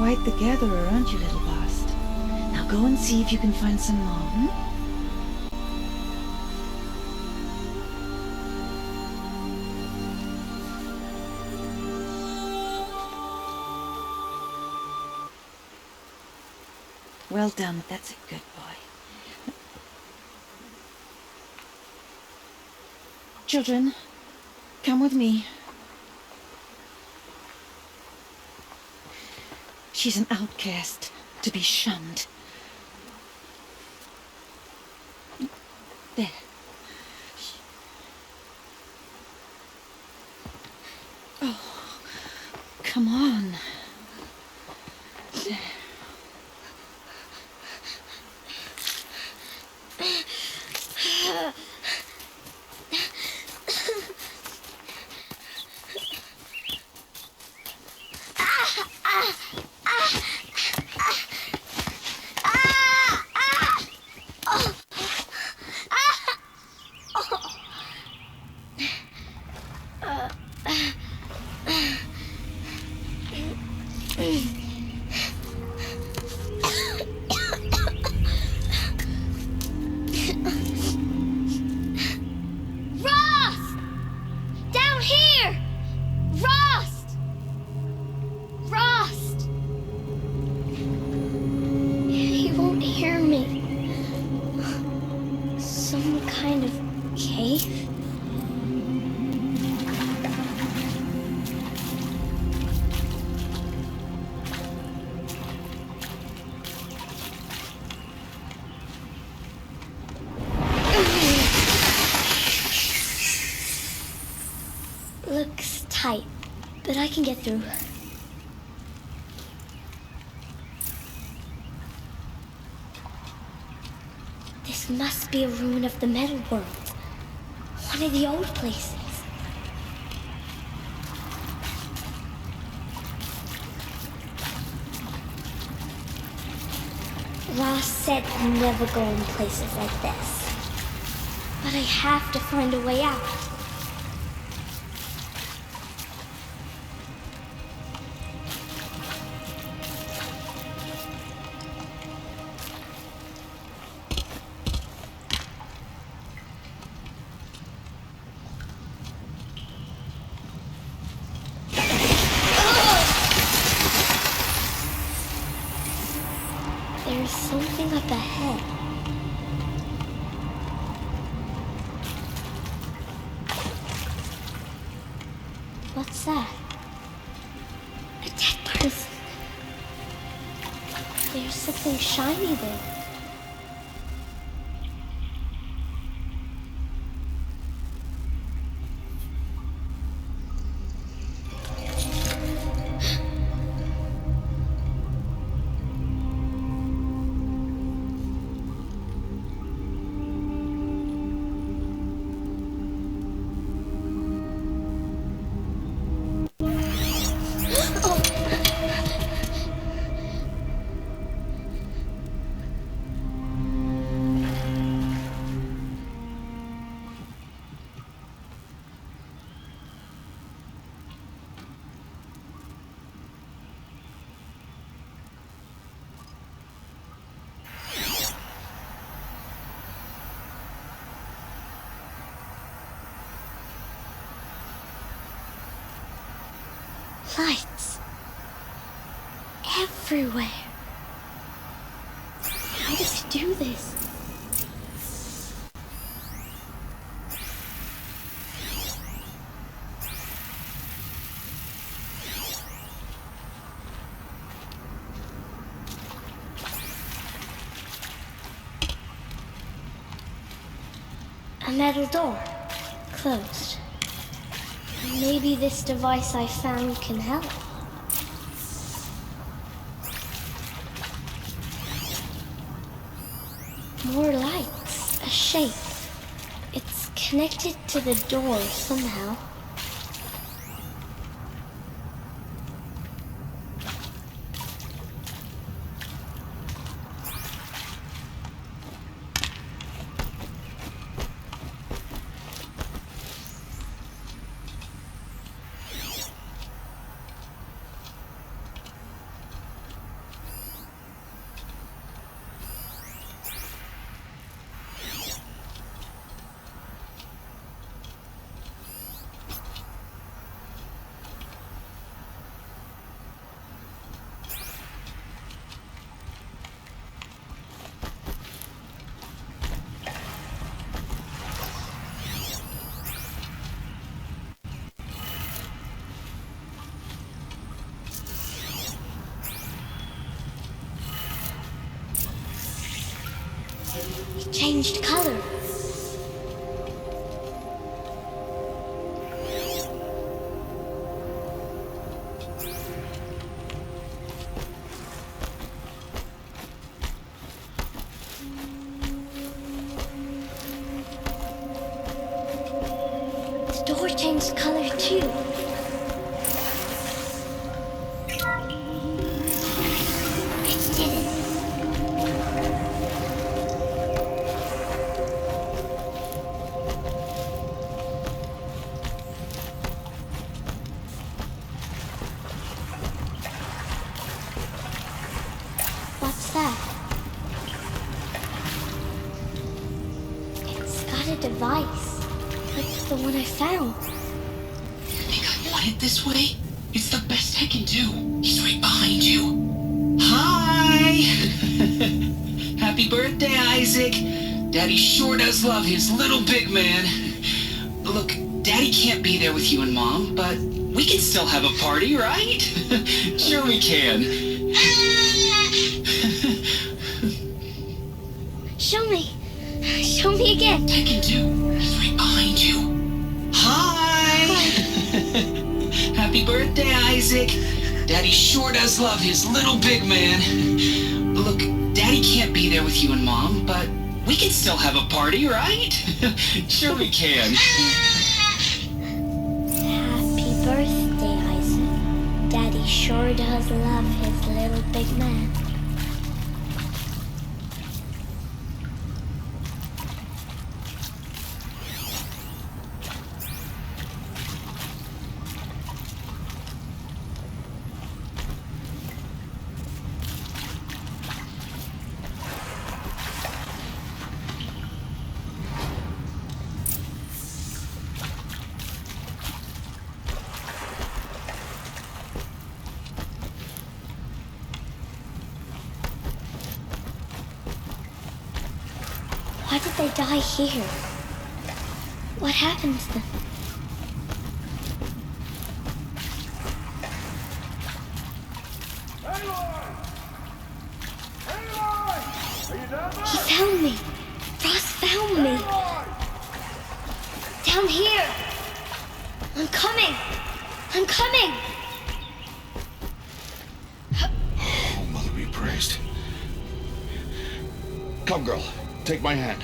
quite the gatherer, aren't you, little bast? Now go and see if you can find some more, hmm? Well done, that's a good boy. Children, come with me. She's an outcast, to be shunned. There. Oh, come on. There. Looks tight, but I can get through. This must be a ruin of the metal world. One of the old places. Ross said never go in places like this. But I have to find a way out. There's something up ahead. What's that? A dead person. There's something shiny there. Lights. Everywhere. How does he do this? A metal door. Closed. Maybe this device I found can help. More lights. A shape. It's connected to the door somehow. changed color. The door changed color too. It did it. What's that? It's got a device, like the one I found. You think I want it this way? It's the best I can do. He's right behind you. Hi! Happy birthday, Isaac. Daddy sure does love his little big man. Look, Daddy can't be there with you and Mom, but we can still have a party, right? Sure we can. Show me. Show me again. I can do. He's right behind you. Hi! Happy birthday, Isaac. Daddy sure does love his little big man. Look, Daddy can't be there with you and Mom, but we can still have a party, right? Sure we can. Happy birthday, Isaac. Daddy sure does love his little big man. Why did they die here? What happened to them? He found me. Ross found me. Down here. I'm coming. I'm coming. Oh, Mother be praised. Come, girl. Take my hand.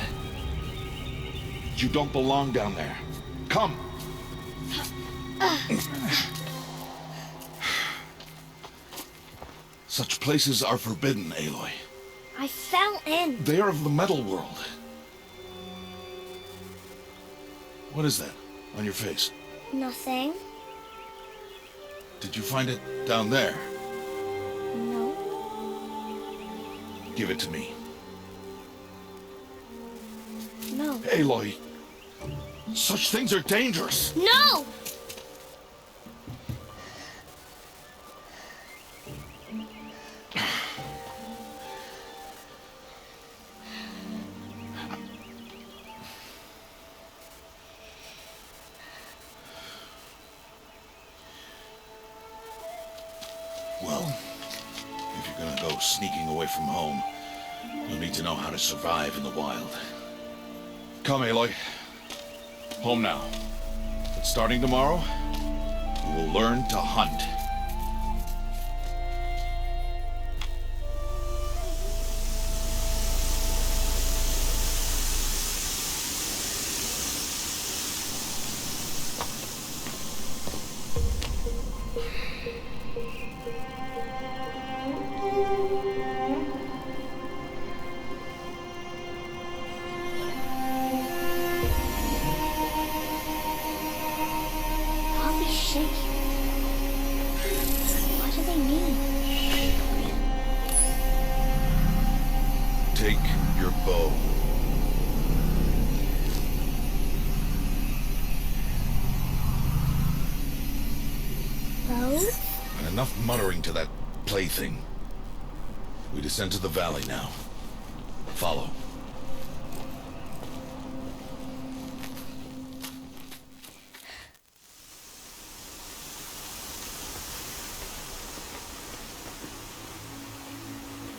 You don't belong down there. Come. Such places are forbidden, Aloy. I fell in. They are of the metal world. What is that on your face? Nothing. Did you find it down there? No. Give it to me. No. Aloy, such things are dangerous. No! Well, if you're gonna go sneaking away from home, you'll need to know how to survive in the wild. Come, Aloy. Home now. But starting tomorrow, you will learn to hunt. Holy shit. What do they mean? Take your bow. Bow? And enough muttering to that plaything. We descend to the valley now. Follow.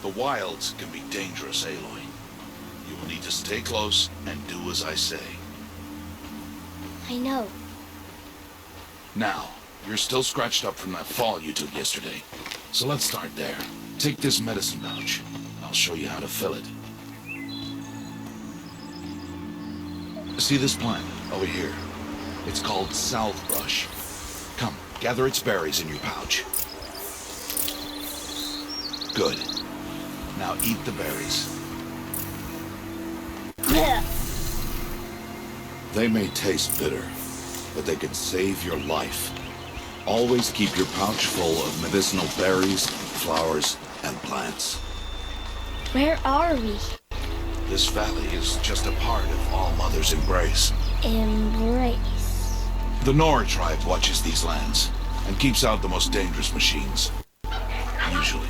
The wilds can be dangerous, Aloy. You You'll need to stay close and do as I say. I know. Now, you're still scratched up from that fall you took yesterday. So let's start there. Take this medicine pouch. I'll show you how to fill it. See this plant over here? It's called salve brush. Come, gather its berries in your pouch. Good. Now eat the berries. They may taste bitter, but they can save your life. Always keep your pouch full of medicinal berries, flowers, and plants. Where are we? This valley is just a part of All Mother's embrace. Embrace. The Nora tribe watches these lands and keeps out the most dangerous machines. Usually.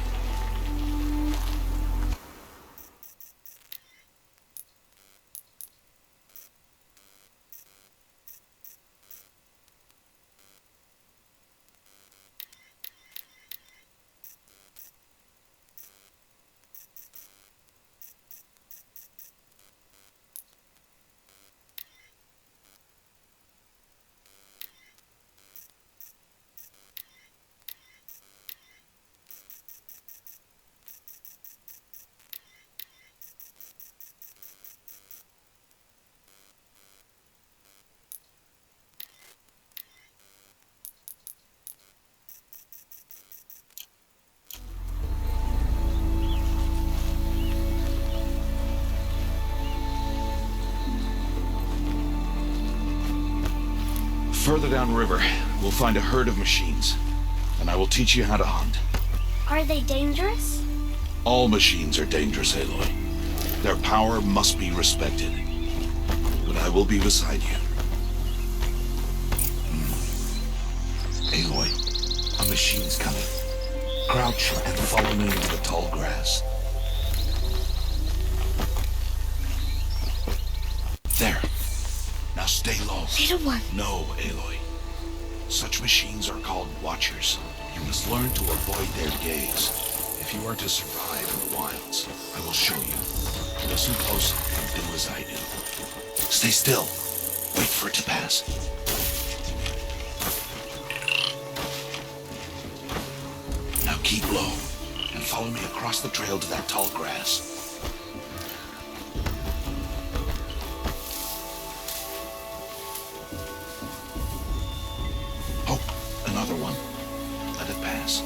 Further downriver, we'll find a herd of machines, and I will teach you how to hunt. Are they dangerous? All machines are dangerous, Aloy. Their power must be respected. But I will be beside you. Aloy, a machine's coming. Crouch and follow me into the tall grass. There. Now stay low. Little one. No, Aloy. Such machines are called watchers. You must learn to avoid their gaze. If you are to survive in the wilds, I will show you. Listen close and do as I do. Stay still. Wait for it to pass. Now keep low and follow me across the trail to that tall grass. Another one. Let it pass.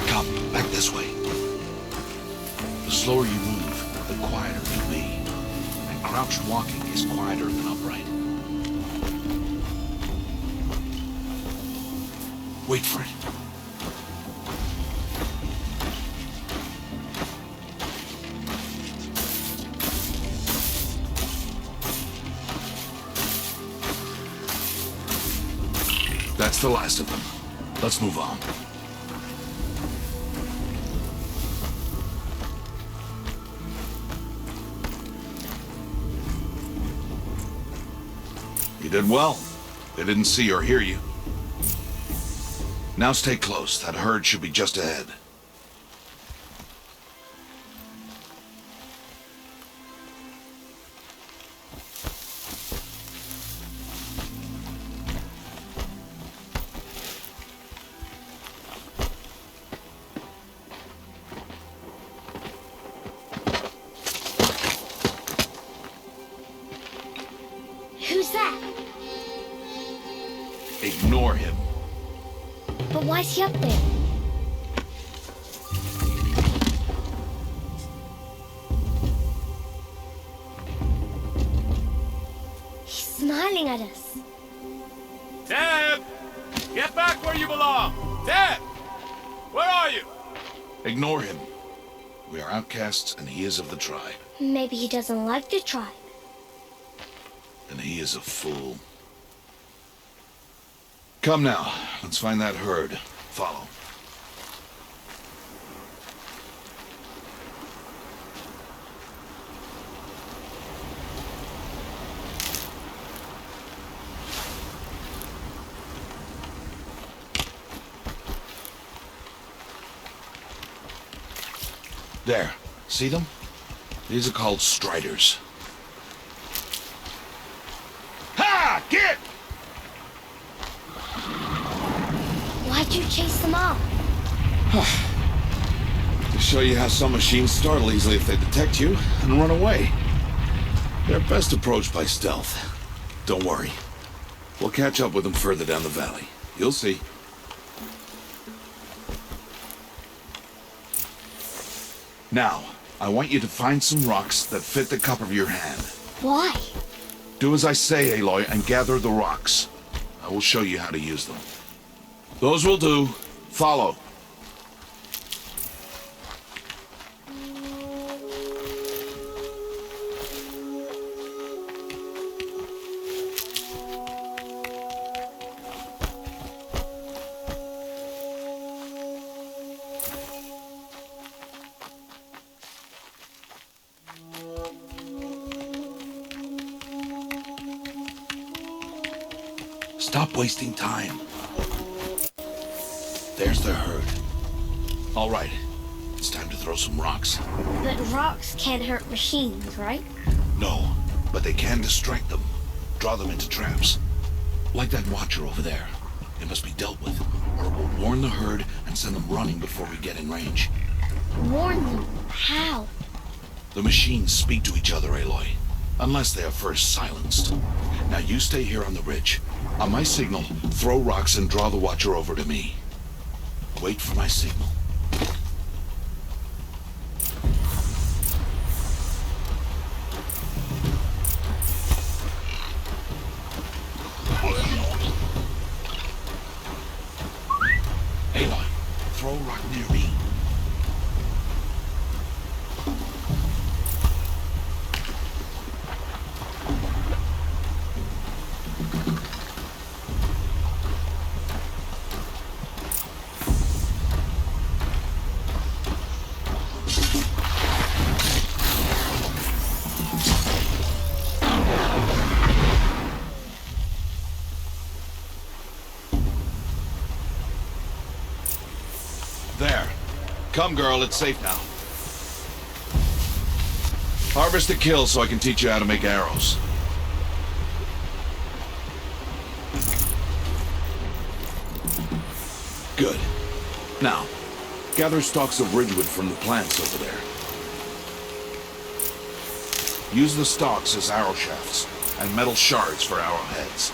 Come, back this way. The slower you move, the quieter you'll be. And crouched walking is quieter than upright. Wait for it. That's the last of them. Let's move on. You did well. They didn't see or hear you. Now stay close. That herd should be just ahead. Who's that? Ignore him. But why's he up there? He's smiling at us. Deb! Get back where you belong! Deb! Where are you? Ignore him. We are outcasts, and he is of the tribe. Maybe he doesn't like the tribe. And he is a fool. Come now, let's find that herd. Follow. There. See them? These are called striders. Ha! Get! Why'd you chase them off? To show you how some machines startle easily if they detect you and run away. They're best approached by stealth. Don't worry. We'll catch up with them further down the valley. You'll see. Now, I want you to find some rocks that fit the cup of your hand. Why? Do as I say, Aloy, and gather the rocks. I will show you how to use them. Those will do. Follow. Stop wasting time. There's their herd. All right, it's time to throw some rocks. But rocks can't hurt machines, right? No, but they can distract them. Draw them into traps. Like that watcher over there. It must be dealt with, or it will warn the herd and send them running before we get in range. Warn them. How? The machines speak to each other, Aloy. Unless they are first silenced. Now you stay here on the ridge. On my signal, throw rocks and draw the watcher over to me. Wait for my signal. Aloy, throw a rock near me. There. Come, girl, it's safe now. Harvest the kill so I can teach you how to make arrows. Good. Now, gather stalks of ridgewood from the plants over there. Use the stalks as arrow shafts, and metal shards for arrowheads.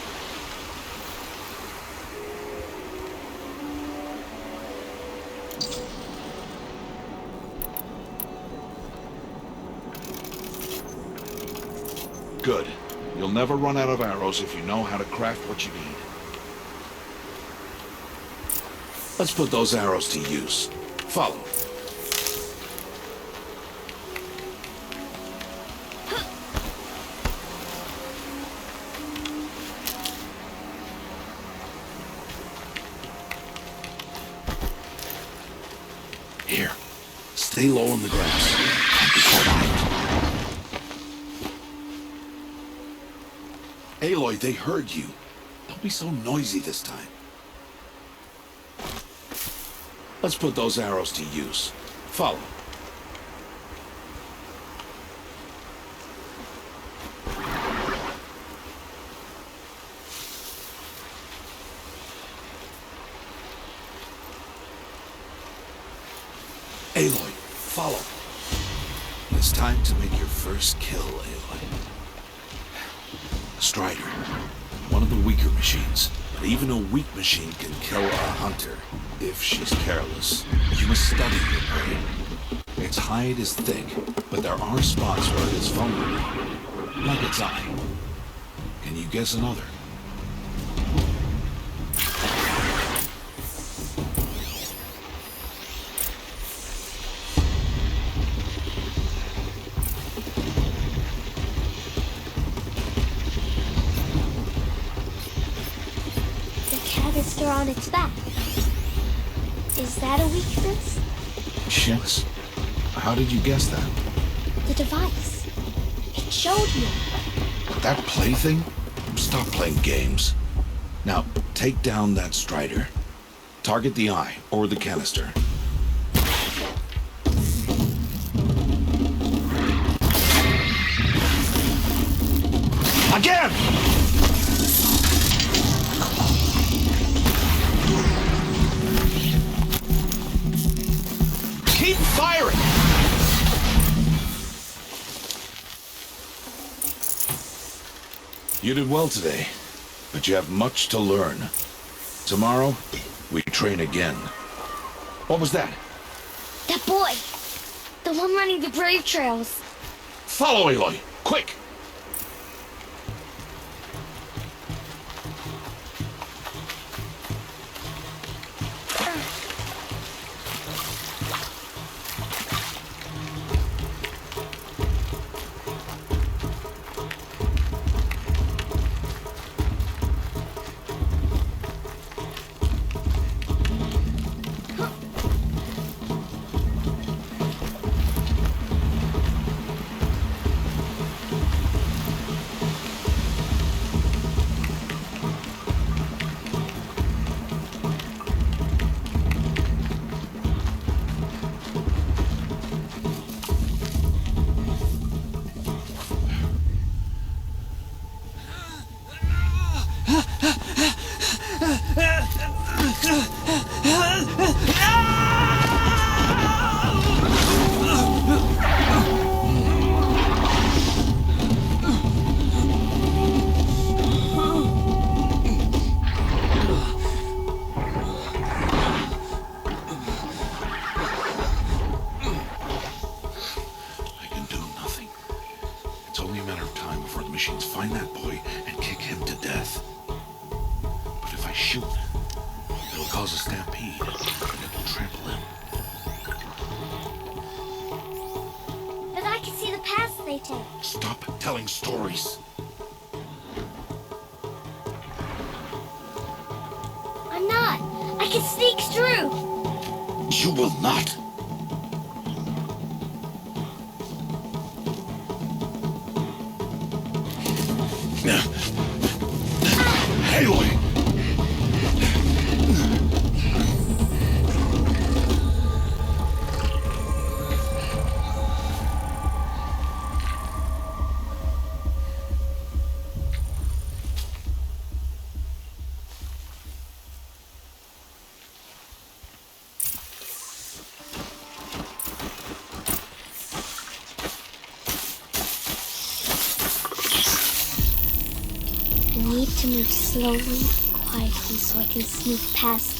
Good. You'll never run out of arrows if you know how to craft what you need. Let's put those arrows to use. Follow. Here. Stay low on the grass. Aloy, they heard you. Don't be so noisy this time. Let's put those arrows to use. Follow. Aloy, follow. It's time to make your first kill, Aloy. A Strider. One of the weaker machines. But even a weak machine can kill a hunter, if she's careless. You must study your prey. Its hide is thick, but there are spots where it is vulnerable. Like its eye. Can you guess another? Canister on its back. Is that a weakness? Yes. How did you guess that? The device. It showed me. That plaything? Stop playing games. Now, take down that Strider. Target the eye, or the canister. Keep firing! You did well today, but you have much to learn. Tomorrow, we train again. What was that? That boy! The one running the brave trails. Follow Aloy, quick! Find that boy and kick him to death. But if I shoot, it'll cause a stampede, and it will trample him. But I can see the paths they take. Stop telling stories. I'm not. I can sneak through. You will not. Aloy! I need to move slowly, quietly, so I can sneak past.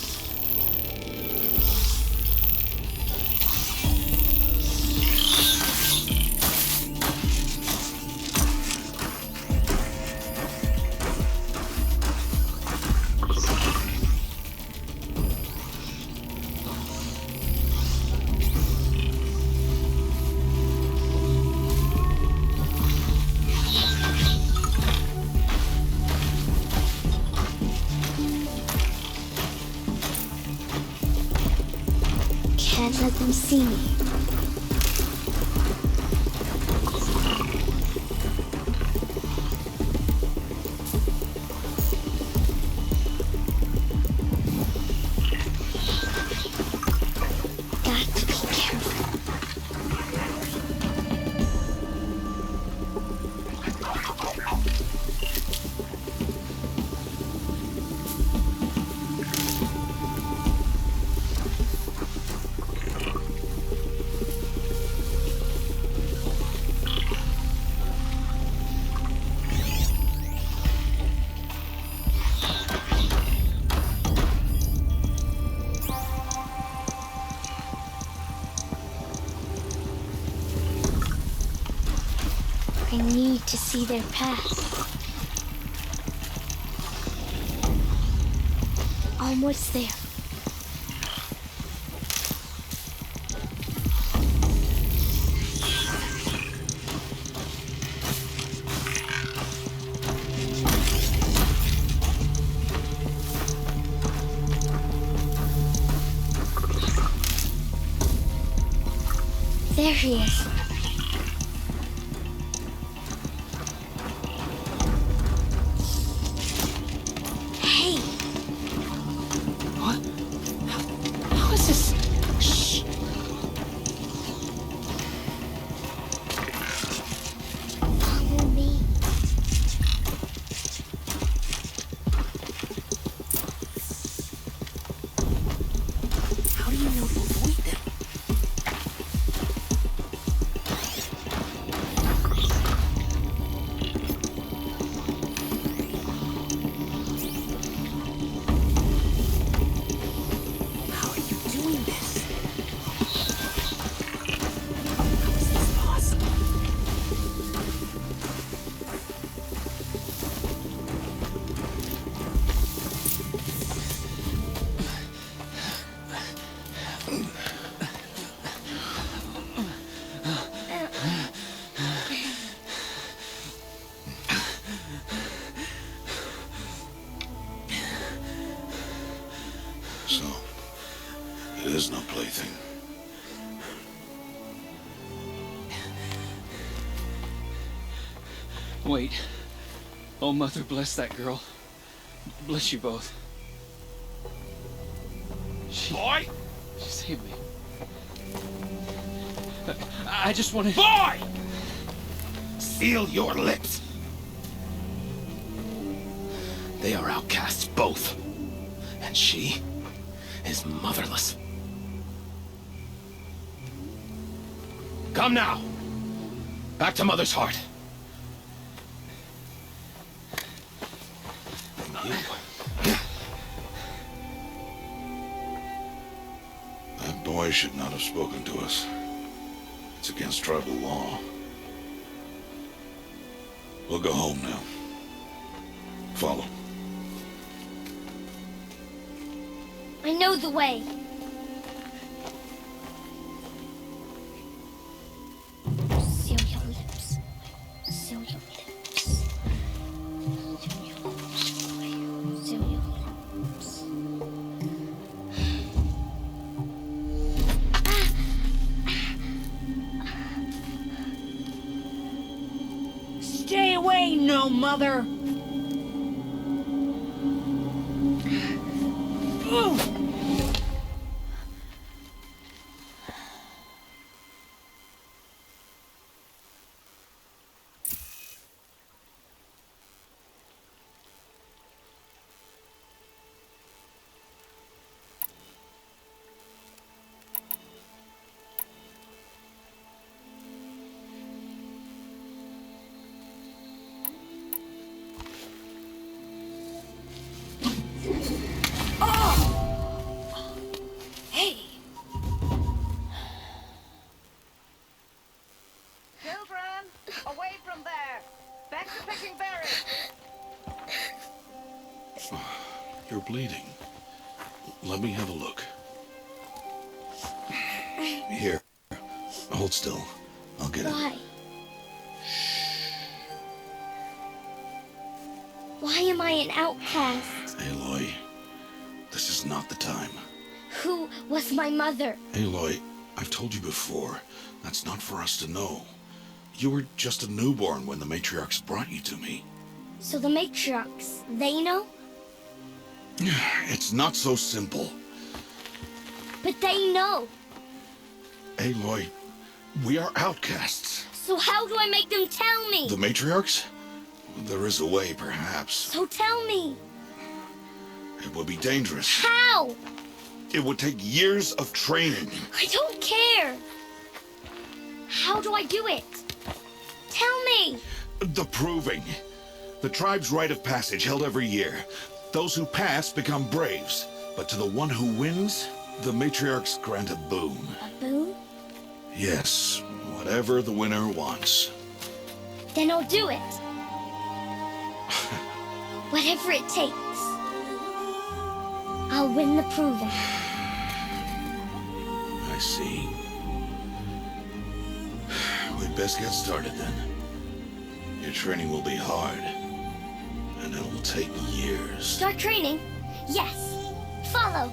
Can't let them see me. Got to be careful. I need to see their path. Almost there. There he is. Wait. Oh, Mother, bless that girl. Bless you both. Boy! She saved me. I just wanted... Boy! Seal your lips. They are outcasts, both. And she is motherless. Come now. Back to Mother's heart. And you. That boy should not have spoken to us. It's against tribal law. We'll go home now. Follow. I know the way. Seal your lips. Seal your lips. Seal your lips. Seal your lips. Stay away, no mother! Ooh. Hey! Children, away from there. Back to picking berries. You're bleeding. Let me have a look. Here. Hold still. I'll get it. Why? Why am I an outcast? Aloy, this is not the time. Who was my mother? Aloy, I've told you before, that's not for us to know. You were just a newborn when the matriarchs brought you to me. So the matriarchs, they know? It's not so simple. But they know. Aloy, we are outcasts. So how do I make them tell me? The matriarchs? There is a way, perhaps. So tell me. It would be dangerous. How? It would take years of training. I don't care. How do I do it? Tell me. The proving. The tribe's rite of passage held every year. Those who pass become braves. But to the one who wins, the matriarchs grant a boon. A boon? Yes, whatever the winner wants. Then I'll do it. Whatever it takes. I'll win the proving. I see. We'd best get started then. Your training will be hard, and it will take years. Start training? Yes. Follow.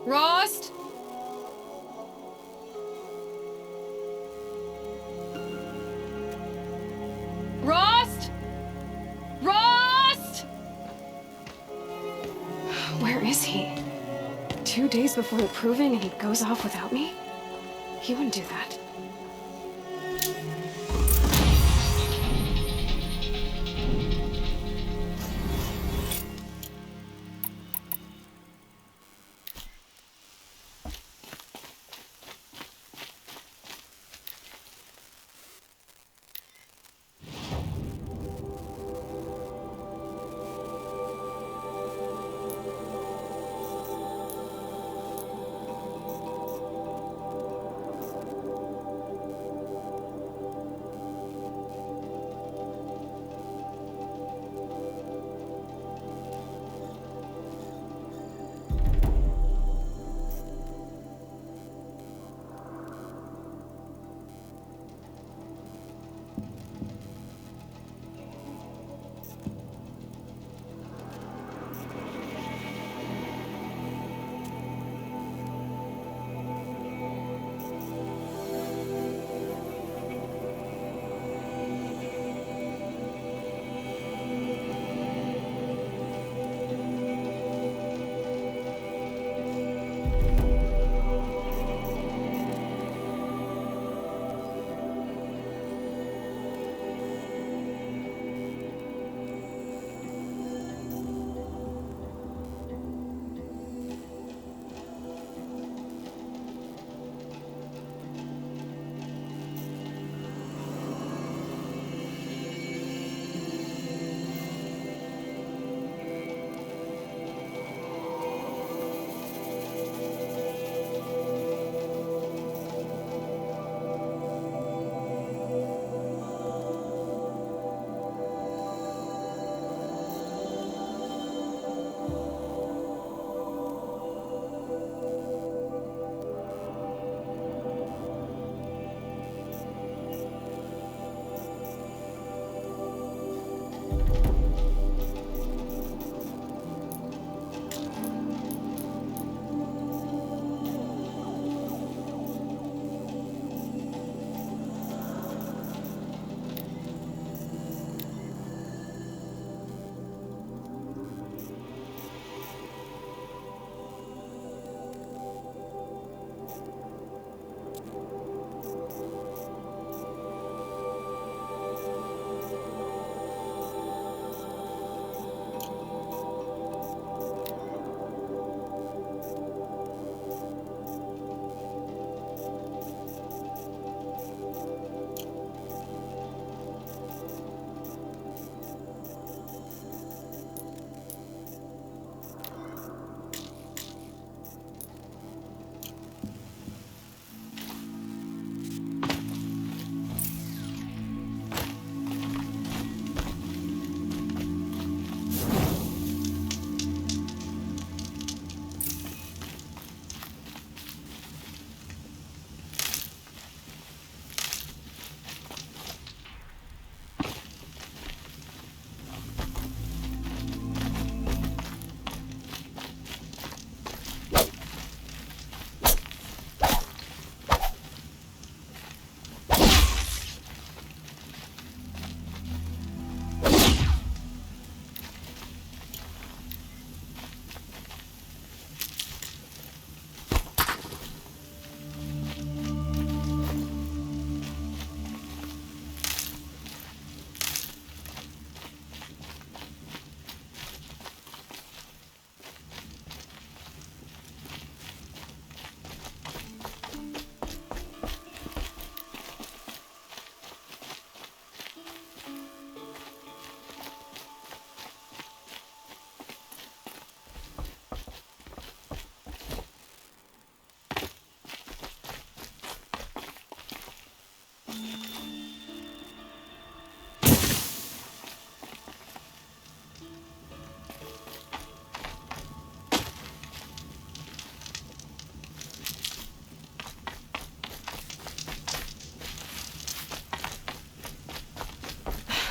Rost? Rost? Rost? Where is he? 2 days before the proving and he goes off without me? He wouldn't do that.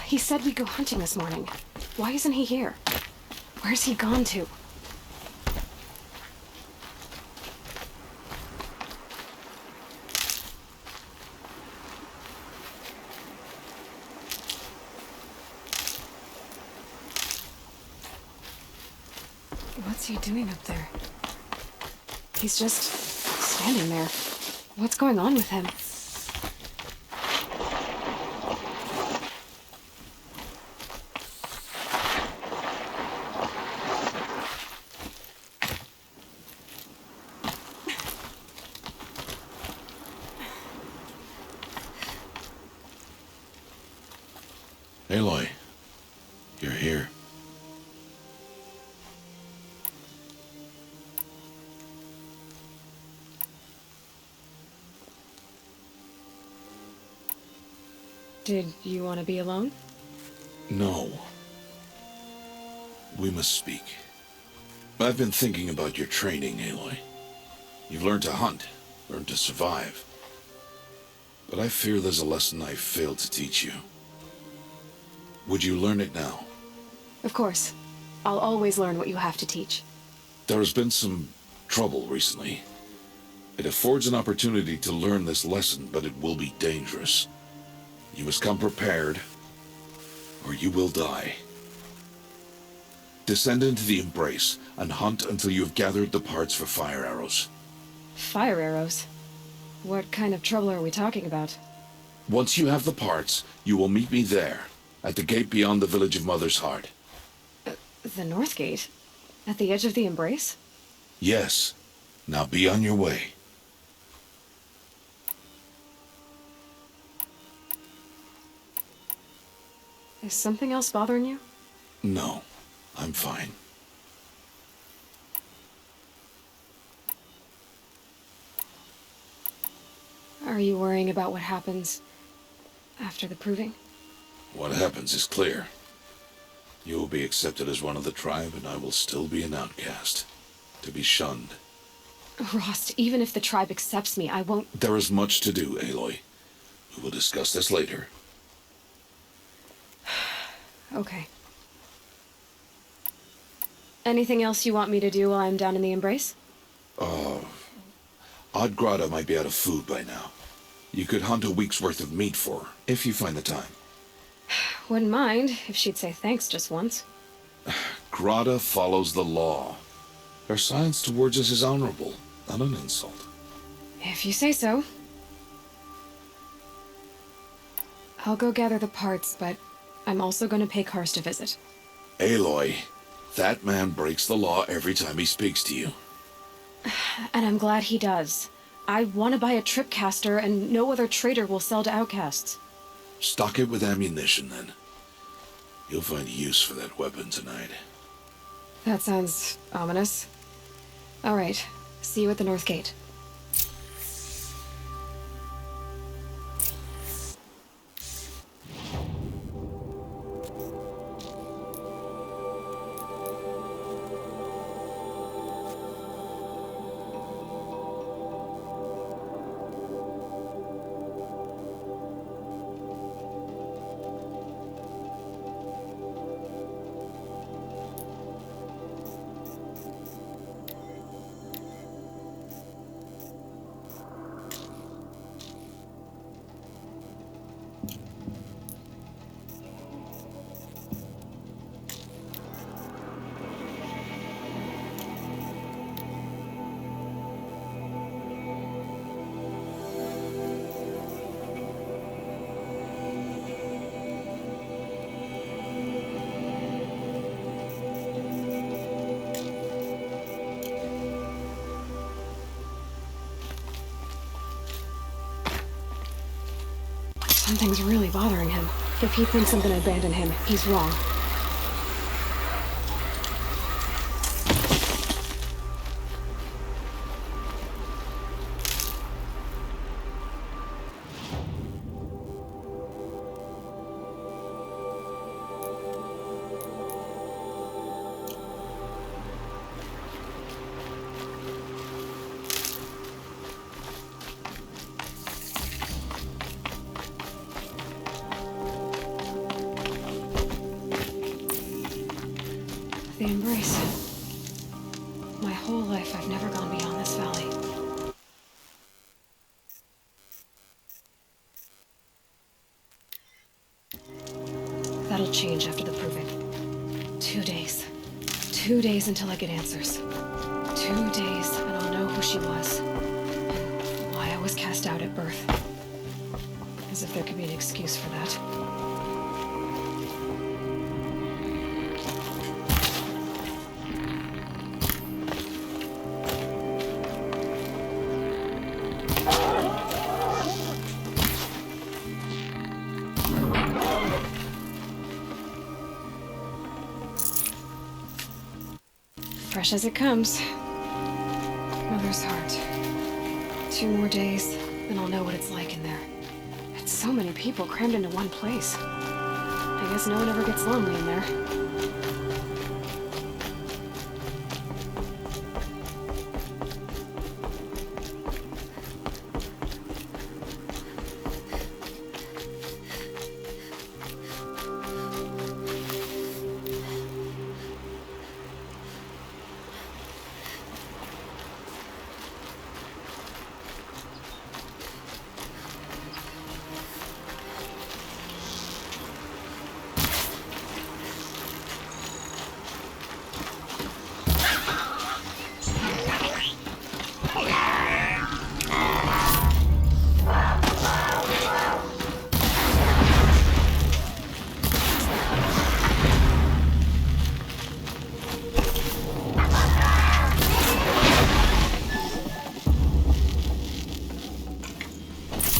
He said we'd go hunting this morning. Why isn't he here? Where's he gone to? What's he doing up there? He's just standing there. What's going on with him? Aloy, you're here. Did you want to be alone? No. We must speak. I've been thinking about your training, Aloy. You've learned to hunt, learned to survive. But I fear there's a lesson I failed to teach you. Would you learn it now? Of course. I'll always learn what you have to teach. There has been some trouble recently. It affords an opportunity to learn this lesson, but it will be dangerous. You must come prepared, or you will die. Descend into the Embrace and hunt until you have gathered the parts for fire arrows. Fire arrows? What kind of trouble are we talking about? Once you have the parts, you will meet me there, at the gate beyond the village of Mother's Heart. The North Gate? At the edge of the Embrace? Yes. Now be on your way. Is something else bothering you? No, I'm fine. Are you worrying about what happens after the proving? What happens is clear. You will be accepted as one of the tribe, and I will still be an outcast, to be shunned. Rost, even if the tribe accepts me, I won't... There is much to do, Aloy. We will discuss this later. Okay. Anything else you want me to do while I'm down in the Embrace? Oddgrada might be out of food by now. You could hunt a week's worth of meat for her, if you find the time. Wouldn't mind if she'd say thanks just once. Grada follows the law. Her silence towards us is honorable, not an insult. If you say so. I'll go gather the parts, but I'm also going to pay Karst a visit. Aloy, that man breaks the law every time he speaks to you. And I'm glad he does. I want to buy a tripcaster, and no other trader will sell to outcasts. Stock it with ammunition, then. You'll find use for that weapon tonight. That sounds ominous. All right. See you at the North Gate. Something's really bothering him. If he thinks I'm gonna abandon him, he's wrong. The Embrace. My whole life, I've never gone beyond this valley. That'll change after the proving. 2 days. 2 2 days until I get answers. 2 days, and I'll know who she was. And why I was cast out at birth. As if there could be an excuse for that. Fresh as it comes. Mother's heart. 2 more days, then I'll know what it's like in there. It's so many people crammed into one place. I guess no one ever gets lonely in there.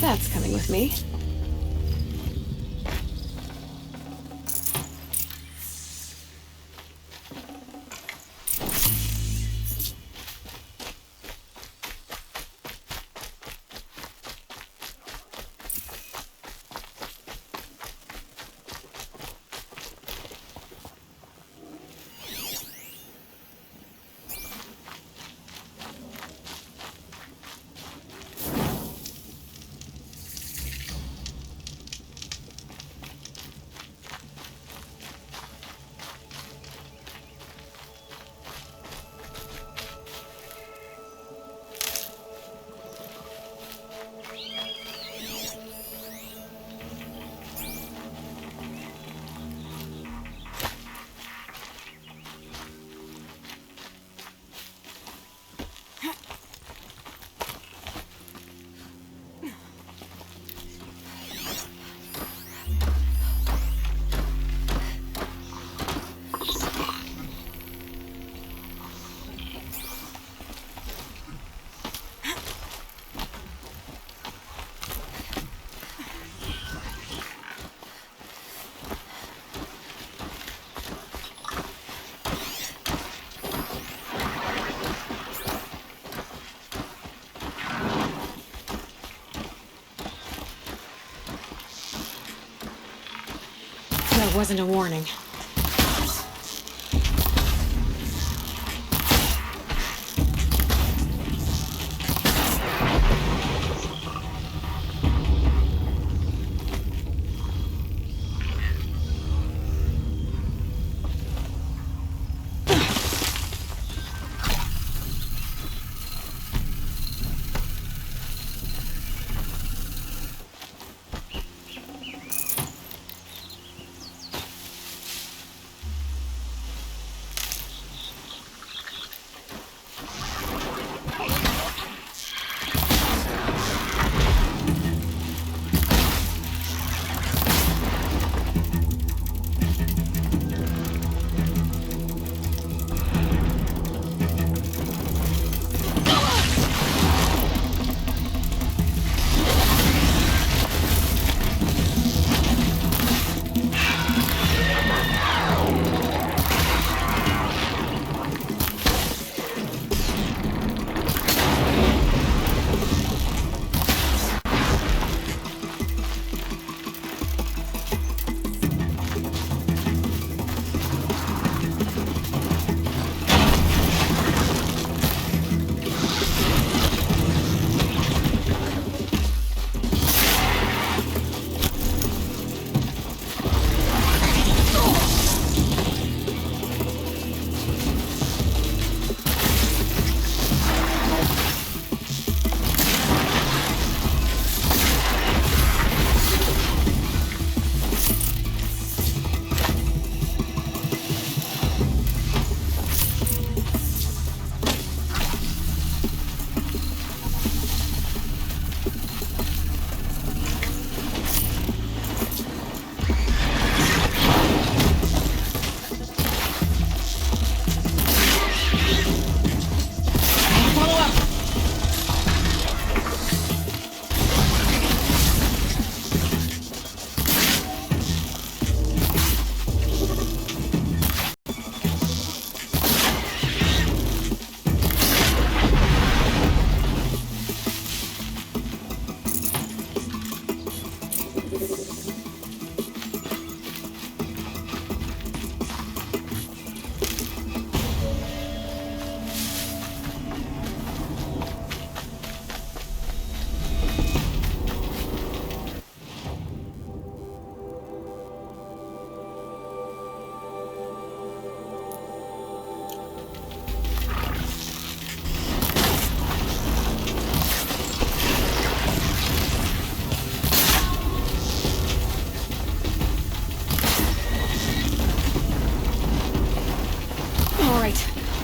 That's coming with me. That wasn't a warning.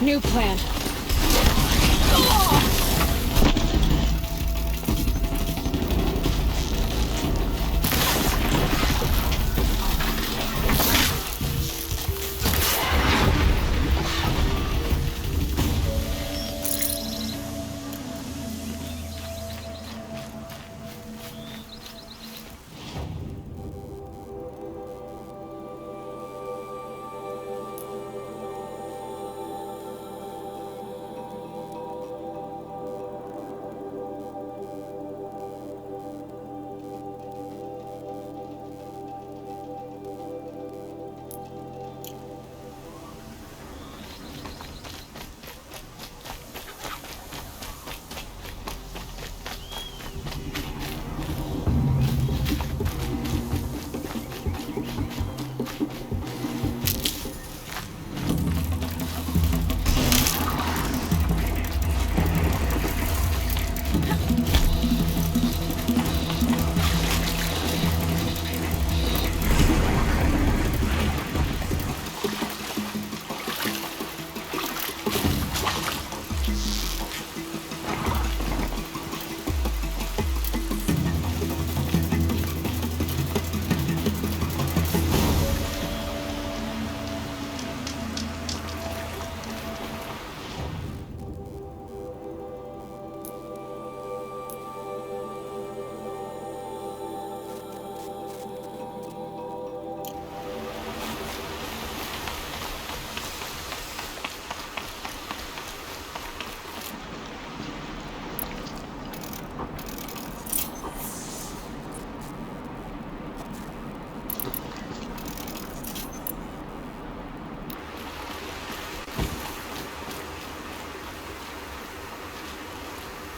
New plan.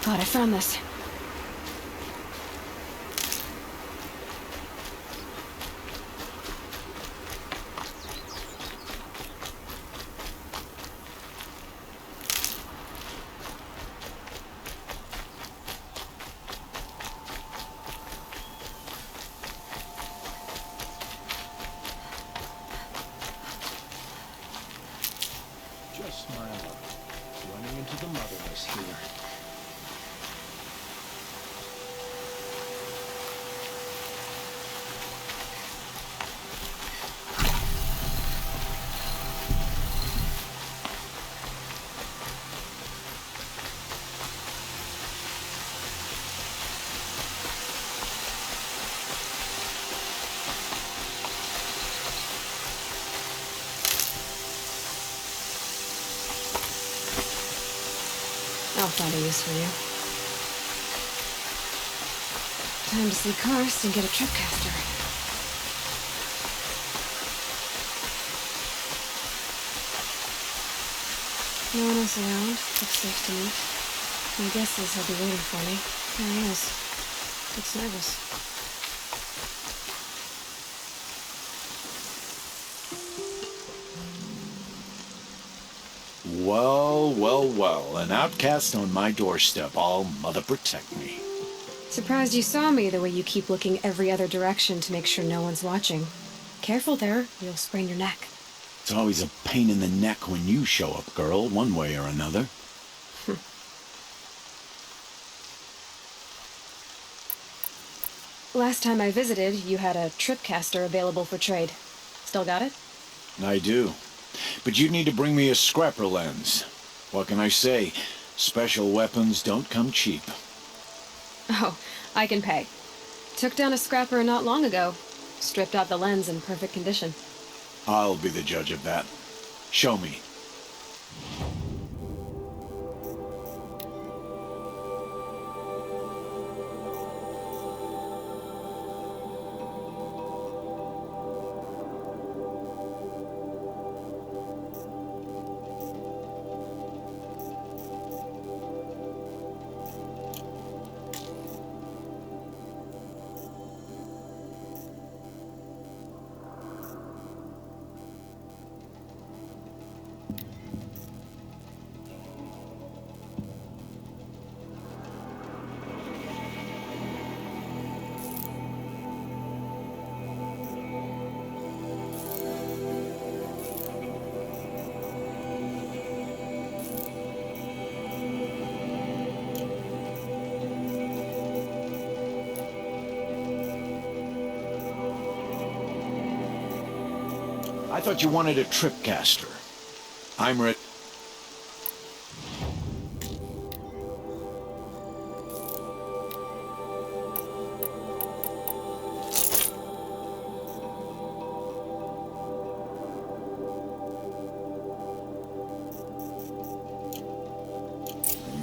God, I found this. Just smile up. Running into the motherless here. I'll find a use for you. Time to see Karst and get a tripcaster. No one else around. Looks safe to me. My guess is he'll be waiting for me. There he is. Looks nervous. Well, well, well. An outcast on my doorstep. All mother protect me. Surprised you saw me the way you keep looking every other direction to make sure no one's watching. Careful there, you'll sprain your neck. It's always a pain in the neck when you show up, girl, one way or another. Last time I visited, you had a tripcaster available for trade. Still got it? I do. But you'd need to bring me a scrapper lens. What can I say? Special weapons don't come cheap. Oh, I can pay. Took down a scrapper not long ago. Stripped out the lens in perfect condition. I'll be the judge of that. Show me. I thought you wanted a tripcaster. I'm ready.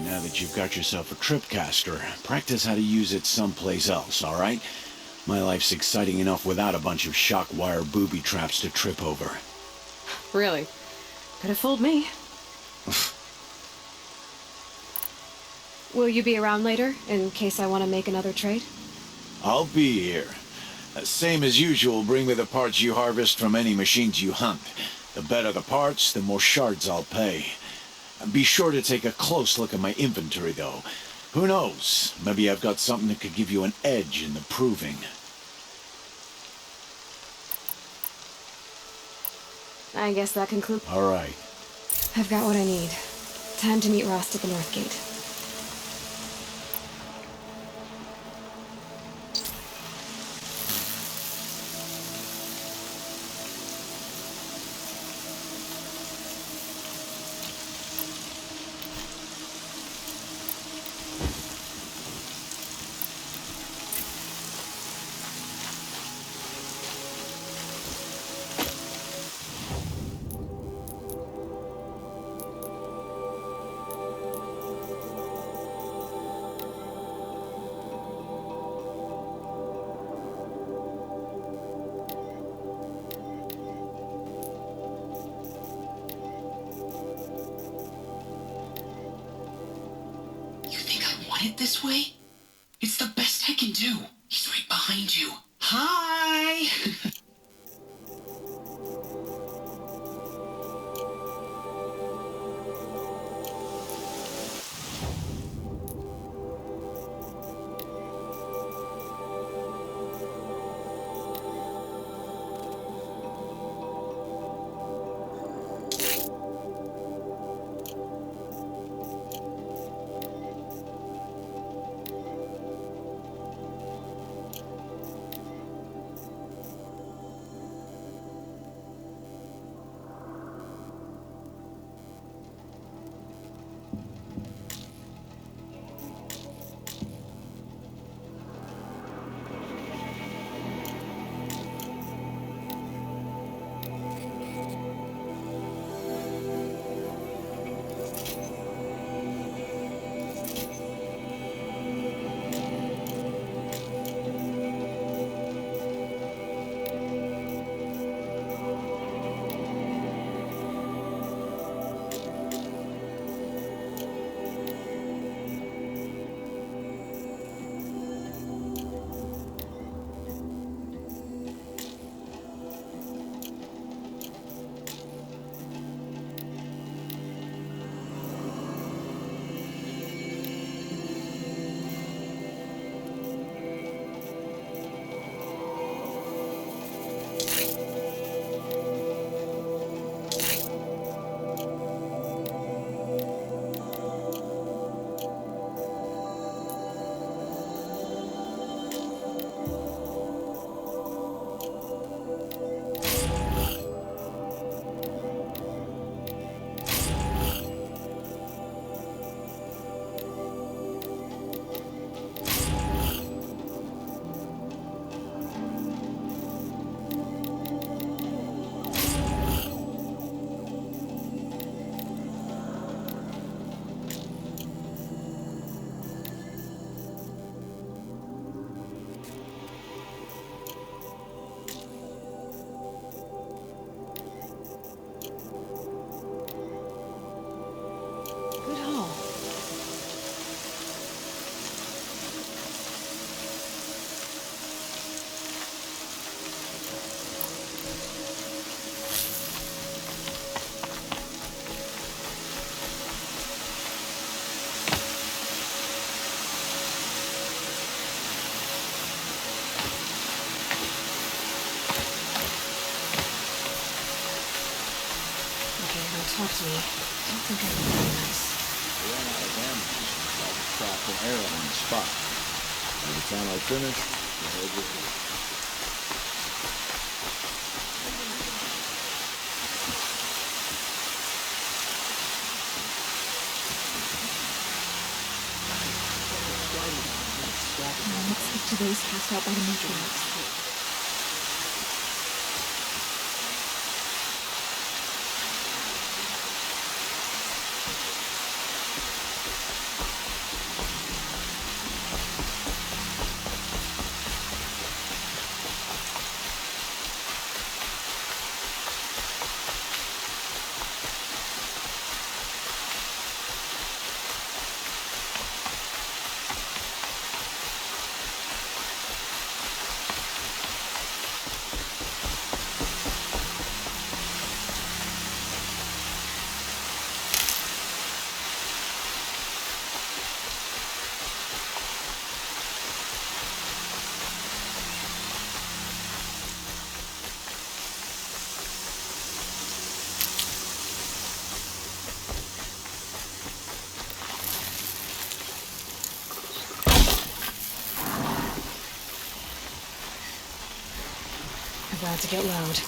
Now that you've got yourself a tripcaster, practice how to use it someplace else, all right? My life's exciting enough without a bunch of shock wire booby traps to trip over. Really? Could have fooled me. Will you be around later, in case I want to make another trade? I'll be here. Same as usual, bring me the parts you harvest from any machines you hunt. The better the parts, the more shards I'll pay. Be sure to take a close look at my inventory, though. Who knows? Maybe I've got something that could give you an edge in the proving. I guess that concludes. All right. I've got what I need. Time to meet Rost at the North Gate. It this way? It's the best I can do. He's right behind you. Hi! Talk to me. I don't think I'm very nice. I ran out of damage. Like trapped an arrow on the spot. By the time I finished, the head was Let's speak to those cast out by the matriarchs. About to get loud.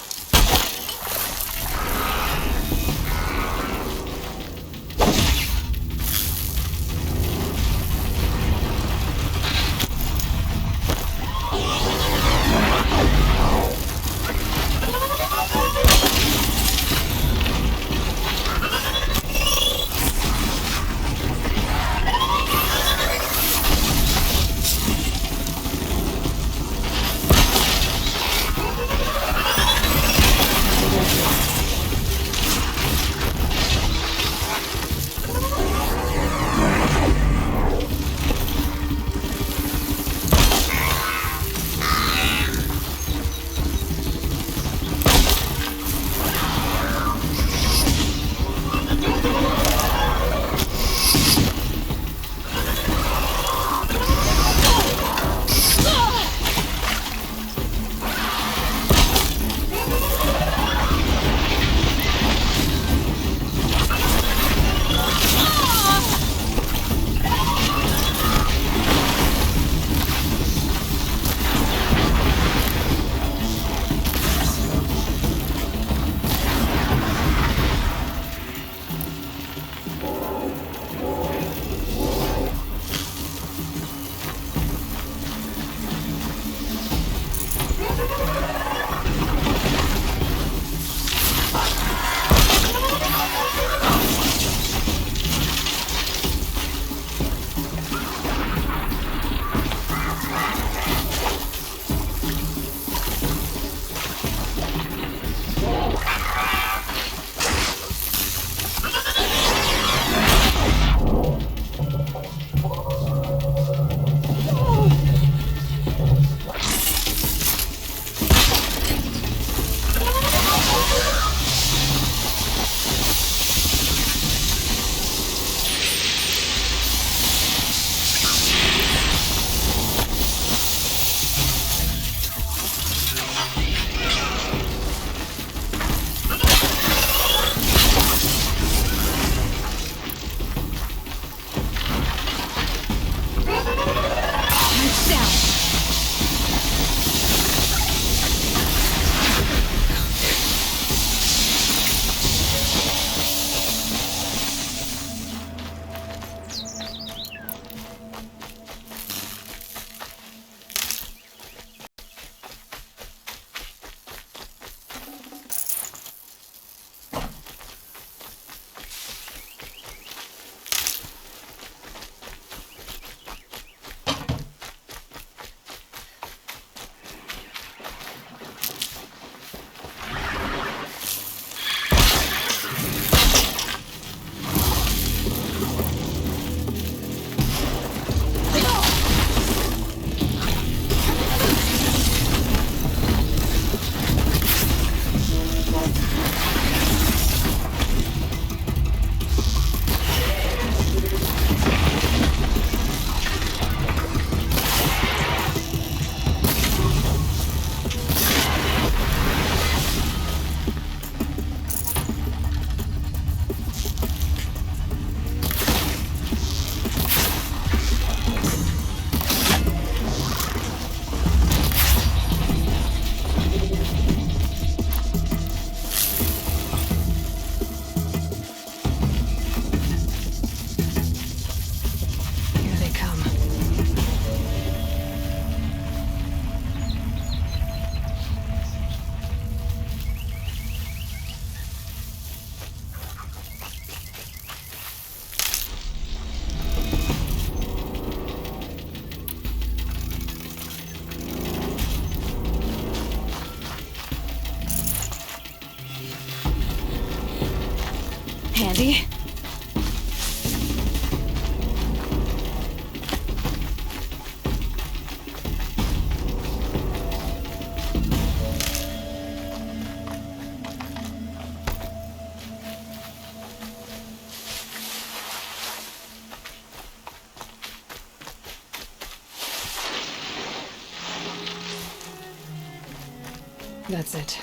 That's it.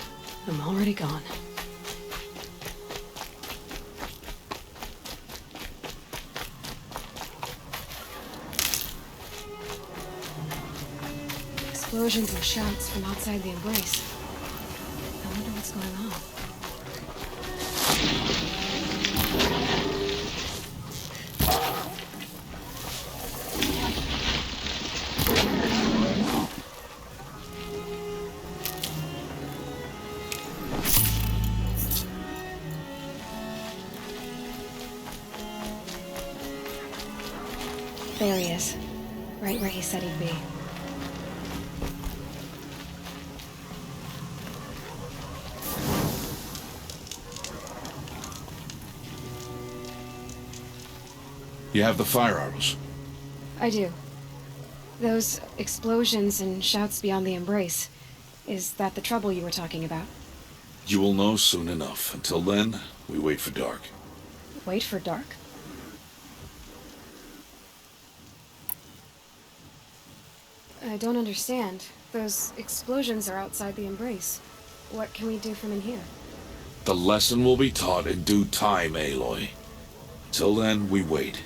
I'm already gone. Explosions and shouts from outside the embrace. I wonder what's going on. There he is. Right where he said he'd be. You have the fire arrows. I do. Those explosions and shouts beyond the embrace. Is that the trouble you were talking about? You will know soon enough. Until then, we wait for dark. Wait for dark? I don't understand. Those explosions are outside the embrace. What can we do from in here? The lesson will be taught in due time, Aloy. Till then, we wait.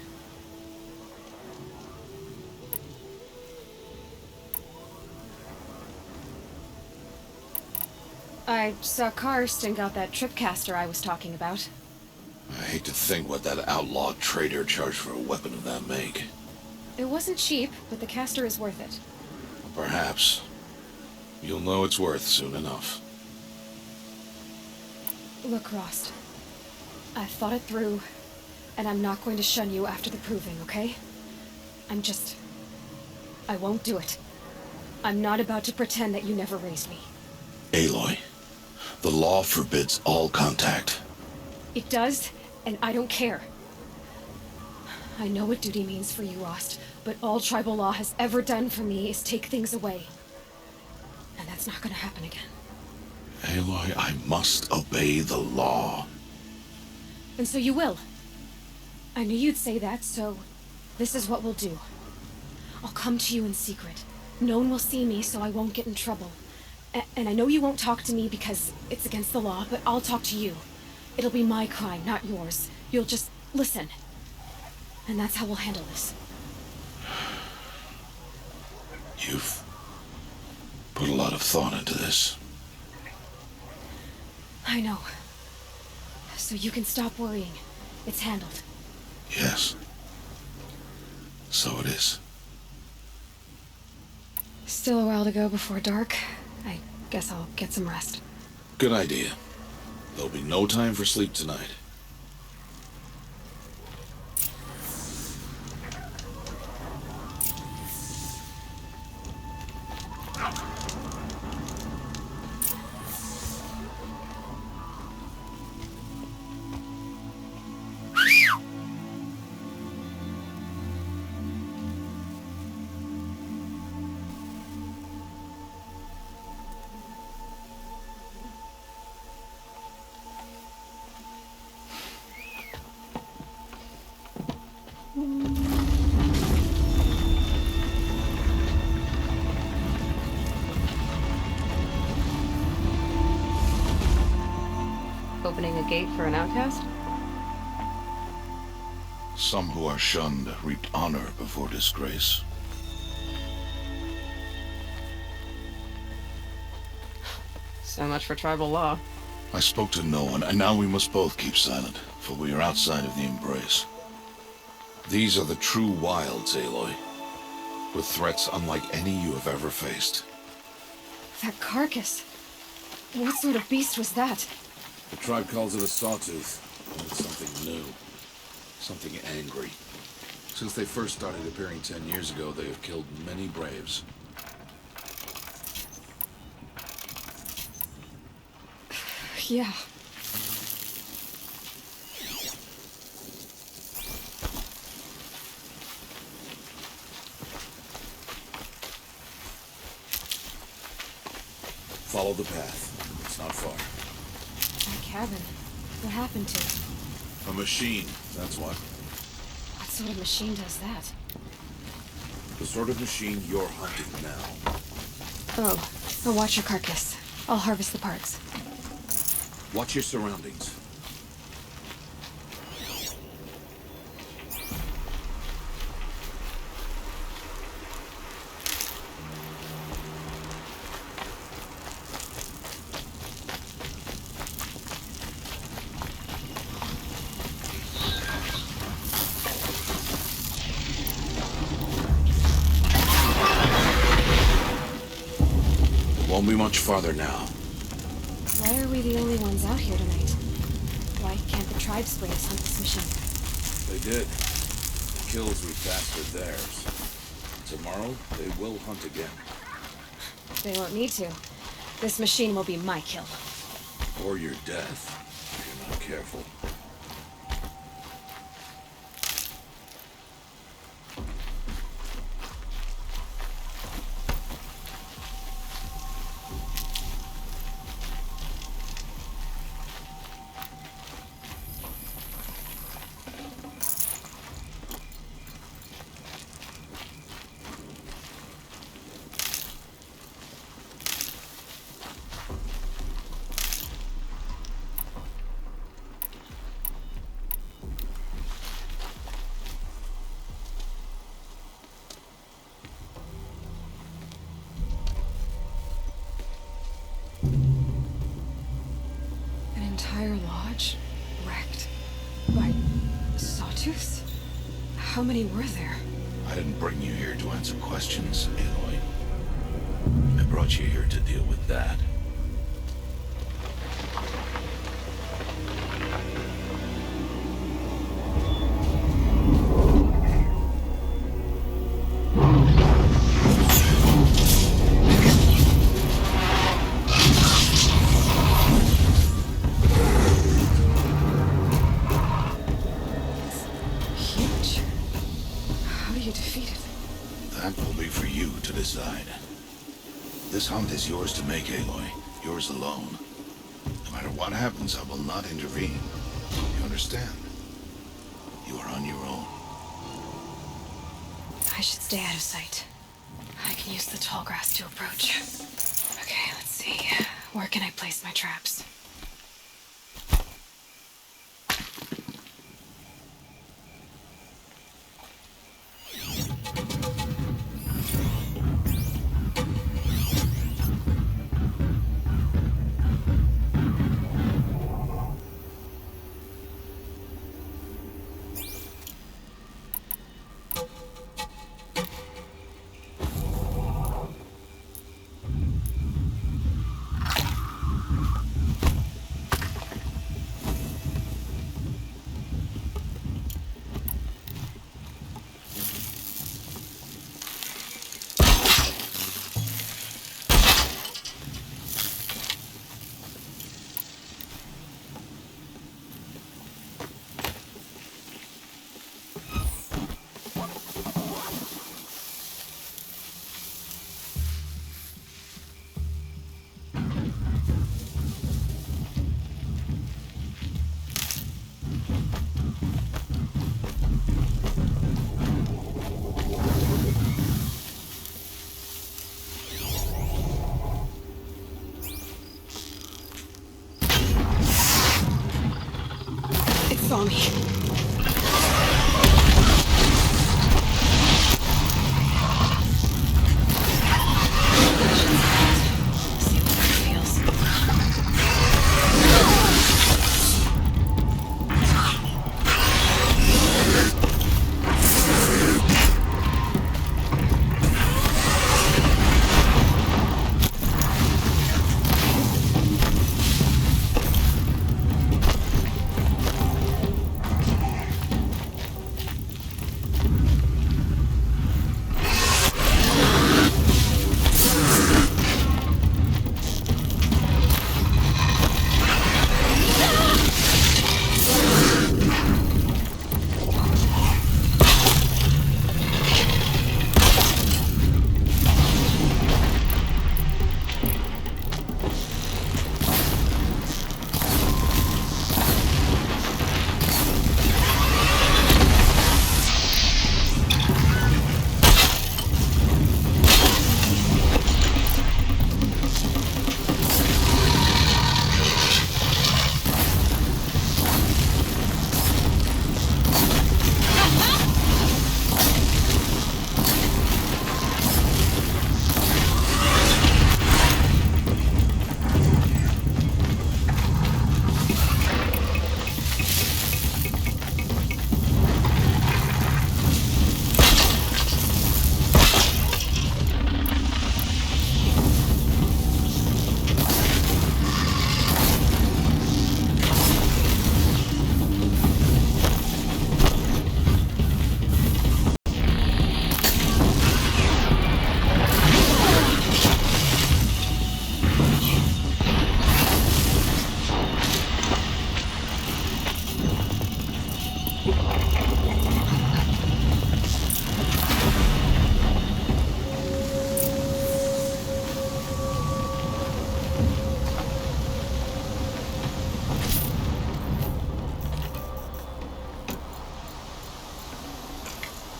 I saw Karst and got that tripcaster I was talking about. I hate to think what that outlawed trader charged for a weapon of that make. It wasn't cheap, but the caster is worth it. Perhaps. You'll know it's worth soon enough. Look, Rost. I've thought it through, and I'm not going to shun you after the proving, okay? I won't do it. I'm not about to pretend that you never raised me. Aloy, the law forbids all contact. It does, and I don't care. I know what duty means for you, Rost, but all tribal law has ever done for me is take things away. And that's not gonna happen again. Aloy, I must obey the law. And so you will. I knew you'd say that, so this is what we'll do. I'll come to you in secret. No one will see me, so I won't get in trouble. And I know you won't talk to me because it's against the law, but I'll talk to you. It'll be my crime, not yours. You'll just listen. And that's how we'll handle this. You've put a lot of thought into this. I know. So you can stop worrying. It's handled. Yes. So it is. Still a while to go before dark. I guess I'll get some rest. Good idea. There'll be no time for sleep tonight. Opening a gate for an outcast? Some who are shunned reaped honor before disgrace. So much for tribal law. I spoke to no one, and now we must both keep silent, for we are outside of the embrace. These are the true wilds, Aloy, with threats unlike any you have ever faced. That carcass. What sort of beast was that? The tribe calls it a sawtooth, and it's something new. Something angry. Since they first started appearing 10 years ago, they have killed many braves. Yeah. Follow the path. It's not far. That cabin. What happened to it? A machine, that's what. What sort of machine does that? The sort of machine you're hunting now. Oh, I'll watch your carcass. I'll harvest the parts. Watch your surroundings. Won't be much farther now. Why are we the only ones out here tonight? Why can't the tribesways hunt this machine? They did. The kills we fastered theirs. Tomorrow, they will hunt again. They won't need to. This machine will be my kill. Or your death, if you're not careful. Entire lodge wrecked by sawtooths? How many were there? I didn't bring you here to answer questions, Aloy. I brought you here to deal with that. This hunt is yours to make, Aloy. Yours alone. No matter what happens, I will not intervene. You understand? You are on your own. I should stay out of sight. I can use the tall grass to approach. Okay, let's see. Where can I place my traps?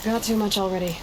got too much already.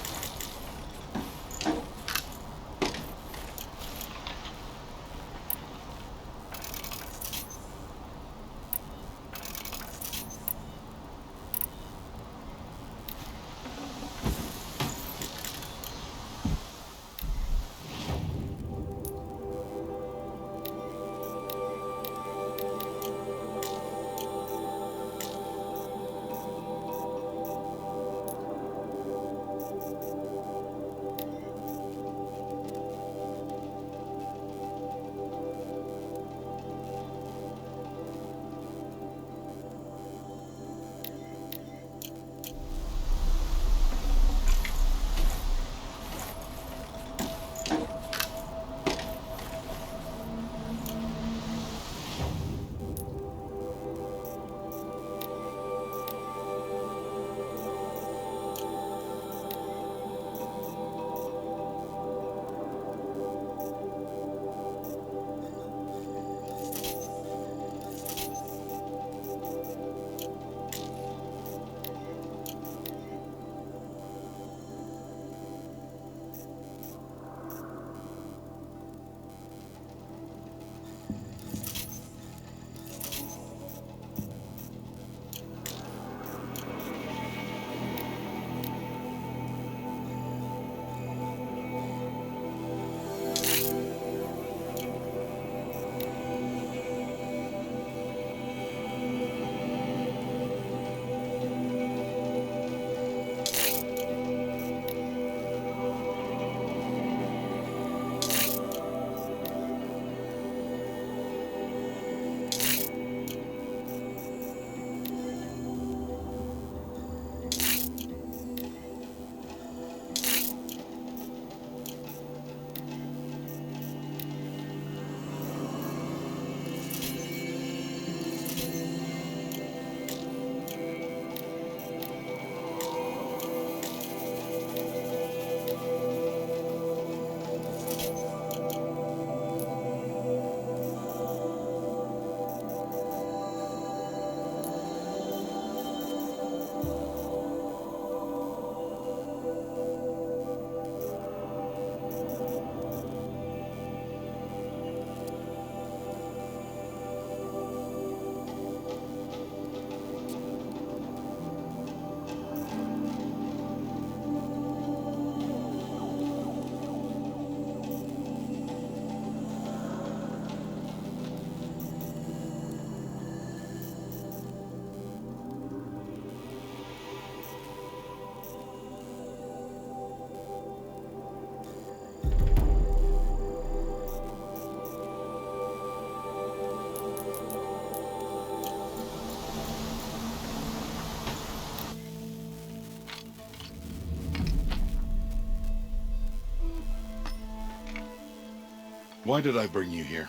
Why did I bring you here?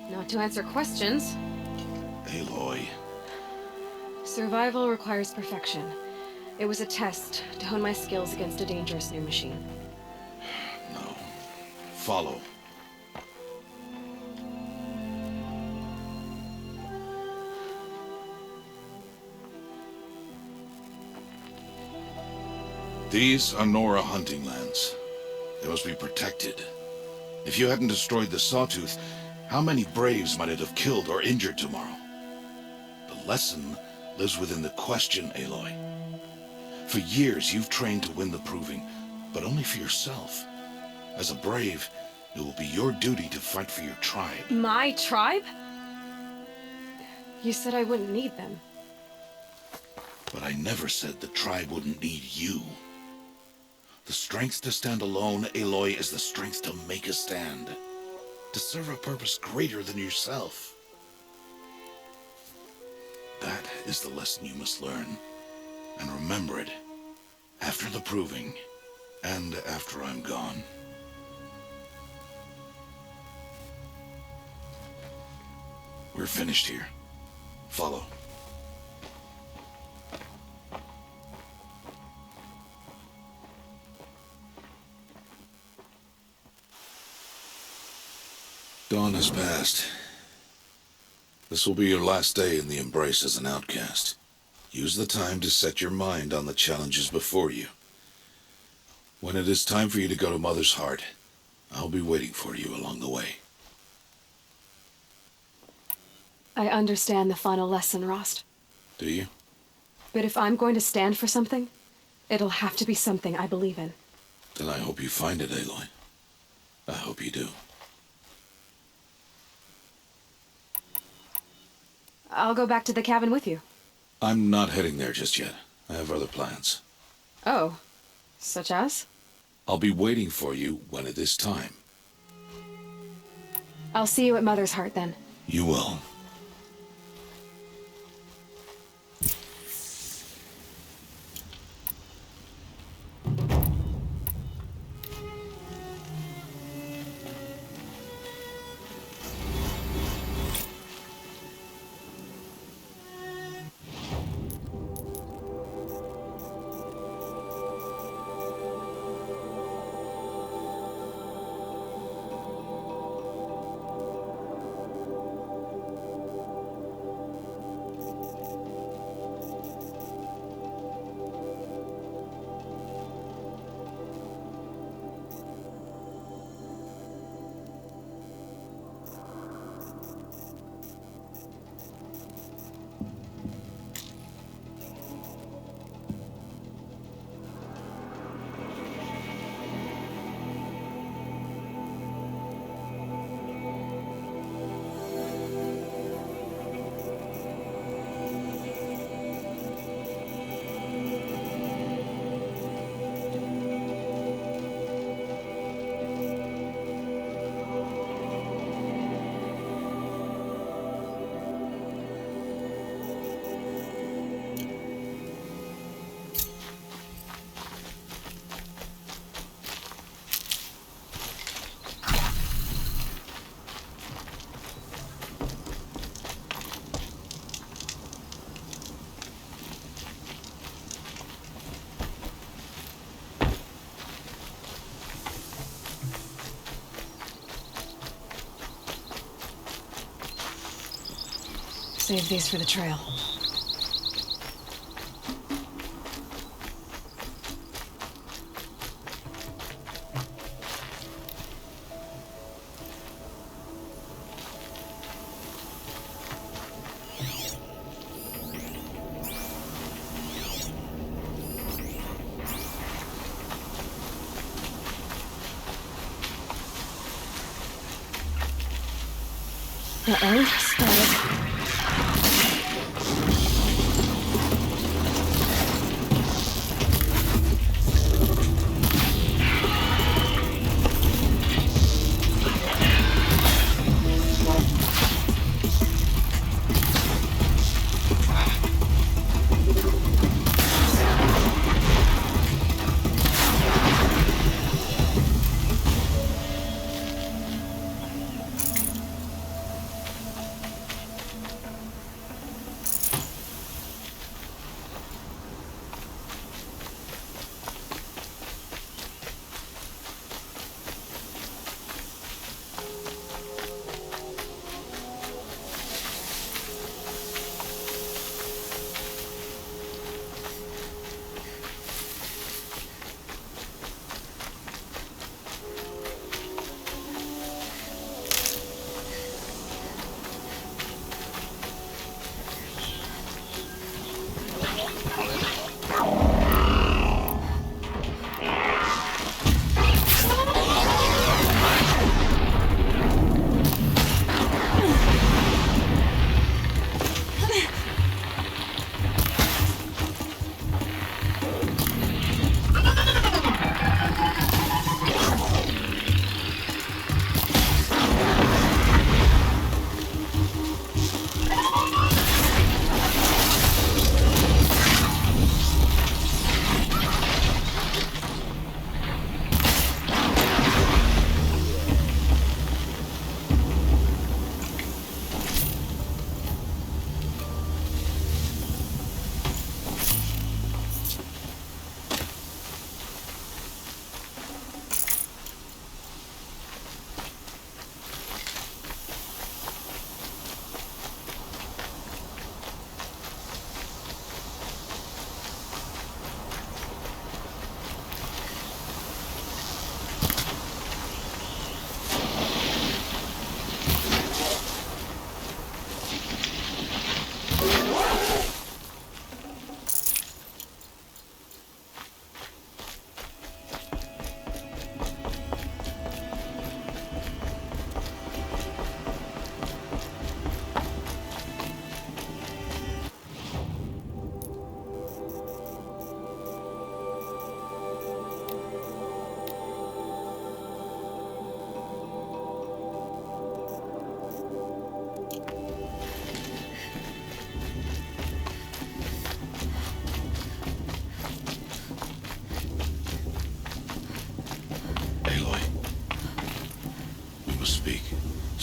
Not to answer questions. Aloy. Survival requires perfection. It was a test to hone my skills against a dangerous new machine. No. Follow. These are Nora hunting lands. They must be protected. If you hadn't destroyed the Sawtooth, how many Braves might it have killed or injured tomorrow? The lesson lives within the question, Aloy. For years, you've trained to win the Proving, but only for yourself. As a Brave, it will be your duty to fight for your tribe. My tribe? You said I wouldn't need them. But I never said the tribe wouldn't need you. The strength to stand alone, Aloy, is the strength to make a stand. To serve a purpose greater than yourself. That is the lesson you must learn. And remember it. After the Proving. And after I'm gone. We're finished here. Follow. Dawn has passed. This will be your last day in the Embrace as an outcast. Use the time to set your mind on the challenges before you. When it is time for you to go to Mother's Heart, I'll be waiting for you along the way. I understand the final lesson, Rost. Do you? But if I'm going to stand for something, it'll have to be something I believe in. Then I hope you find it, Aloy. I hope you do. I'll go back to the cabin with you. I'm not heading there just yet. I have other plans. Oh, such as? I'll be waiting for you when it is time. I'll see you at Mother's Heart then. You will. Save these for the trail. Uh-oh, started.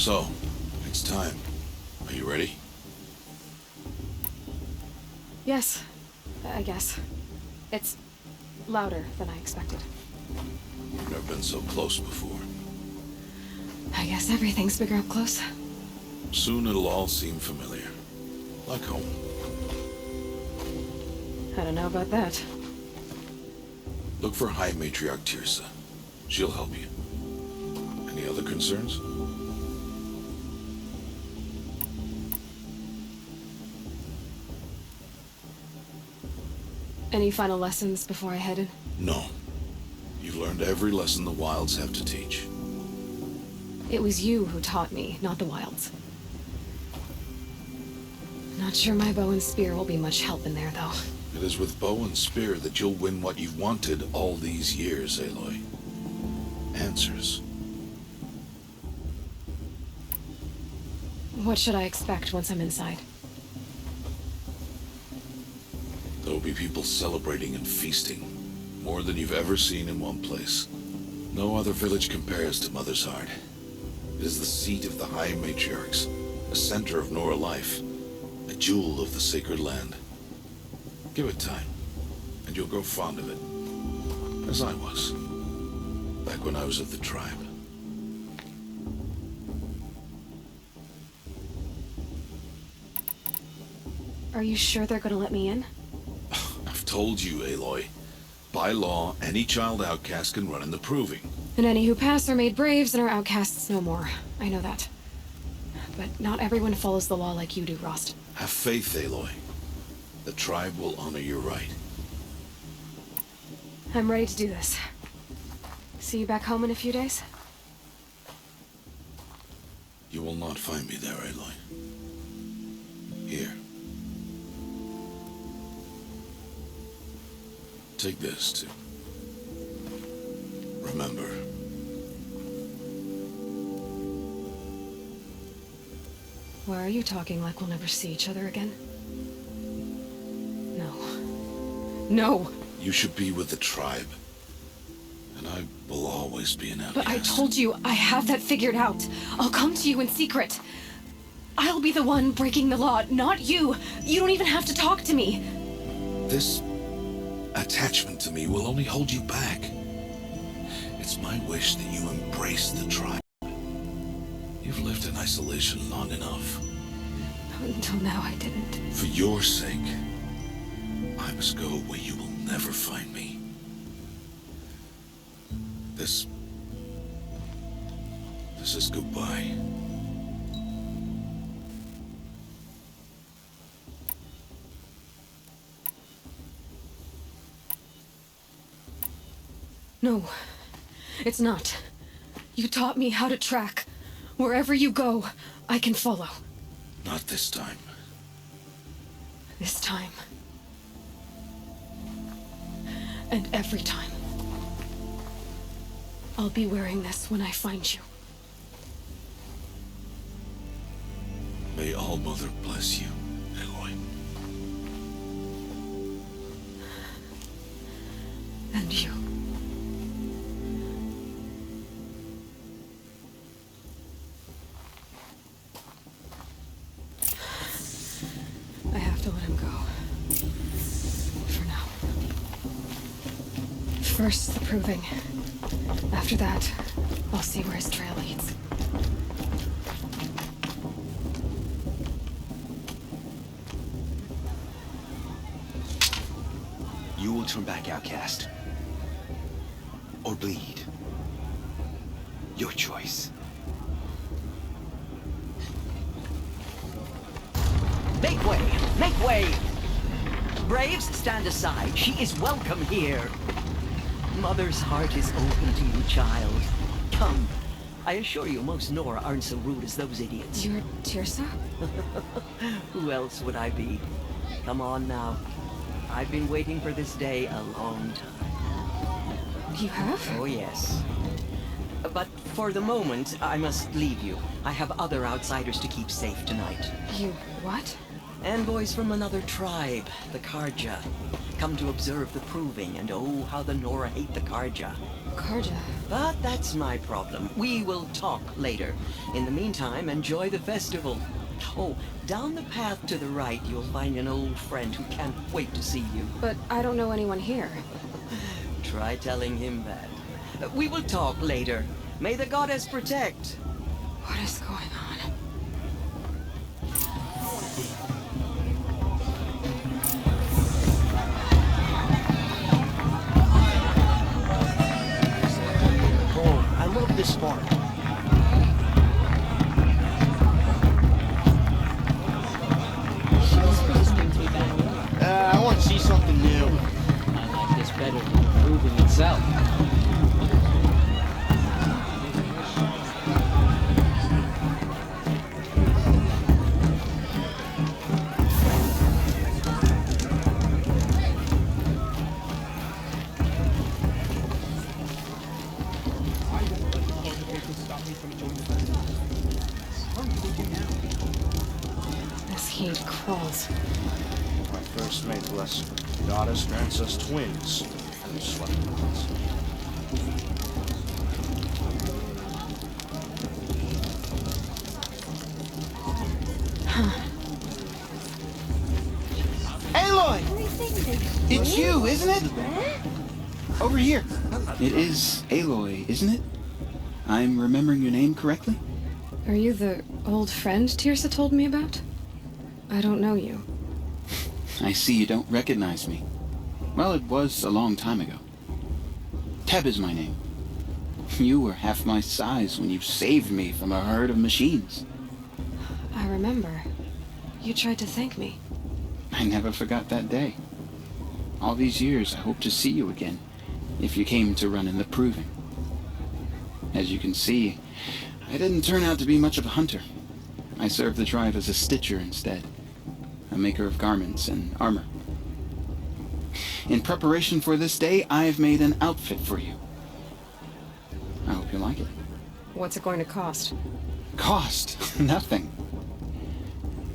So, it's time. Are you ready? Yes, I guess. It's louder than I expected. You've never been so close before. I guess everything's bigger up close. Soon it'll all seem familiar. Like home. I don't know about that. Look for High Matriarch Tirsa. She'll help you. Any other concerns? Any final lessons before I head in? No. You've learned every lesson the Wilds have to teach. It was you who taught me, not the Wilds. Not sure my bow and spear will be much help in there, though. It is with bow and spear that you'll win what you've wanted all these years, Aloy. Answers. What should I expect once I'm inside? There will be people celebrating and feasting. More than you've ever seen in one place. No other village compares to Mother's Heart. It is the seat of the High Matriarchs, a center of Nora life, a jewel of the sacred land. Give it time, and you'll grow fond of it. As I was, back when I was of the tribe. Are you sure they're gonna let me in? I've told you, Aloy. By law, any child outcast can run in the proving. And any who pass are made braves and are outcasts no more. I know that. But not everyone follows the law like you do, Rost. Have faith, Aloy. The tribe will honor your right. I'm ready to do this. See you back home in a few days? You will not find me there, Aloy. Here. Take this, too. Remember. Why are you talking like we'll never see each other again? No. No! You should be with the tribe. And I will always be an outcast. But I told you, I have that figured out. I'll come to you in secret. I'll be the one breaking the law, not you. You don't even have to talk to me. This attachment to me will only hold you back. It's my wish that you embrace the tribe. You've lived in isolation long enough. Until now, I didn't. For your sake, I must go where you will never find me. This is goodbye. No, it's not. You taught me how to track. Wherever you go, I can follow. Not this time. This time. And every time. I'll be wearing this when I find you. May All Mother bless you, Aloy. And you. I have to let him go. For now. First, the proving. After that, I'll see where his trail leads. You will turn back outcast. Or bleed. Your choice. Make way! Make way! Braves, stand aside. She is welcome here. Mother's heart is open to you, child. Come. I assure you, most Nora aren't so rude as those idiots. You're Tirsa? Who else would I be? Come on now. I've been waiting for this day a long time. You have? Oh, yes. But for the moment, I must leave you. I have other outsiders to keep safe tonight. You what? Envoys from another tribe, the Karja. come to observe the proving, and oh, how the Nora hate the Karja. Karja? But that's my problem. We will talk later. In the meantime, enjoy the festival. Oh, down the path to the right, you'll find an old friend who can't wait to see you. But I don't know anyone here. Try telling him that. We will talk later. May the goddess protect. What is going on? Oh, I love this part. I want to see something new. I like this better than proving itself. This heat crawls. My first mate blessing. Goddess grants us twins. And slept ones. Aloy! It's you, isn't it? Over here. It is Aloy, isn't it? I'm remembering your name correctly? Are you the old friend Tirsa told me about? I don't know you. I see you don't recognize me. Well, it was a long time ago. Teb is my name. You were half my size when you saved me from a herd of machines. I remember. You tried to thank me. I never forgot that day. All these years, I hope to see you again, if you came to run in the proving. As you can see, I didn't turn out to be much of a hunter. I served the tribe as a stitcher instead, a maker of garments and armor. In preparation for this day, I've made an outfit for you. I hope you like it. What's it going to cost? Cost? Nothing.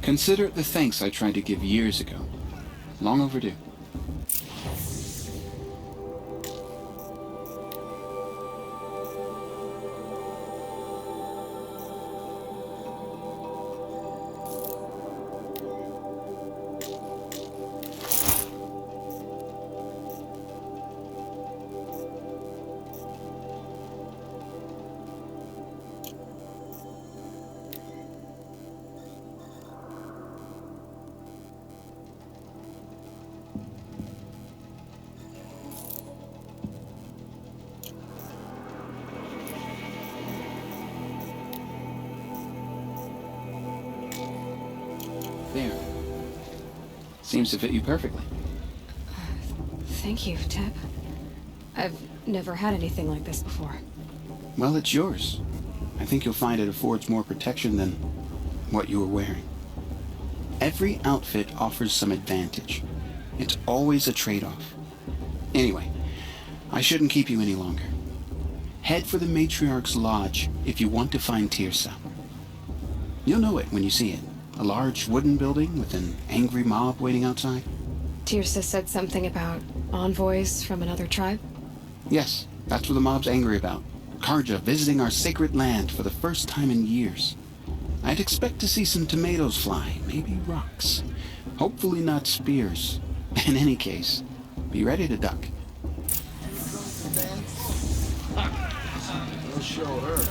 Consider it the thanks I tried to give years ago. Long overdue. There. Seems to fit you perfectly. Thank you, Teb. I've never had anything like this before. Well, it's yours. I think you'll find it affords more protection than what you were wearing. Every outfit offers some advantage. It's always a trade-off. Anyway, I shouldn't keep you any longer. Head for the Matriarch's Lodge if you want to find Tirsa. You'll know it when you see it. A large wooden building with an angry mob waiting outside. Tirsa said something about envoys from another tribe? Yes, that's what the mob's angry about. Karja visiting our sacred land for the first time in years. I'd expect to see some tomatoes fly, maybe rocks. Hopefully not spears. In any case, be ready to duck. We'll show her.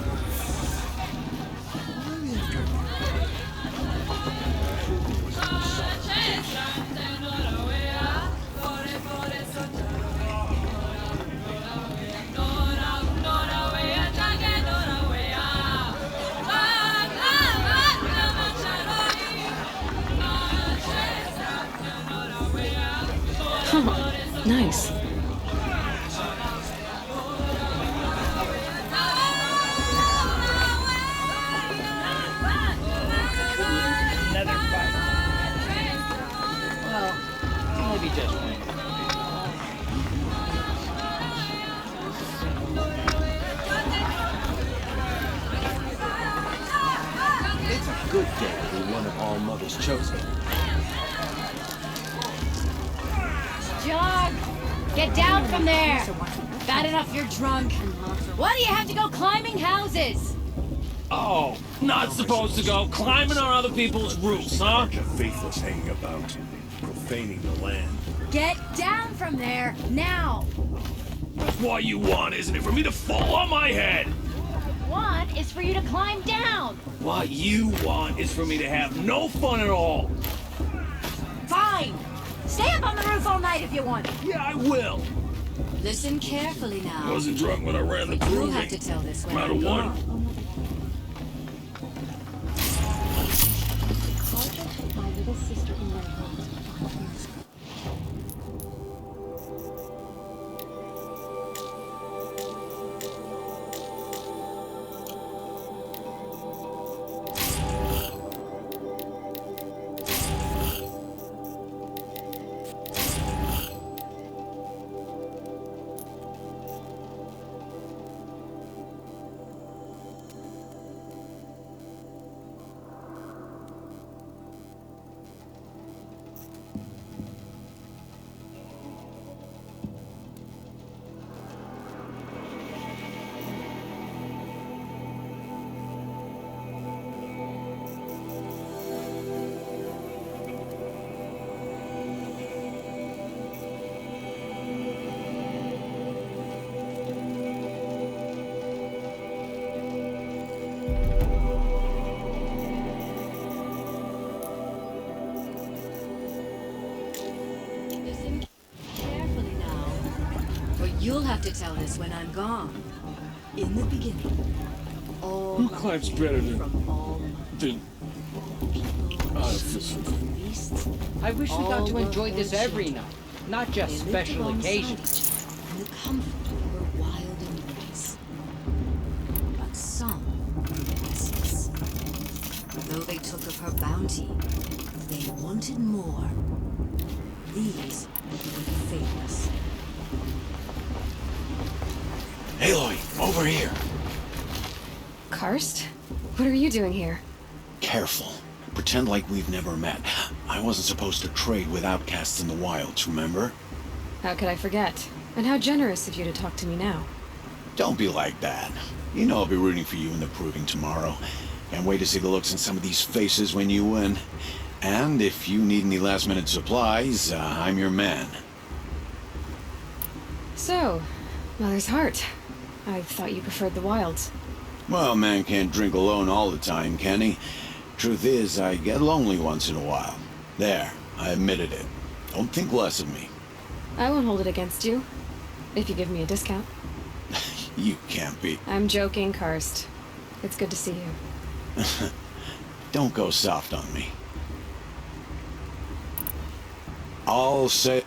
Oh, nice. Another fight. Well, maybe just one. It's a good day to be one of All Mother's chosen. jog! Get down from there! Bad enough you're drunk. Why do you have to go climbing houses? Oh, not supposed to go climbing on other people's roofs, huh? Bunch of faithless hanging about, profaning the land. Get down from there, now! That's what you want, isn't it? For me to fall on my head! What is for you to climb down? What you want is for me to have no fun at all. Fine! Stay up on the roof all night if you want. Yeah, I will. Listen carefully now. I wasn't drunk when I ran the You'll proving. have to tell this when I'm out I'm of one. gone. My little sister in law. Listen carefully now. For you'll have to tell this when I'm gone. In the beginning, all Who climbs better than people, beasts, I wish we all got to were enjoy this old every children. night, not just They lived special alongside occasions. each other in the comfort of her wild embrace. But some princes, though they took of her bounty, they wanted more. These were the faithless. Aloy, over here. Karst? What are you doing here? Careful. Pretend like we've never met. I wasn't supposed to trade with outcasts in the wilds, remember? How could I forget? And how generous of you to talk to me now. Don't be like that. You know I'll be rooting for you in the proving tomorrow. Can't wait to see the looks in some of these faces when you win. And if you need any last-minute supplies, I'm your man. So, Mother's Heart. I thought you preferred the wilds. Well, man can't drink alone all the time, can he? Truth is, I get lonely once in a while. There, I admitted it. Don't think less of me. I won't hold it against you. If you give me a discount. You can't be. I'm joking, Karst. It's good to see you. Don't go soft on me. I'll say...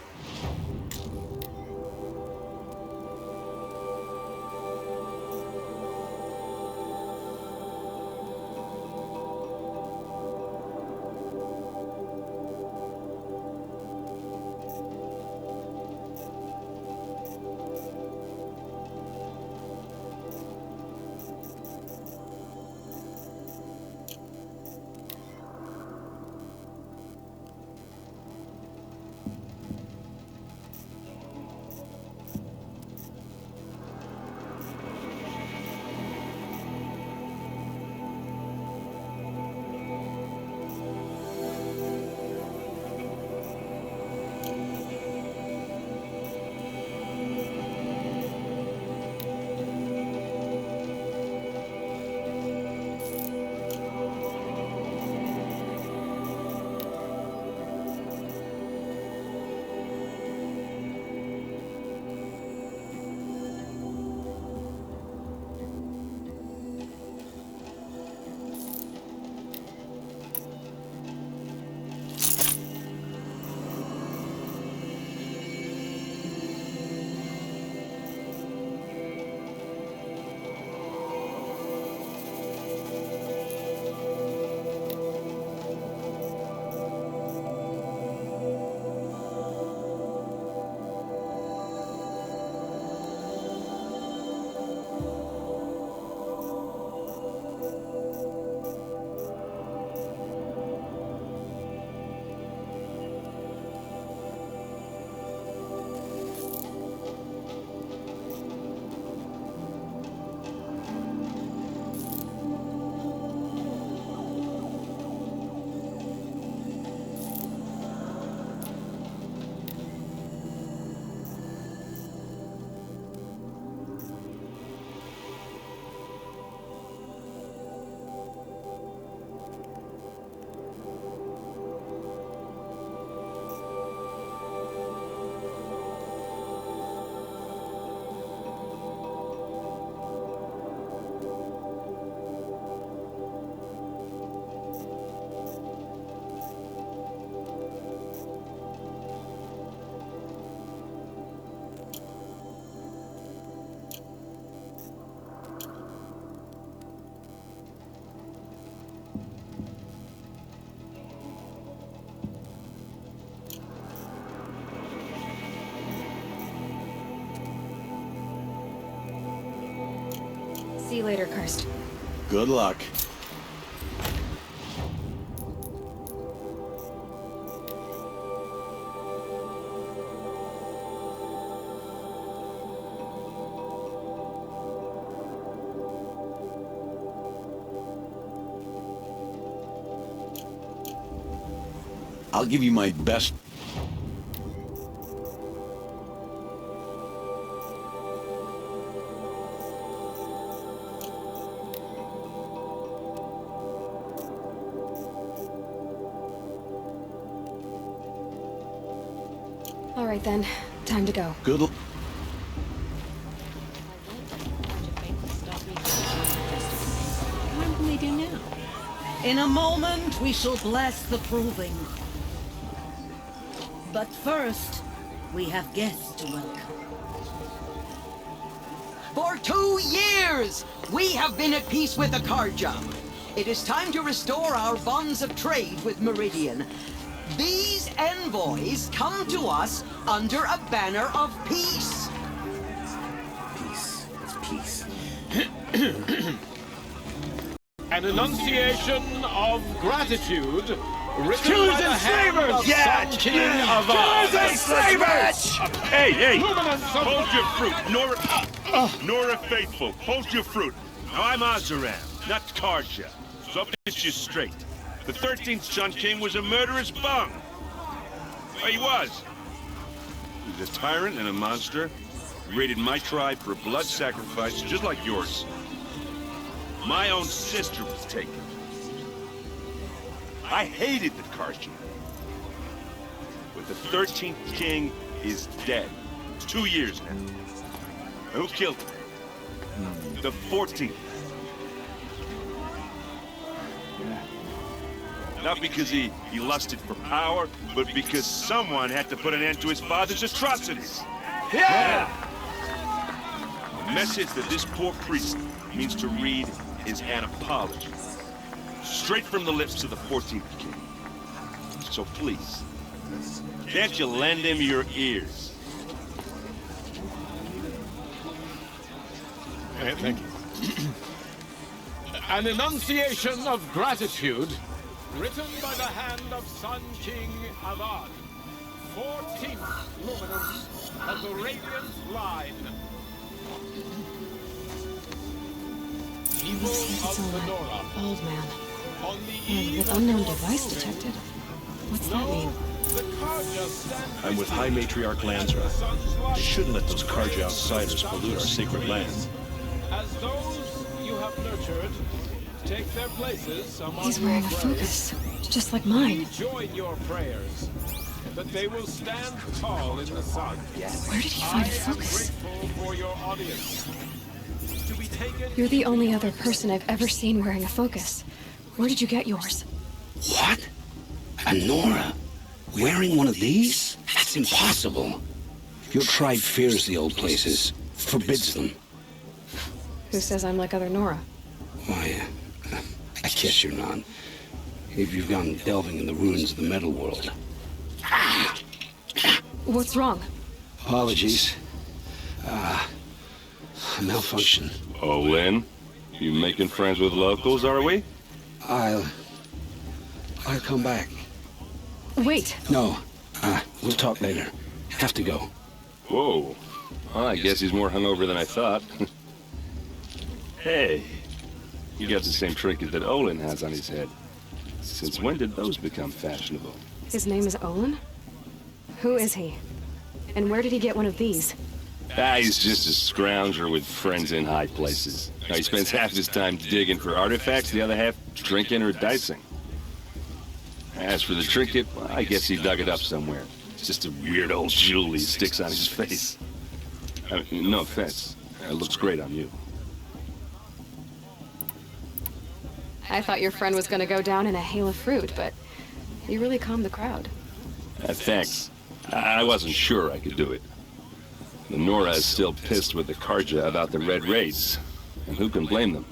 See you later, Karst. Good luck. I'll give you my best. All right then, time to go. Good luck. What will they do now? In a moment, we shall bless the proving. But first, we have guests to welcome. For 2 years, we have been at peace with the Karja. It is time to restore our bonds of trade with Meridian. These envoys come to us under a banner of peace. Peace. It's peace. An enunciation of gratitude written Killers by the and hand slavers! of Yeah! Sun King of Killers and slavers! Hey, Hey, luminance of hold your fruit. Nora Faithful, hold your fruit. Now, I'm Ozeran, not Karja. So I'll get you straight. The 13th Sun King was a murderous bum. Well, he was. He was a tyrant and a monster. He raided my tribe for a blood sacrifice, just like yours. My own sister was taken. I hated the Karja. But the 13th King is dead. 2 years now. Who killed him? The 14th. Not because he lusted for power, but because someone had to put an end to his father's atrocities. Yeah! The message that this poor priest means to read is an apology. Straight from the lips of the 14th King. So please, can't you lend him your ears? Thank you. An enunciation of gratitude written by the hand of Sun King Avad, 14th luminance of the Radiant line. It looks like it's Evil a of Nora. old man. On the And eve with of unknown your device proving, detected. What's that mean? the Karja stand I'm with High Matriarch Lansra. They shouldn't let those Karja outsiders pollute our sacred land. as those you have nurtured take their places among He's wearing a your focus, graves. just like mine. We join your prayers that they will stand tall in the sun. Where did he find a focus? I am grateful for your audience. To be taken You're the only other person I've ever seen wearing a focus. Where did you get yours? What? A Nora? Wearing one of these? That's impossible. Your tribe fears the old places, forbids them. Who says I'm like other Nora? Why, I guess you're not. If you've gone delving in the ruins of the metal world. What's wrong? Apologies. A malfunction. Oh, Lynn? You making friends with locals, are we? I'll come back. Wait. No. We'll talk later. Have to go. Whoa. Well, I guess he's more hungover than I thought. Hey. He got the same trinket that Olin has on his head. Since when did those become fashionable? His name is Olin? Who is he? And where did he get one of these? He's just a scrounger with friends in high places. He spends half his time digging for artifacts, the other half drinking or dicing. As for the trinket, well, I guess he dug it up somewhere. It's just a weird old jewel he sticks on his face. I mean, no offense. It looks great on you. I thought your friend was gonna go down in a hail of fruit, but you really calmed the crowd. Thanks. I wasn't sure I could do it. The Nora is still pissed with the Karja about the Red Raids, and who can blame them?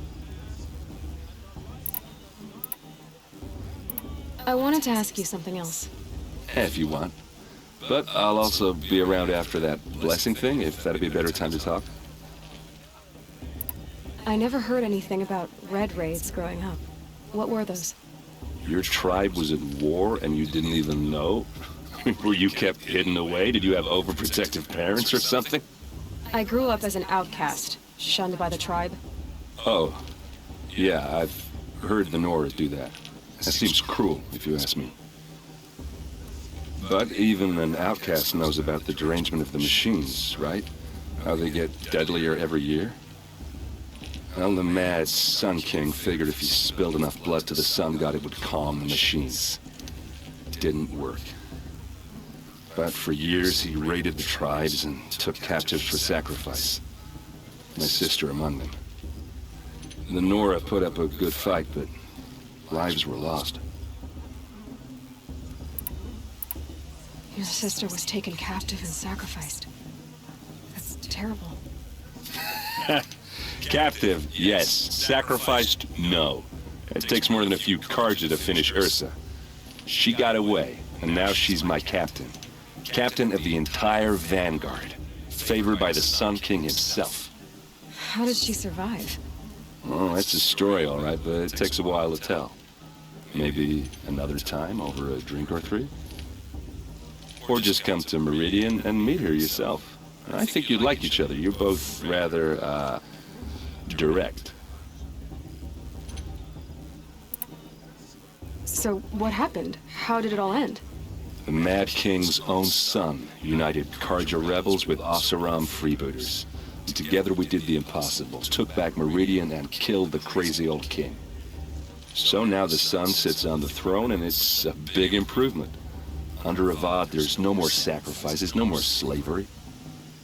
I wanted to ask you something else. If you want. But I'll also be around after that blessing thing, if that'd be a better time to talk. I never heard anything about red raids growing up. What were those? Your tribe was at war and you didn't even know? Were you kept hidden away? Did you have overprotective parents or something? I grew up as an outcast, shunned by the tribe. Oh, yeah, I've heard the Noras do that. That seems cruel, if you ask me. But even an outcast knows about the derangement of the machines, right? How they get deadlier every year? Well, the mad Sun King figured if he spilled enough blood to the Sun God, it would calm the machines. Didn't work. But for years, he raided the tribes and took captives for sacrifice. My sister among them. The Nora put up a good fight, but lives were lost. Your sister was taken captive and sacrificed. That's terrible. Captive, yes. Sacrificed, no. It takes more than a few Karja to finish Ursa. She got away, and now she's my captain. Captain of the entire Vanguard. Favored by the Sun King himself. How did she survive? Oh, that's a story, all right, but it takes a while to tell. Maybe another time over a drink or three? Or just come to Meridian and meet her yourself. I think you'd like each other. You're both rather, direct. So, what happened? How did it all end? The Mad King's own son united Karja rebels with Oseram freebooters. Together we did the impossible, took back Meridian and killed the crazy old king. So now the son sits on the throne and it's a big improvement. Under Avad there's no more sacrifices, no more slavery.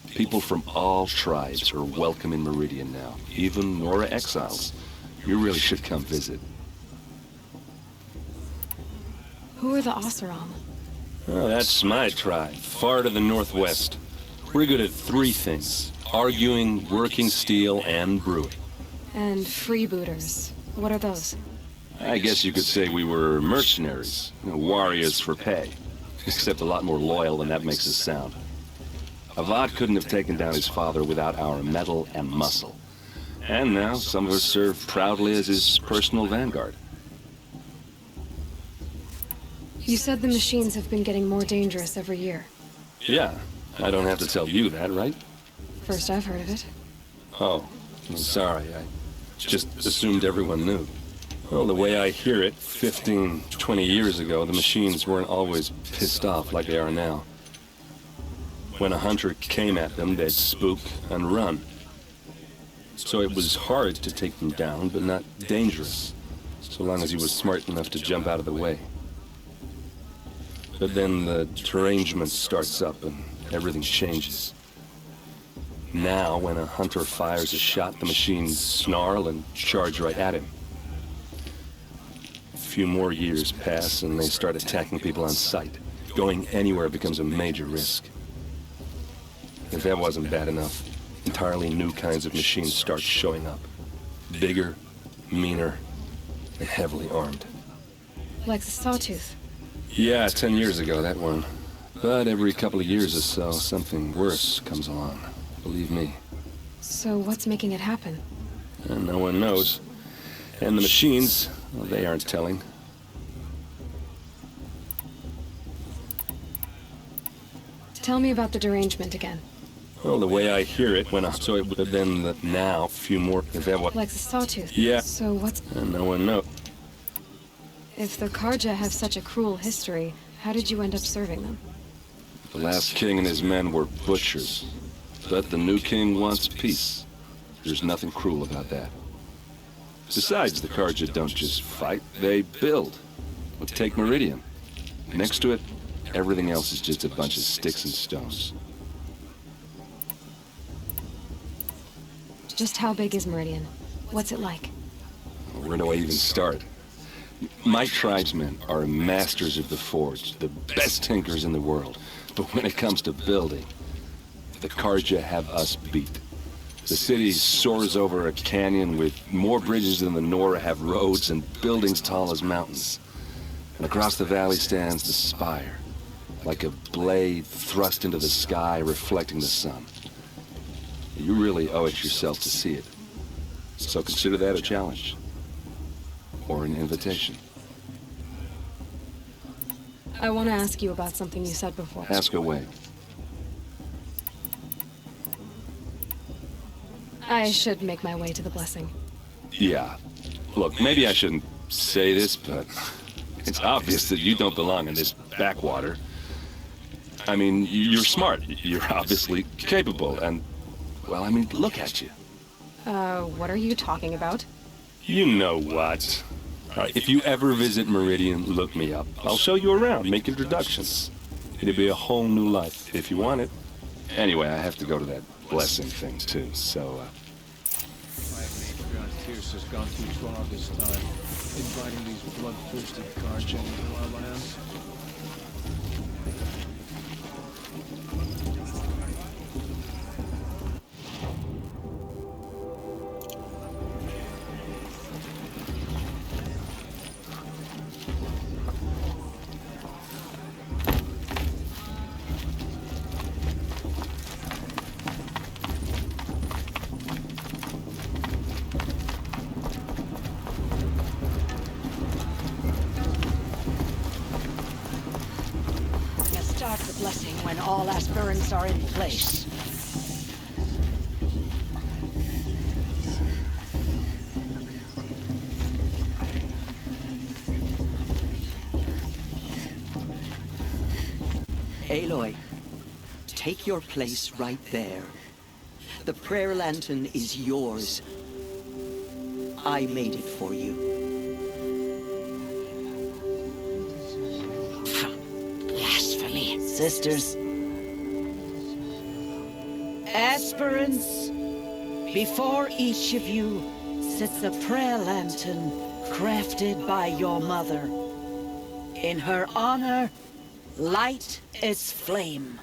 People from all tribes are welcome in Meridian now, even Nora exiles. You really should come visit. Who are the Oseram? Oh, that's my tribe, far to the northwest. We're good at three things. Arguing, working steel, and brewing. And freebooters. What are those? I guess you could say we were mercenaries. Warriors for pay. Except a lot more loyal than that makes us sound. Avad couldn't have taken down his father without our metal and muscle. And now some of us serve proudly as his personal vanguard. You said the machines have been getting more dangerous every year. Yeah, I don't have to tell you that, right? First I've heard of it. Oh, I'm sorry. I just assumed everyone knew. Well, the way I hear it, 15, 20 years ago, the machines weren't always pissed off like they are now. When a hunter came at them, they'd spook and run. So it was hard to take them down, but not dangerous, so long as he was smart enough to jump out of the way. But then the derangement starts up and everything changes. Now, when a hunter fires a shot, the machines snarl and charge right at him. A few more years pass and they start attacking people on sight. Going anywhere becomes a major risk. If that wasn't bad enough, entirely new kinds of machines start showing up. Bigger, meaner, and heavily armed. Like the Sawtooth. Yeah, 10 years ago, that one. But every couple of years or so, something worse comes along. Believe me. So what's making it happen? And no one knows. And the machines, well, they aren't telling. Tell me about the derangement again. Well, the way I hear it, when I saw it would have been that now, a few more, if that was... Like the Sawtooth? Yeah. So what's... And no one knows. If the Karja have such a cruel history, how did you end up serving them? The last king and his men were butchers. But the new king wants peace. There's nothing cruel about that. Besides, the Karja don't just fight, they build. Well, take Meridian. Next to it, everything else is just a bunch of sticks and stones. Just how big is Meridian? What's it like? Where do I even start? My tribesmen are masters of the forge, the best tinkers in the world. But when it comes to building, the Karja have us beat. The city soars over a canyon with more bridges than the Nora have roads and buildings tall as mountains. And across the valley stands the spire, like a blade thrust into the sky reflecting the sun. You really owe it yourself to see it. So consider that a challenge. Or an invitation. I want to ask you about something you said before. Ask away. I should make my way to the blessing. Yeah. Look, maybe I shouldn't say this, but it's obvious that you don't belong in this backwater. I mean, you're smart. You're obviously capable, and, well, I mean, look at you. What are you talking about? You know what. All right, if you ever visit Meridian, look me up. I'll show you around, make introductions. It'll be a whole new life, if you want it. Anyway, I have to go to that blessing thing, too, so, Pierce has gone too far this time, inviting these bloodthirsty carja into our lands. Start the blessing when all aspirants are in place. Aloy, take your place right there. The prayer lantern is yours. I made it for you. Sisters. Aspirants, before each of you sits a prayer lantern crafted by your mother. In her honor, light its flame.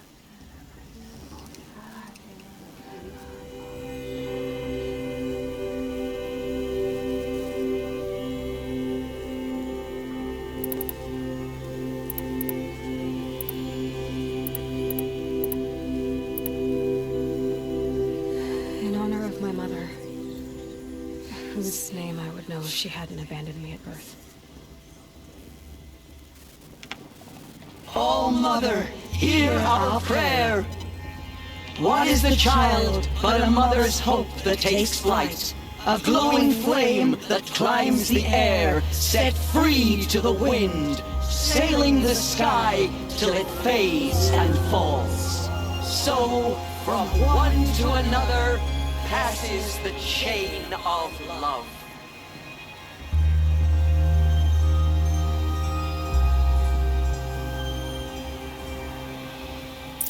Whose name I would know if she hadn't abandoned me at birth. Oh, Mother, hear our prayer. What is the child but a mother's hope that takes flight? A glowing flame that climbs the air, set free to the wind, sailing the sky till it fades and falls. So, from one to another, passes the chain of love.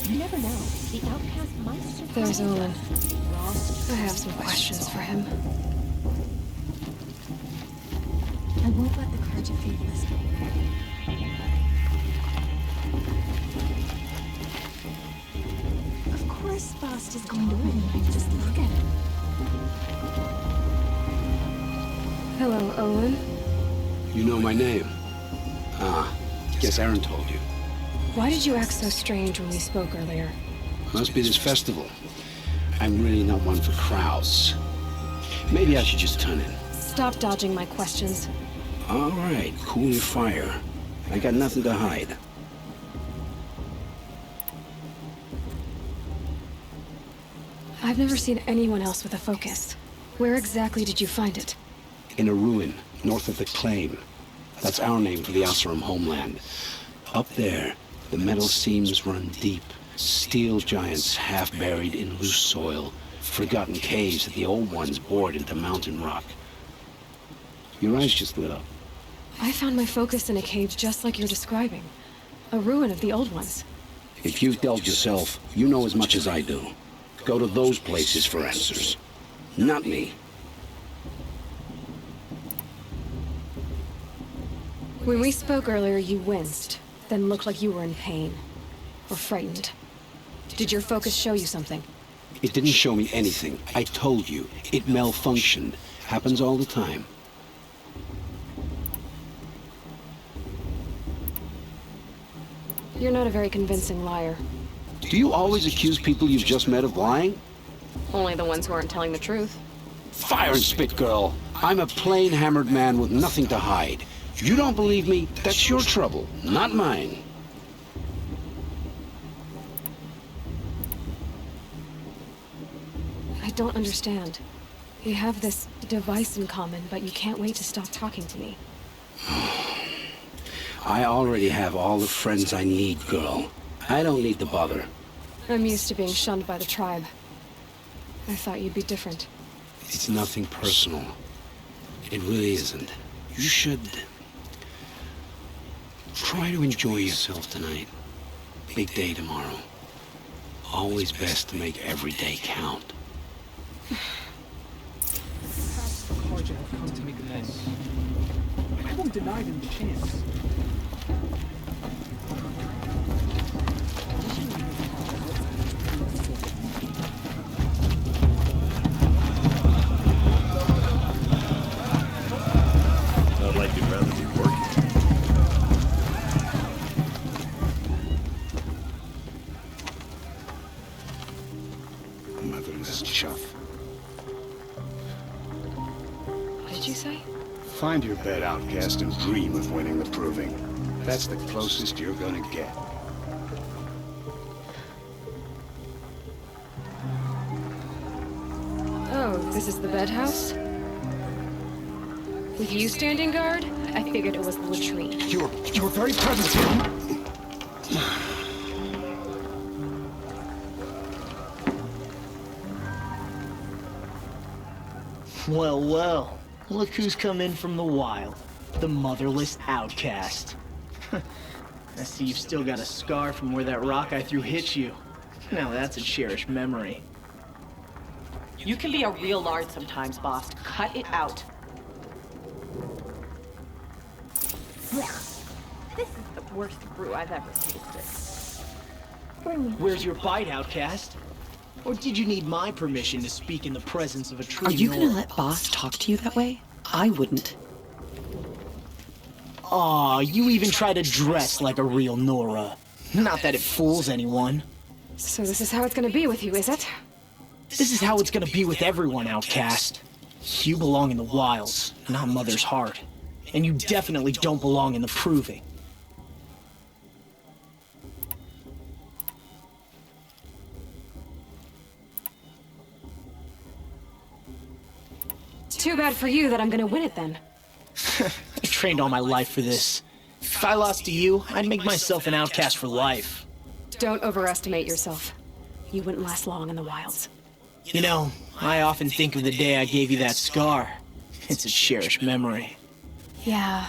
You never know. The outcast might survive. There's Olin. I have some questions for him. I won't let the Karja feed us. Of course Faust is going to win. Just look at him. Hello, Olin. You know my name? Ah, guess Aaron told you. Why did you act so strange when we spoke earlier? Must be this festival. I'm really not one for crowds. Maybe I should just turn in. Stop dodging my questions. All right, cool your fire. I got nothing to hide. I've never seen anyone else with a focus. Where exactly did you find it? In a ruin, north of the Claim. That's our name for the Asuram homeland. Up there, the metal seams run deep. Steel giants half buried in loose soil. Forgotten caves that the old ones bored into mountain rock. Your eyes just lit up. I found my focus in a cave just like you're describing. A ruin of the old ones. If you've delved yourself, you know as much as I do. Go to those places for answers. Not me. When we spoke earlier, you winced, then looked like you were in pain. Or frightened. Did your focus show you something? It didn't show me anything. I told you. It malfunctioned. Happens all the time. You're not a very convincing liar. Do you always accuse people you've just met of lying? Only the ones who aren't telling the truth. Fire and spit, girl. I'm a plain hammered man with nothing to hide. You don't believe me? That's your trouble, not mine. I don't understand. We have this device in common, but you can't wait to stop talking to me. I already have all the friends I need, girl. I don't need the bother. I'm used to being shunned by the tribe. I thought you'd be different. It's nothing personal. It really isn't. You should try to enjoy yourself tonight. Big day tomorrow. Always best to make every day count. Carja have come to make amends. I won't deny them the chance. Not like you'd rather be working. Motherless chuff. What did you say? Find your bed, outcast, and dream of winning the proving. That's the closest you're gonna get. Oh, this is the bed house? With you standing guard? I figured it was the latrine. Your very presence here. Well, well. Look who's come in from the wild. The motherless outcast. I see you've still got a scar from where that rock I threw hit you. Now that's a cherished memory. You can be a real lard sometimes, boss. Cut it out. This is the worst brew I've ever tasted. Where's your bite, outcast? Or did you need my permission to speak in the presence of a true Are you gonna Nora? let boss talk to you that way? I wouldn't. Aw, you even try to dress like a real Nora. Not that it fools anyone. So this is how it's gonna be with you, is it? This is how it's gonna be with everyone, outcast. You belong in the wilds, not Mother's heart. And you definitely don't belong in the proving. Too bad for you that I'm gonna win it then. I trained all my life for this. If I lost to you, I'd make myself an outcast for life. Don't overestimate yourself. You wouldn't last long in the wilds. You know, I often think of the day I gave you that scar. It's a cherished memory. Yeah.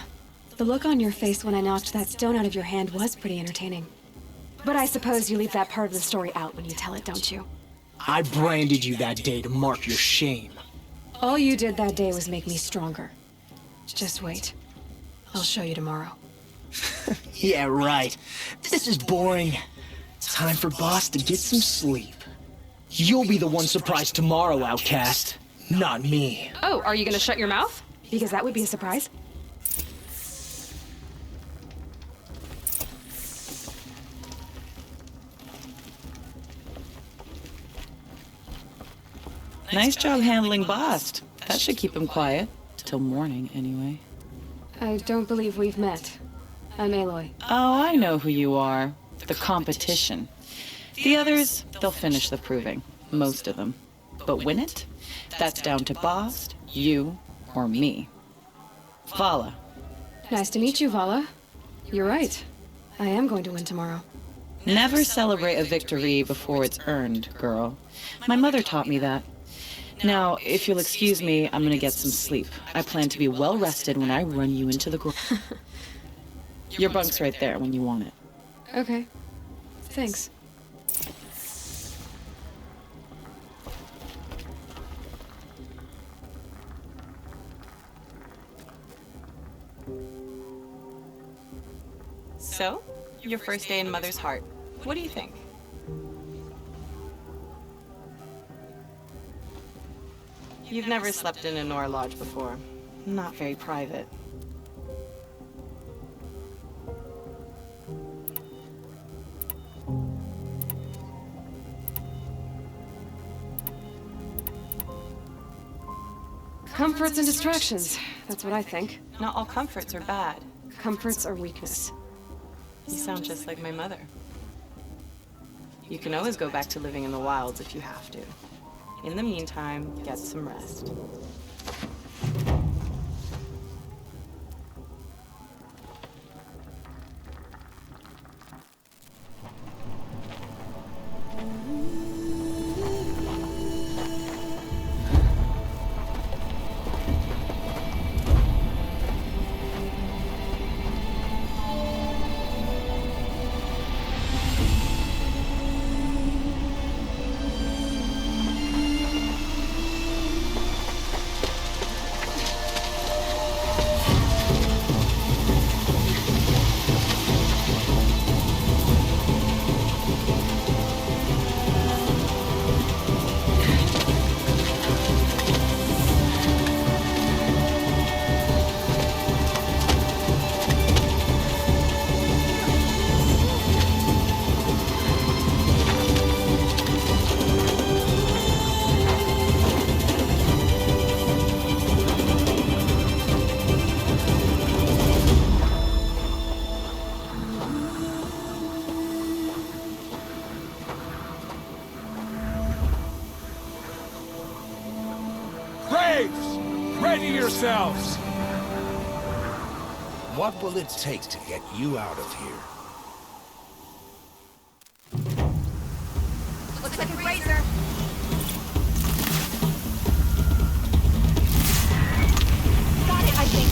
The look on your face when I knocked that stone out of your hand was pretty entertaining. But I suppose you leave that part of the story out when you tell it, don't you? I branded you that day to mark your shame. All you did that day was make me stronger. Just wait. I'll show you tomorrow. Yeah, right. This is boring. Time for boss to get some sleep. You'll be the one surprised tomorrow, outcast. Not me. Oh, are you gonna shut your mouth? Because that would be a surprise. Nice job handling Bast. That should keep him quiet. Till morning, anyway. I don't believe we've met. I'm Aloy. Oh, I know who you are. The competition. The others, they'll finish the proving. Most of them. But win it? That's down to Bast, you, or me. Vala. Nice to meet you, Vala. You're right. I am going to win tomorrow. Never celebrate a victory before it's earned, girl. My mother taught me that. Now, if you'll excuse me, I'm gonna get some sleep. I plan to be well rested when I run you into the ground. Your bunk's right there when you want it. Okay. Thanks. So, your first day in Mother's heart. What do you think? You've never slept in a Nora lodge before. Not very private. Comforts and distractions. That's what I think. Not all comforts are bad. Comforts are weakness. You sound just like my mother. You can always go back to living in the wilds if you have to. In the meantime, get some rest. Ready yourselves! What will it take to get you out of here? Looks like a razor. Got it, I think.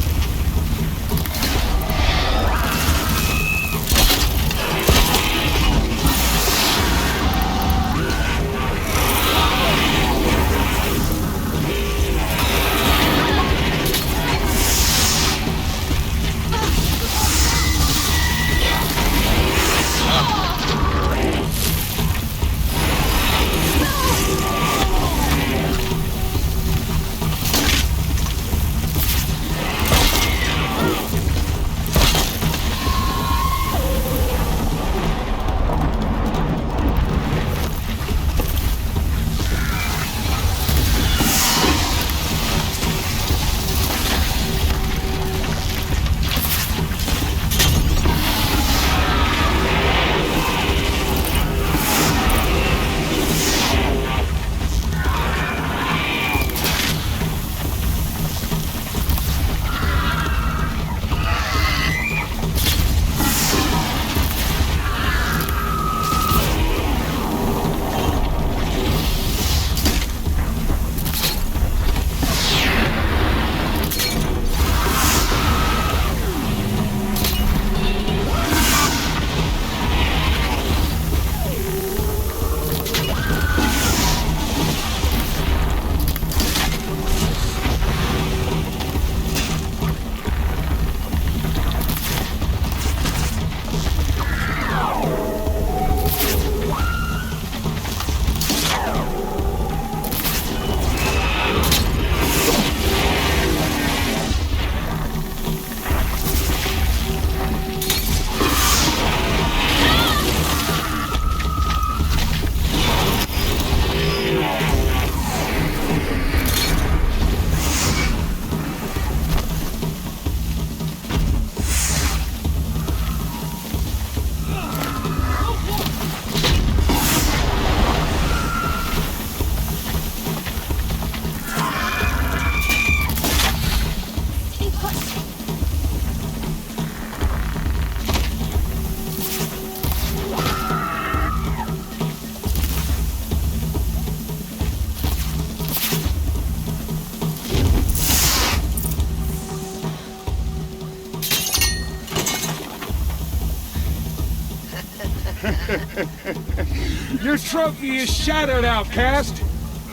Your trophy is shattered, outcast.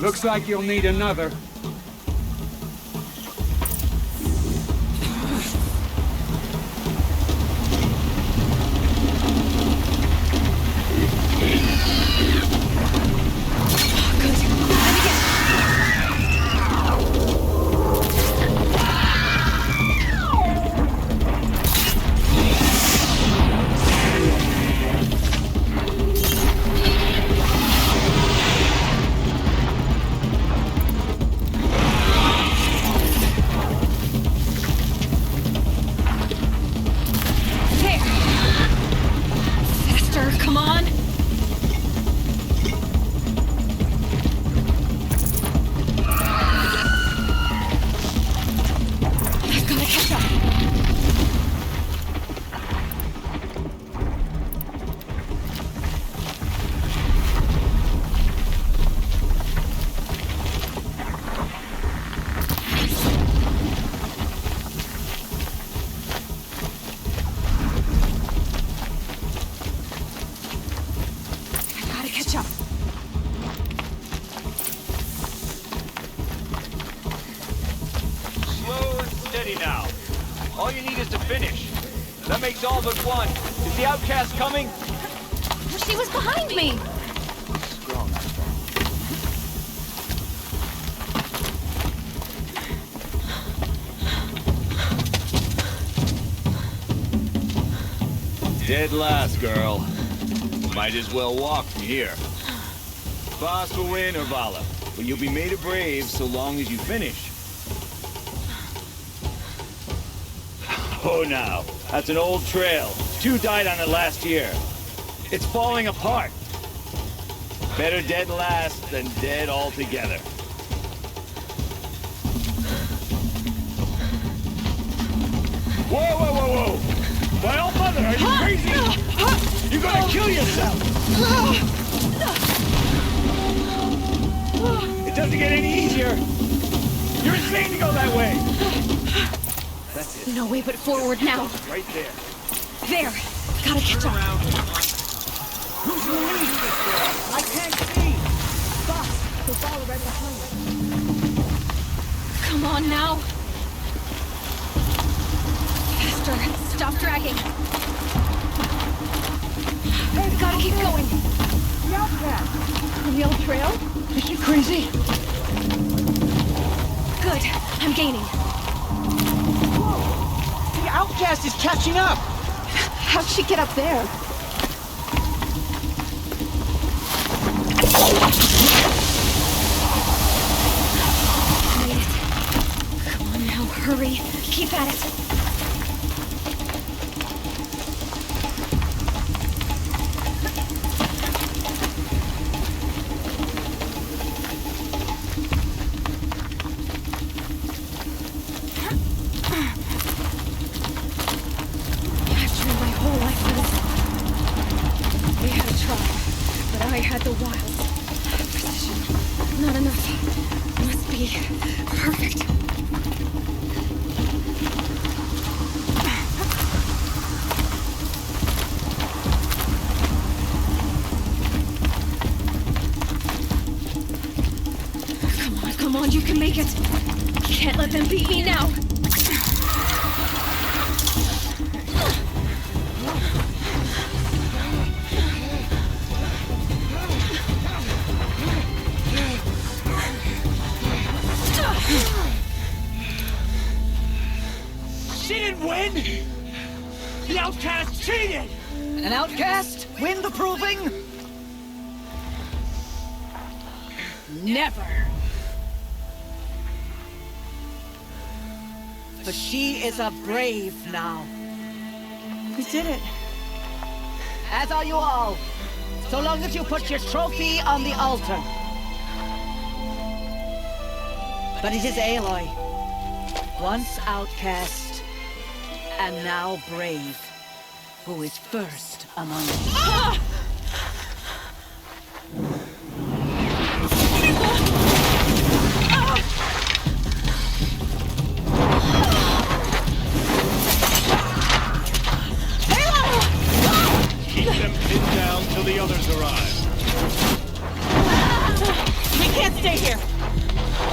Looks like you'll need another. ready now. All you need is to finish. That makes all but one. Is the outcast coming? She was behind me! Dead last, girl. Might as well walk from here. Boss will win, or Vala, but you'll be made a brave so long as you finish. Oh, now, that's an old trail. 2 died on it last year. It's falling apart. Better dead last than dead altogether. Whoa, whoa, whoa, whoa! My old mother, are you crazy? You're gonna kill yourself! It doesn't get any easier! You're insane to go that way! That's it. No way but forward now. Right there. There! Gotta catch up. Who's the lead? I can't see! Boss, the ball right behind you. Come on now! Faster! Stop dragging! Gotta keep going! The outcast! On the old trail? Is she crazy? Good. I'm gaining. Whoa! The outcast is catching up! How'd she get up there? Made it. Come on now, hurry. Keep at it. I had the wilds. Precision. Not enough. Must be perfect. Come on, you can make it. Can't let them beat me now. She didn't win! The outcast cheated! An outcast win the proving? Never. For she is a brave now. We did it. As are you all. So long as you put your trophy on the altar. But it is Aloy. Once outcast, and now brave, who is first among us. Keep them pinned down till the others arrive. We can't stay here.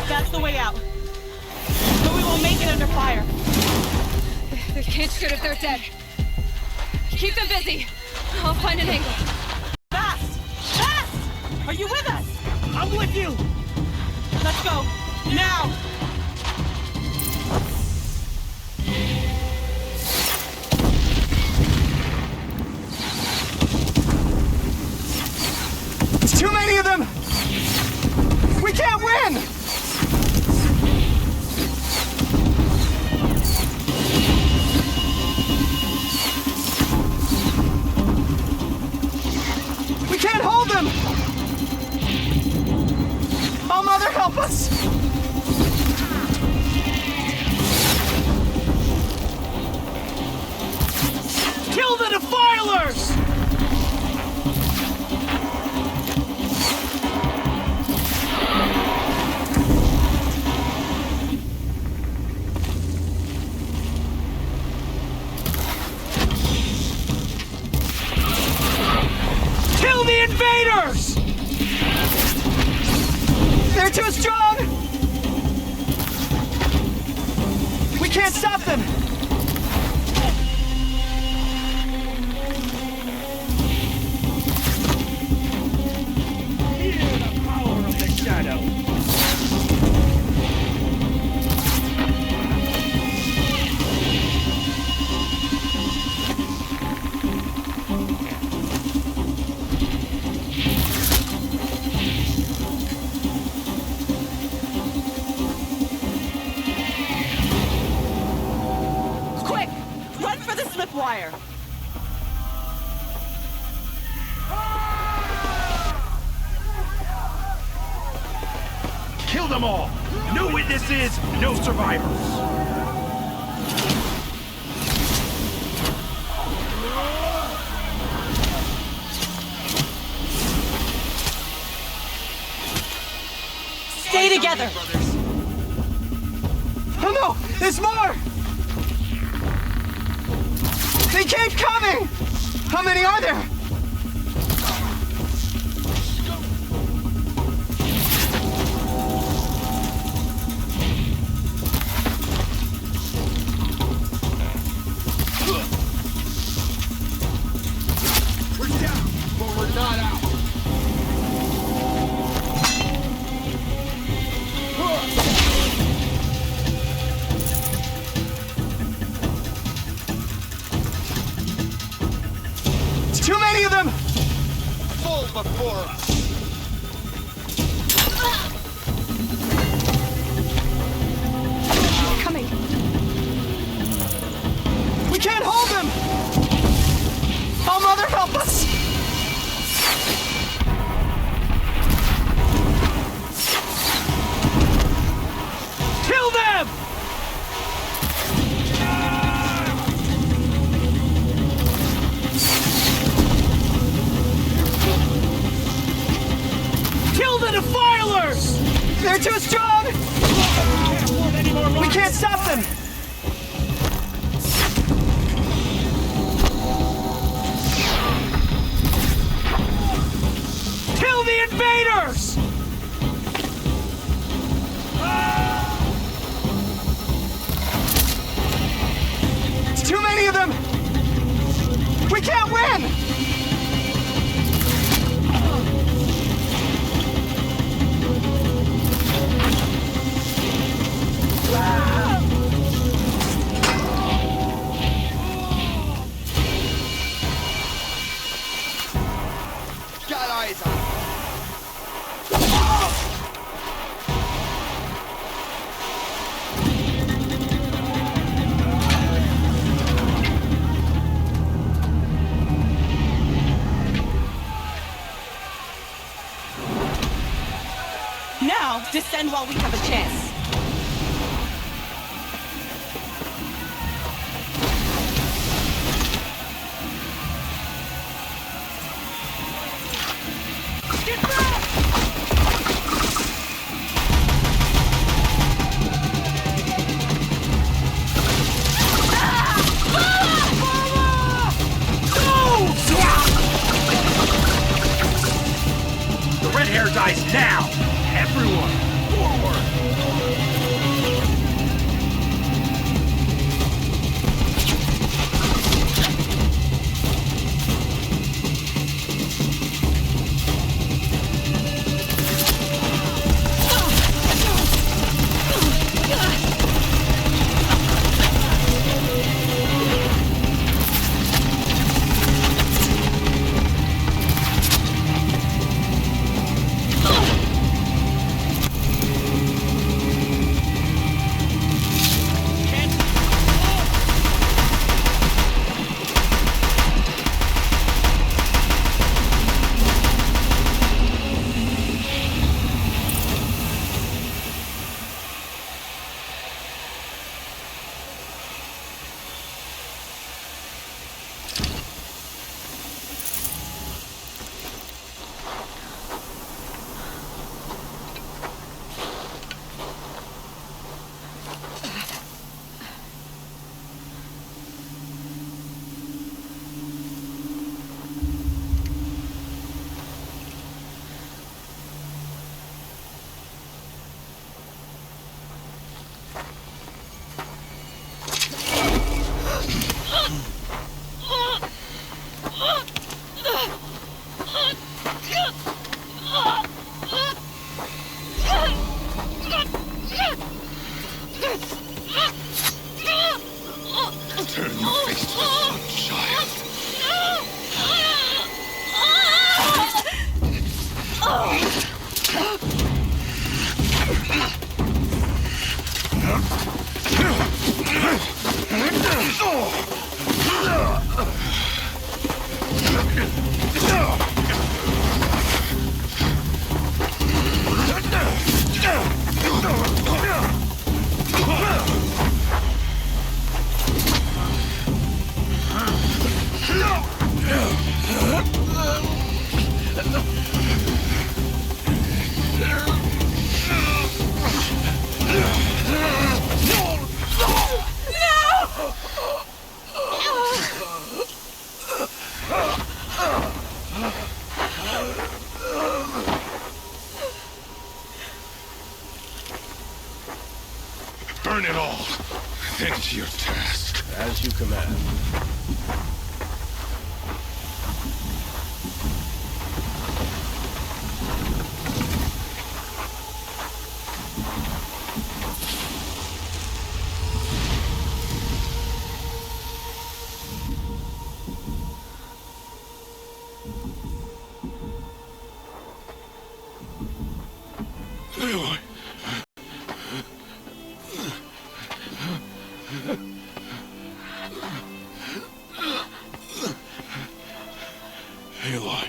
That's the way out. But we won't make it under fire. They can't shoot if they're dead. Keep them busy. I'll find an angle. Fast! Fast! Are you with us? I'm with you! Let's go. Now! It's too many of them! We can't win! We can't hold them! Oh, Mother, help us! can't stop them! Hear the power of the shadow. Quick! Run for the slip wire! Kill them all! No witnesses, no survivors! Stay together! Oh no! There's more! They keep coming! How many are there? We're down, but we're not out. Too many of them! Full before us. Coming! We can't hold them! Oh, Mother, help us! Kill them! Kill the defilers! They're too strong! We can't stop them! Kill the invaders! It's too many of them! We can't win! Got eyes on. Now, descend while we have a chance. Get back! The red hair dies now! Everyone, forward! Burn it all. Then to your task. As you command. Aloy. Aloy.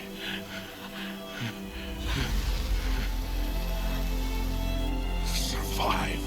Survive.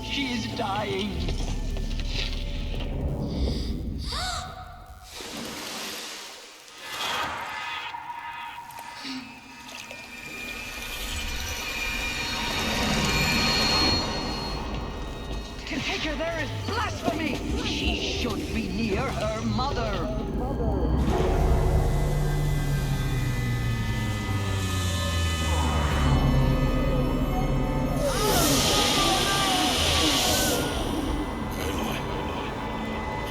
She's dying. To take her there is blasphemy! She should be near her mother.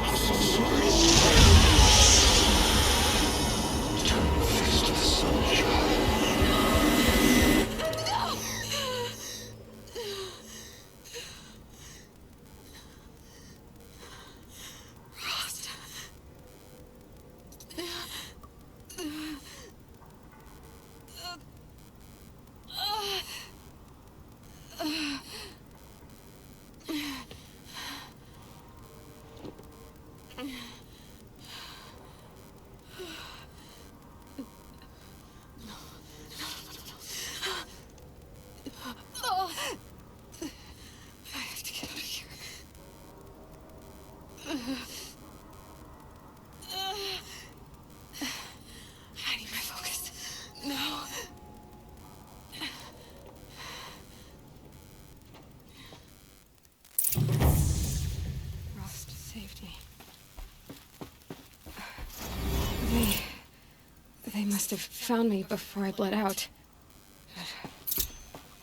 I'm so sorry. Turn face to the sunshine. I have to get out of here. I need my focus. No. Rost saved me. They must have found me before I bled out.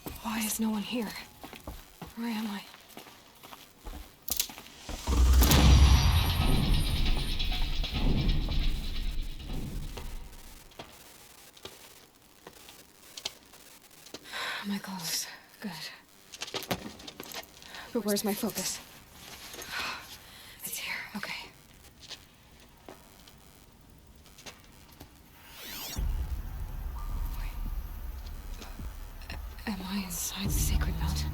But why is no one here? Where am I? My clothes. Good. But where's my focus? It's here. Okay. Am I inside the sacred mountain?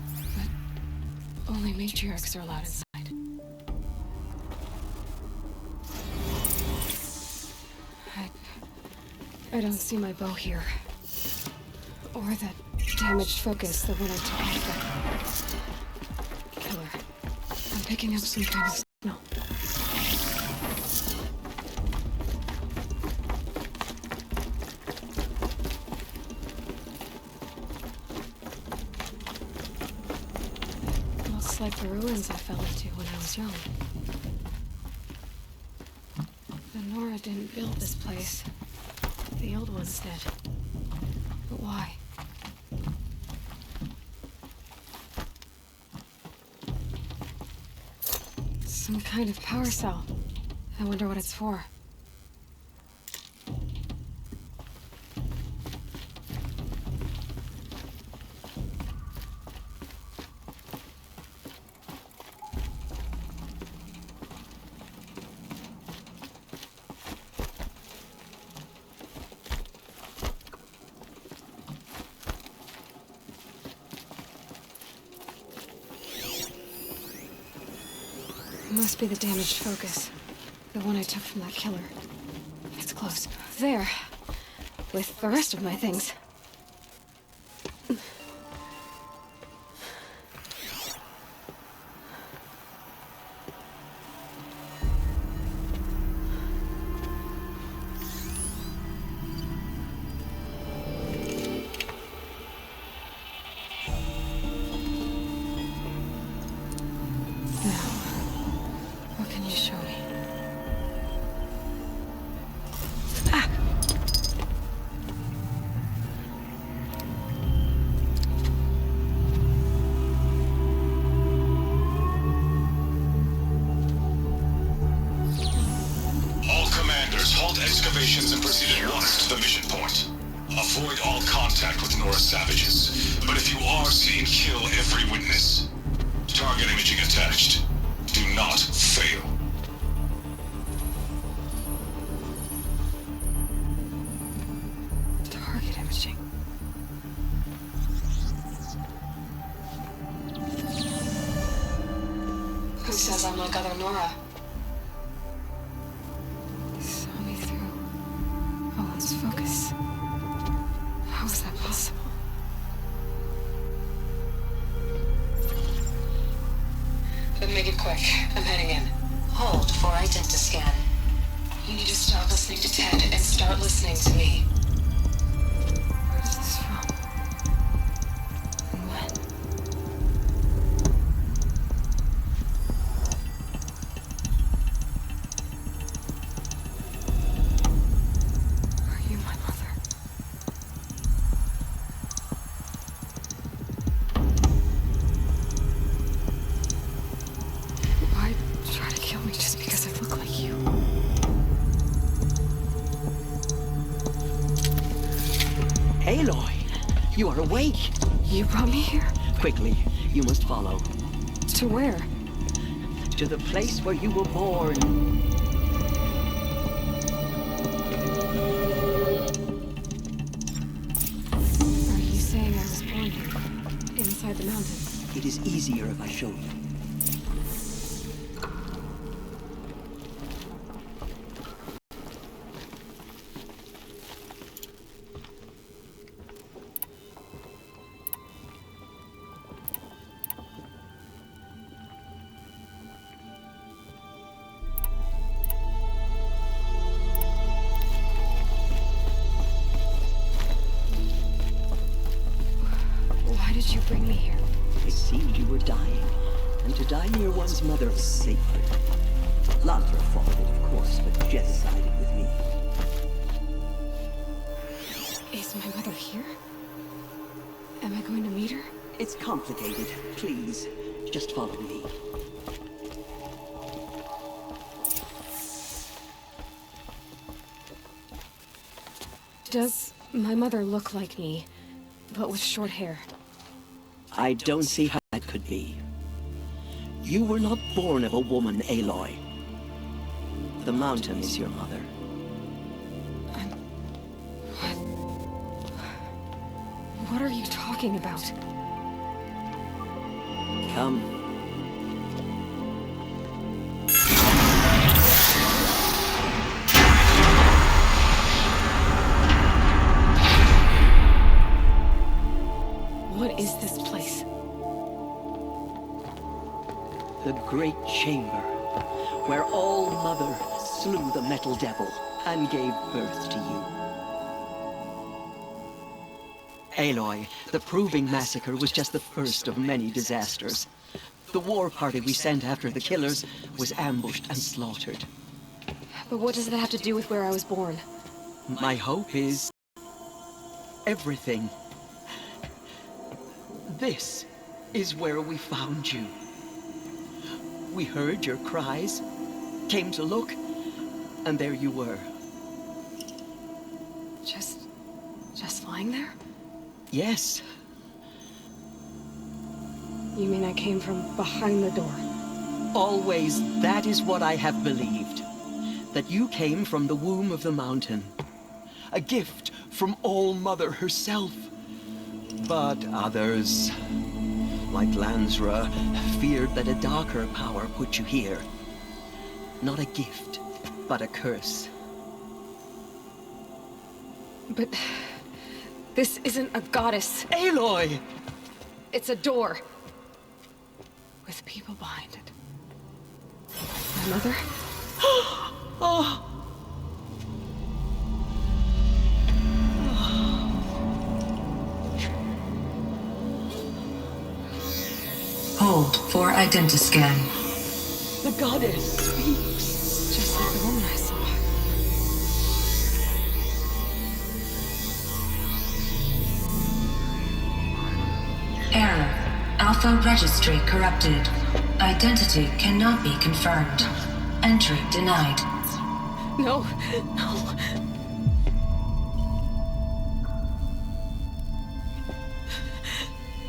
But only matriarchs are allowed inside. I don't see my bow here. Or that damaged focus that when I took off the killer. I'm picking up some kind of signal. like the ruins I fell into when I was young. The Nora didn't build this place. The old ones did. But why? Some kind of power cell. I wonder what it's for. Must be the damaged focus. The one I took from that killer. It's close. There. With the rest of my things. Excavations and proceed at once to the mission point. Avoid all contact with Nora savages, but if you are seen, kill every witness. Target imaging attached. Do not fail. Target imaging. Who says I'm like other Nora? Focus. How is that possible? But make it quick. I'm heading in. Hold for identiscan. You need to stop listening to Ted and start listening to me. Where is this from? And when? Aloy, you are awake. You brought me here? Quickly, you must follow. To where? To the place where you were born. Are you saying I was born here? Inside the mountain? It is easier if I show you. Why did you bring me here? It seemed you were dying, and to die near one's mother is sacred. Ladra followed it, of course, but Jez sided with me. Is my mother here? Am I going to meet her? It's complicated. Please, just follow me. Does my mother look like me, but with short hair? I don't see how that could be. You were not born of a woman, Aloy. The mountain is your mother. What are you talking about? Come. What is this place? The Great Chamber, where All-Mother slew the Metal Devil and gave birth to you. Aloy, the Proving Massacre was just the first of many disasters. The war party we sent after the killers was ambushed and slaughtered. But what does that have to do with where I was born? My hope is... everything. This is where we found you. We heard your cries, came to look, and there you were. Just lying there? Yes. You mean I came from behind the door? Always, that is what I have believed. That you came from the womb of the mountain. A gift from All-Mother herself. But others, like Lansra, feared that a darker power put you here. Not a gift, but a curse. But this isn't a goddess. Aloy! It's a door. With people behind it. My mother? Oh! Hold for identiscan. The goddess speaks. Just like the woman I saw. Error. Alpha registry corrupted. Identity cannot be confirmed. Entry denied. No, no.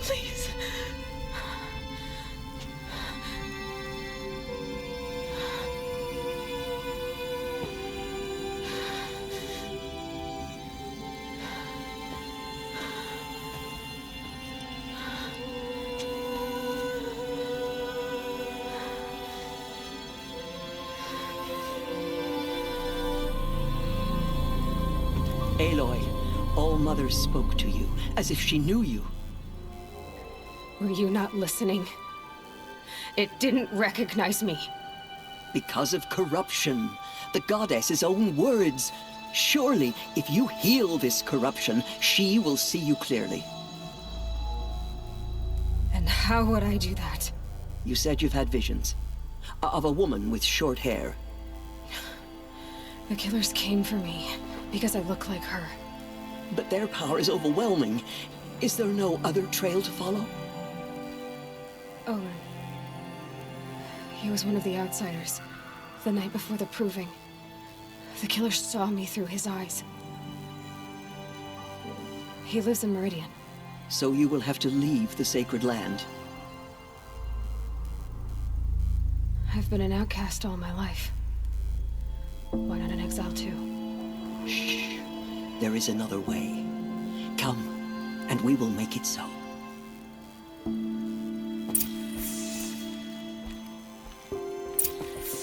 Please. Aloy, All-Mother spoke to you, as if she knew you. Were you not listening? It didn't recognize me. Because of corruption. The goddess's own words. Surely, if you heal this corruption, she will see you clearly. And how would I do that? You said you've had visions. Of a woman with short hair. The killers came for me because I look like her. But their power is overwhelming. Is there no other trail to follow? Oh, he was one of the outsiders. The night before the proving. The killer saw me through his eyes. He lives in Meridian. So you will have to leave the sacred land. I've been an outcast all my life. Why not an exile too? Shh. There is another way. Come, and we will make it so.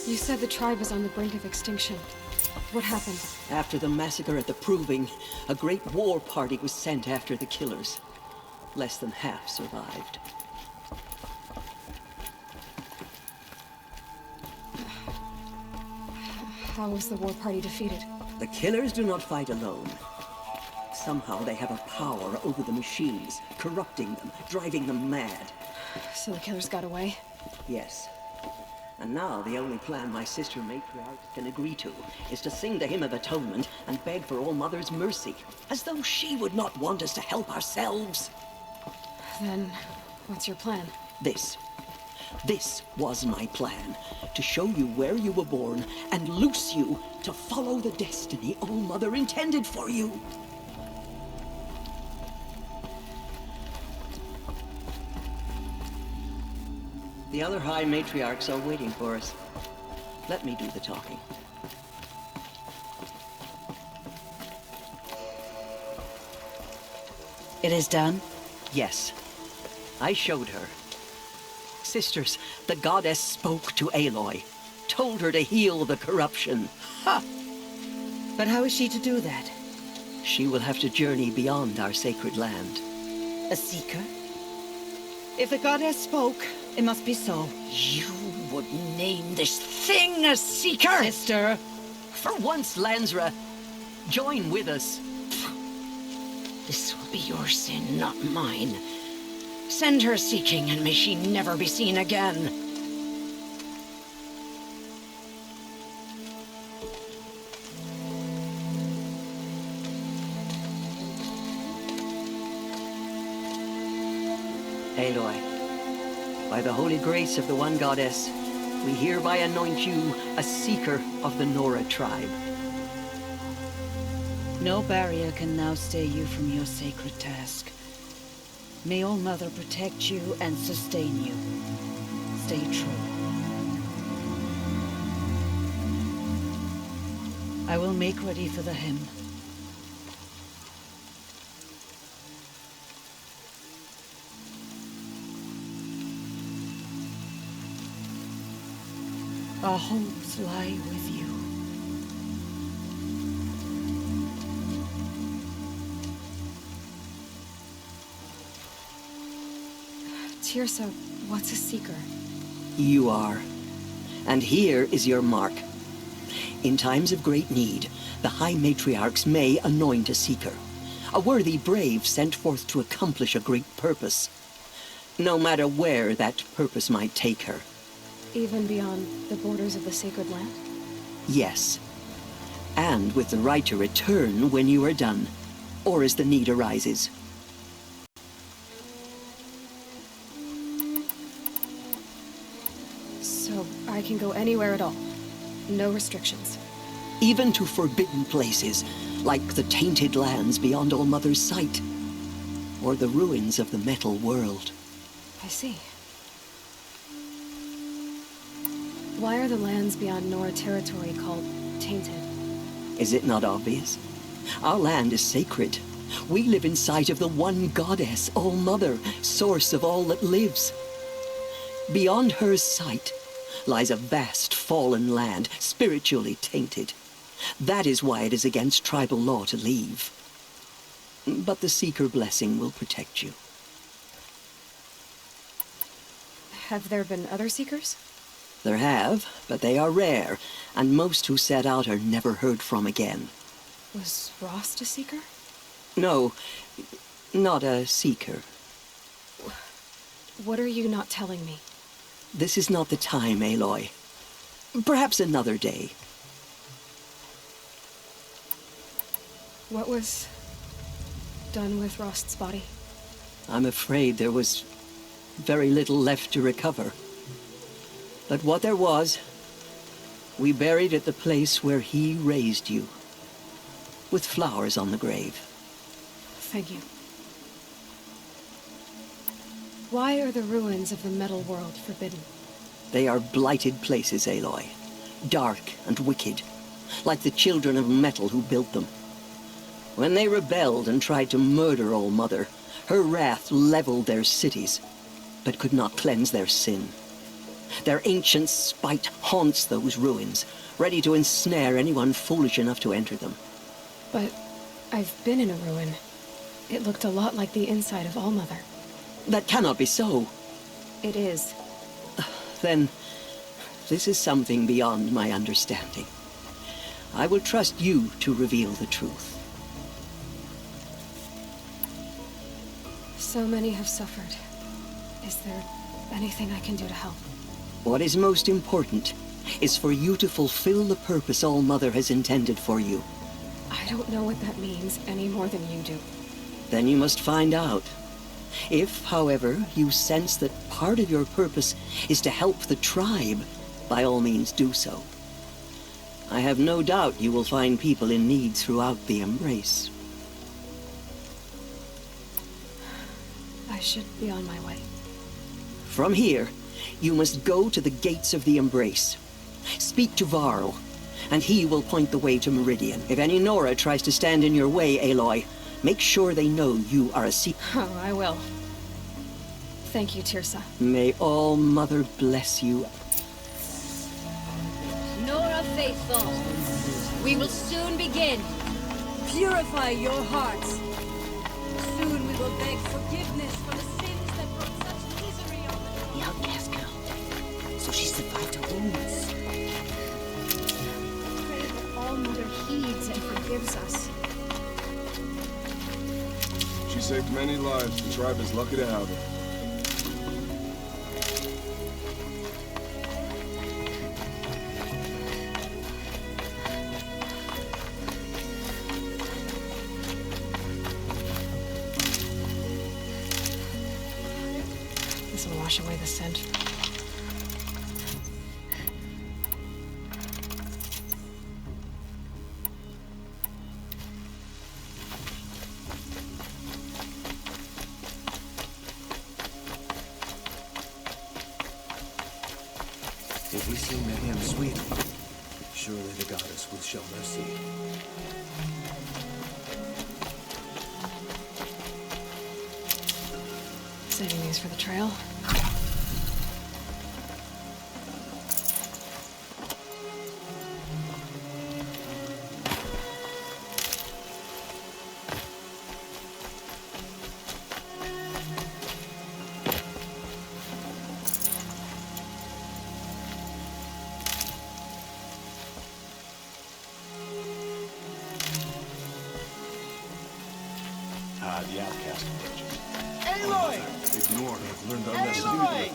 You said the tribe was on the brink of extinction. What happened? After the massacre at the Proving, a great war party was sent after the killers. Less than half survived. How was the war party defeated? The killers do not fight alone. Somehow they have a power over the machines, corrupting them, driving them mad. So the killers got away? Yes. And now the only plan my sister matriarch can agree to is to sing the Hymn of Atonement and beg for All-Mother's mercy, as though she would not want us to help ourselves. Then, what's your plan? This was my plan, to show you where you were born and loose you to follow the destiny All-Mother intended for you. The other High Matriarchs are waiting for us. Let me do the talking. It is done? Yes. I showed her. Sisters, the goddess spoke to Aloy, told her to heal the corruption. Ha! But how is she to do that? She will have to journey beyond our sacred land. A seeker? If the goddess spoke, it must be so. You would name this thing a seeker? Sister! For once, Lansra, join with us. This will be your sin, not mine. Send her seeking, and may she never be seen again. Aloy, by the holy grace of the one goddess, we hereby anoint you a seeker of the Nora tribe. No barrier can now stay you from your sacred task. May All Mother protect you and sustain you. Stay true. I will make ready for the hymn. Our hopes lie with you. Tirsa, what's a seeker? You are. And here is your mark. In times of great need, the High Matriarchs may anoint a seeker. A worthy brave sent forth to accomplish a great purpose. No matter where that purpose might take her. Even beyond the borders of the sacred land? Yes. And with the right to return when you are done, or as the need arises. So I can go anywhere at all? No restrictions? Even to forbidden places, like the tainted lands beyond All Mother's sight, or the ruins of the metal world. I see. Why are the lands beyond Nora territory called tainted? Is it not obvious? Our land is sacred. We live in sight of the one goddess, All Mother, source of all that lives. Beyond her sight lies a vast fallen land, spiritually tainted. That is why it is against tribal law to leave. But the Seeker blessing will protect you. Have there been other Seekers? There have, but they are rare, and most who set out are never heard from again. Was Rost a Seeker? No, not a Seeker. What are you not telling me? This is not the time, Aloy. Perhaps another day. What was done with Rost's body? I'm afraid there was very little left to recover. But what there was, we buried at the place where he raised you, with flowers on the grave. Thank you. Why are the ruins of the metal world forbidden? They are blighted places, Aloy. Dark and wicked, like the children of metal who built them. When they rebelled and tried to murder All Mother, her wrath leveled their cities, but could not cleanse their sin. Their ancient spite haunts those ruins, ready to ensnare anyone foolish enough to enter them. But I've been in a ruin. It looked a lot like the inside of All Mother. That cannot be so. It is. Then, this is something beyond my understanding. I will trust you to reveal the truth. So many have suffered. Is there anything I can do to help? What is most important is for you to fulfill the purpose All Mother has intended for you. I don't know what that means any more than you do. Then you must find out. If, however, you sense that part of your purpose is to help the tribe, by all means do so. I have no doubt you will find people in need throughout the Embrace. I should be on my way. From here, you must go to the gates of the Embrace. Speak to Varl, and he will point the way to Meridian. If any Nora tries to stand in your way, Aloy, make sure they know you are a Seeker. Oh, I will. Thank you, Tirsa. May All Mother bless you. Nora faithful, we will soon begin. Purify your hearts. Soon we will beg forgiveness for the sins that brought such misery on the outcast girl. So she survived her wounds. Pray that All Mother heeds and forgives us. She saved many lives. The tribe is lucky to have her. wash away the scent. If we see mayhem sweet, surely the goddess will show mercy. Saving these for the trail. The outcast approaches. Aloy! Ignore her. I've learned our lesson. Aloy!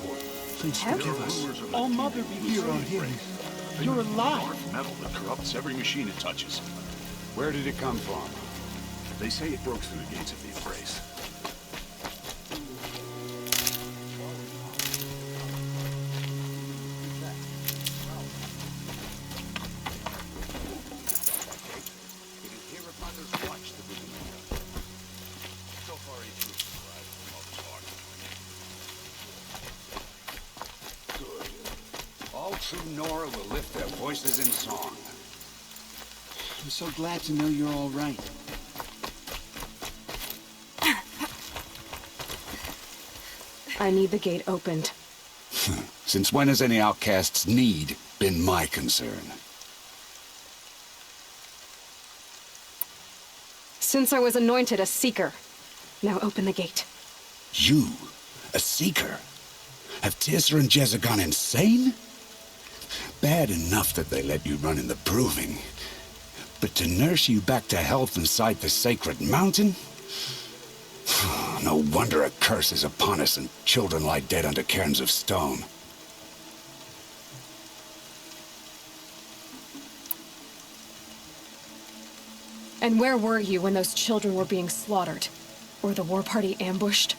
Please forgive us. All Mother be here on him. You're alive. Metal that corrupts every machine it touches. Where did it come from? They say it broke through the gates of the Embrace. True Nora will lift their voices in song. I'm so glad to know you're all right. I need the gate opened. Since when has any outcast's need been my concern? Since I was anointed a seeker. Now open the gate. You, a seeker? Have Tirsa and Jezza gone insane? Bad enough that they let you run in the proving. But to nurse you back to health inside the sacred mountain? No wonder a curse is upon us and children lie dead under cairns of stone. And where were you when those children were being slaughtered? Or the war party ambushed?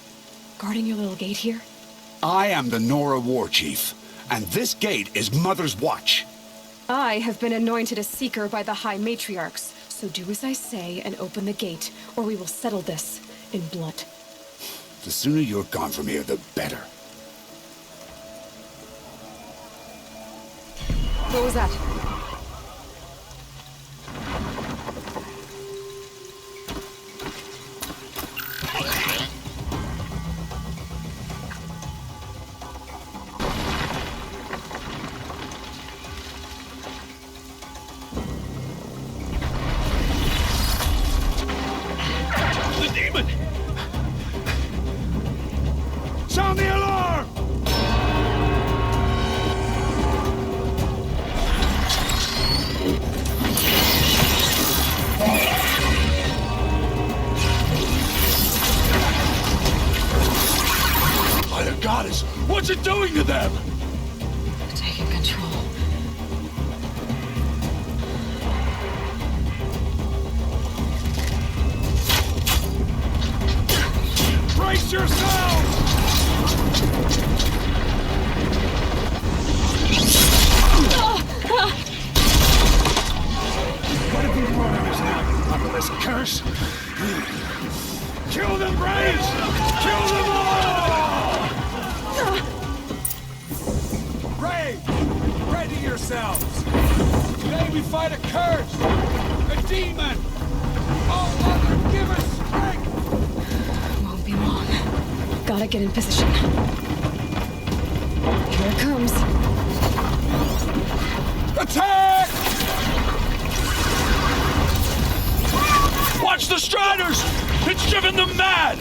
Guarding your little gate here? I am the Nora War Chief, and this gate is Mother's watch. I have been anointed a seeker by the High Matriarchs, so do as I say and open the gate, or we will settle this in blood. The sooner you're gone from here, the better. What was that? Sound the alarm! By the goddess, what's it doing to them? Taking control. Brace yourselves! What have you brought on us now, you motherless curse? Kill them, Braves! Kill them all! Brave! Ready yourselves! Today we fight a curse! A demon! Oh, Mother, give us strength! Won't be long. Gotta get in position. Here it comes. Attack! Watch the Striders! It's driven them mad!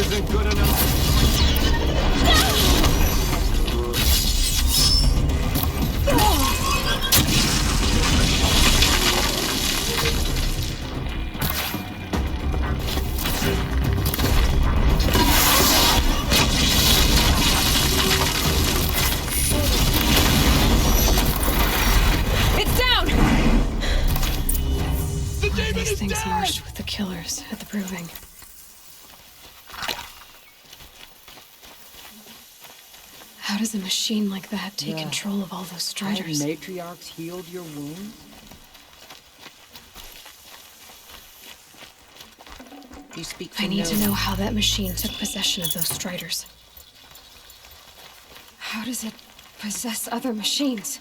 isn't good enough. It's down! One of these things marched with the killers at the proving. How does a machine like that take control of all those striders? Have matriarchs healed your wound? You speak I need to know how that machine took possession of those striders. How does it possess other machines?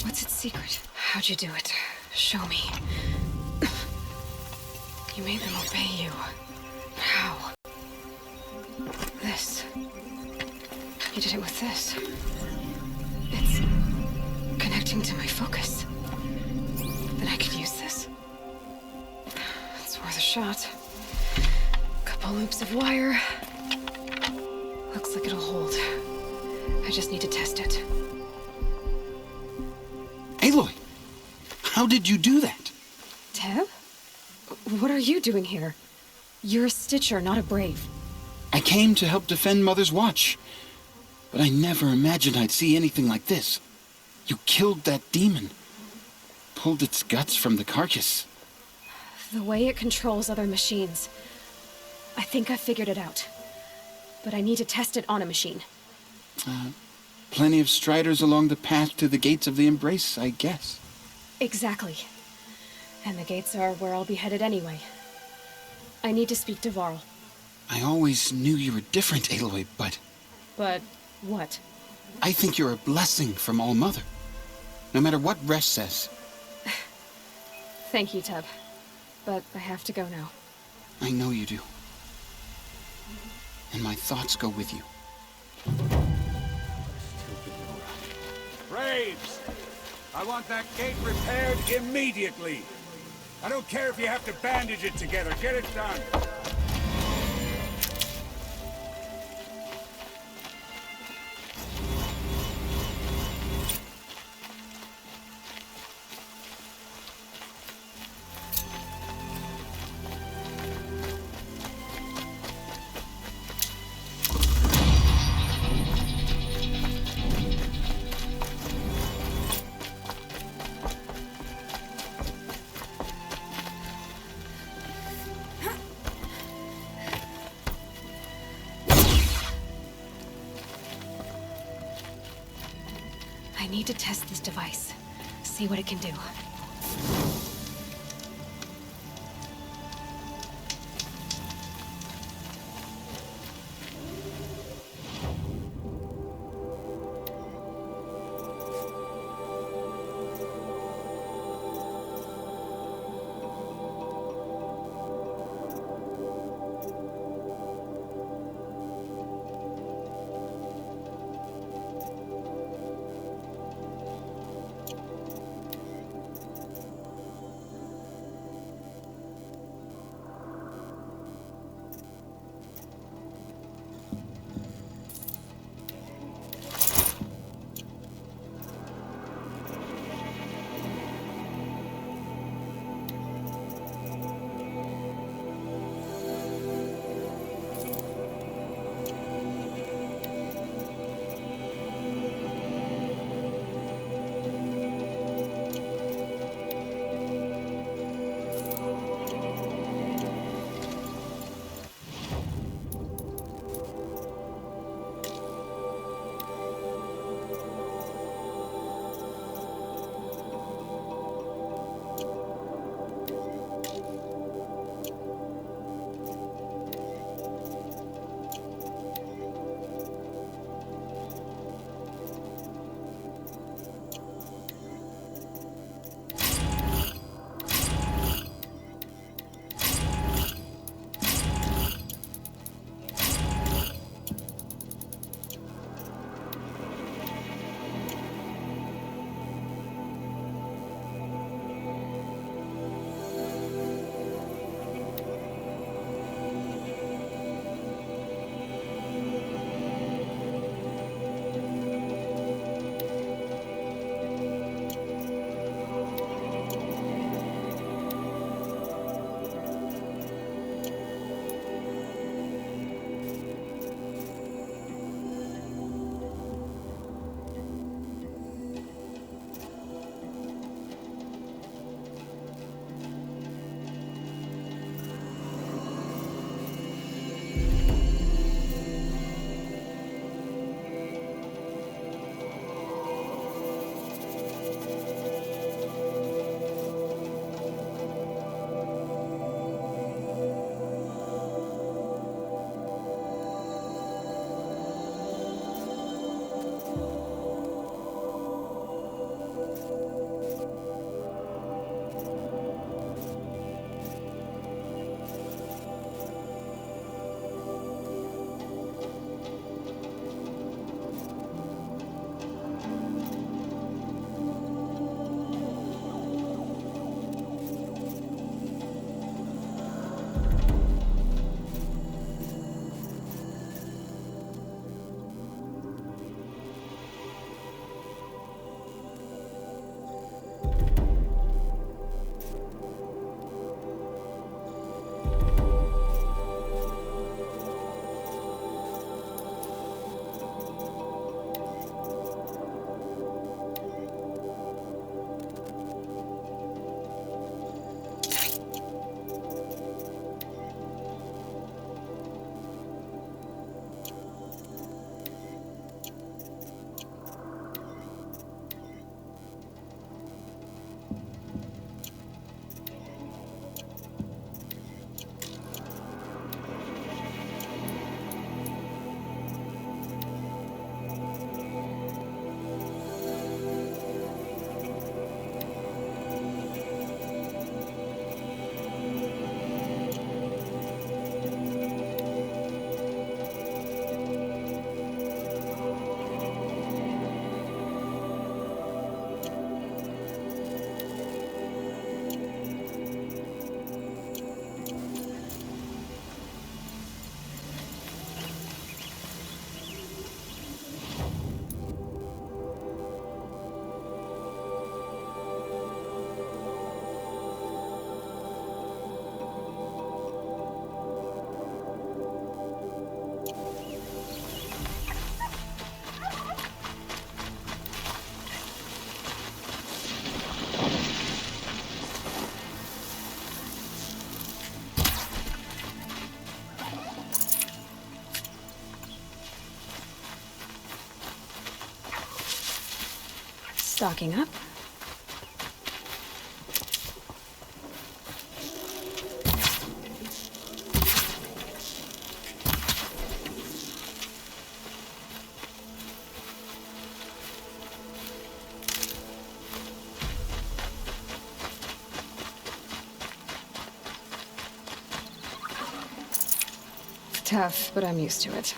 What's its secret? How'd you do it? Show me. You made them obey you. How? This. You did it with this. It's connecting to my focus. Then I could use this. It's worth a shot. Couple loops of wire. Looks like it'll hold. I just need to test it. Aloy, how did you do that? Teb? What are you doing here? You're a Stitcher, not a Brave. I came to help defend Mother's Watch. But I never imagined I'd see anything like this. You killed that demon. Pulled its guts from the carcass. The way it controls other machines. I think I figured it out. But I need to test it on a machine. Plenty of striders along the path to the gates of the Embrace, I guess. Exactly. And the gates are where I'll be headed anyway. I need to speak to Varl. I always knew you were different, Aloy, but... But what? I think you're a blessing from All Mother. No matter what Resh says. Thank you, Teb. But I have to go now. I know you do. And my thoughts go with you. Braves! I want that gate repaired immediately. I don't care if you have to bandage it together. Get it done. I need to test this device. See what it can do. Stocking up. Tough, but I'm used to it.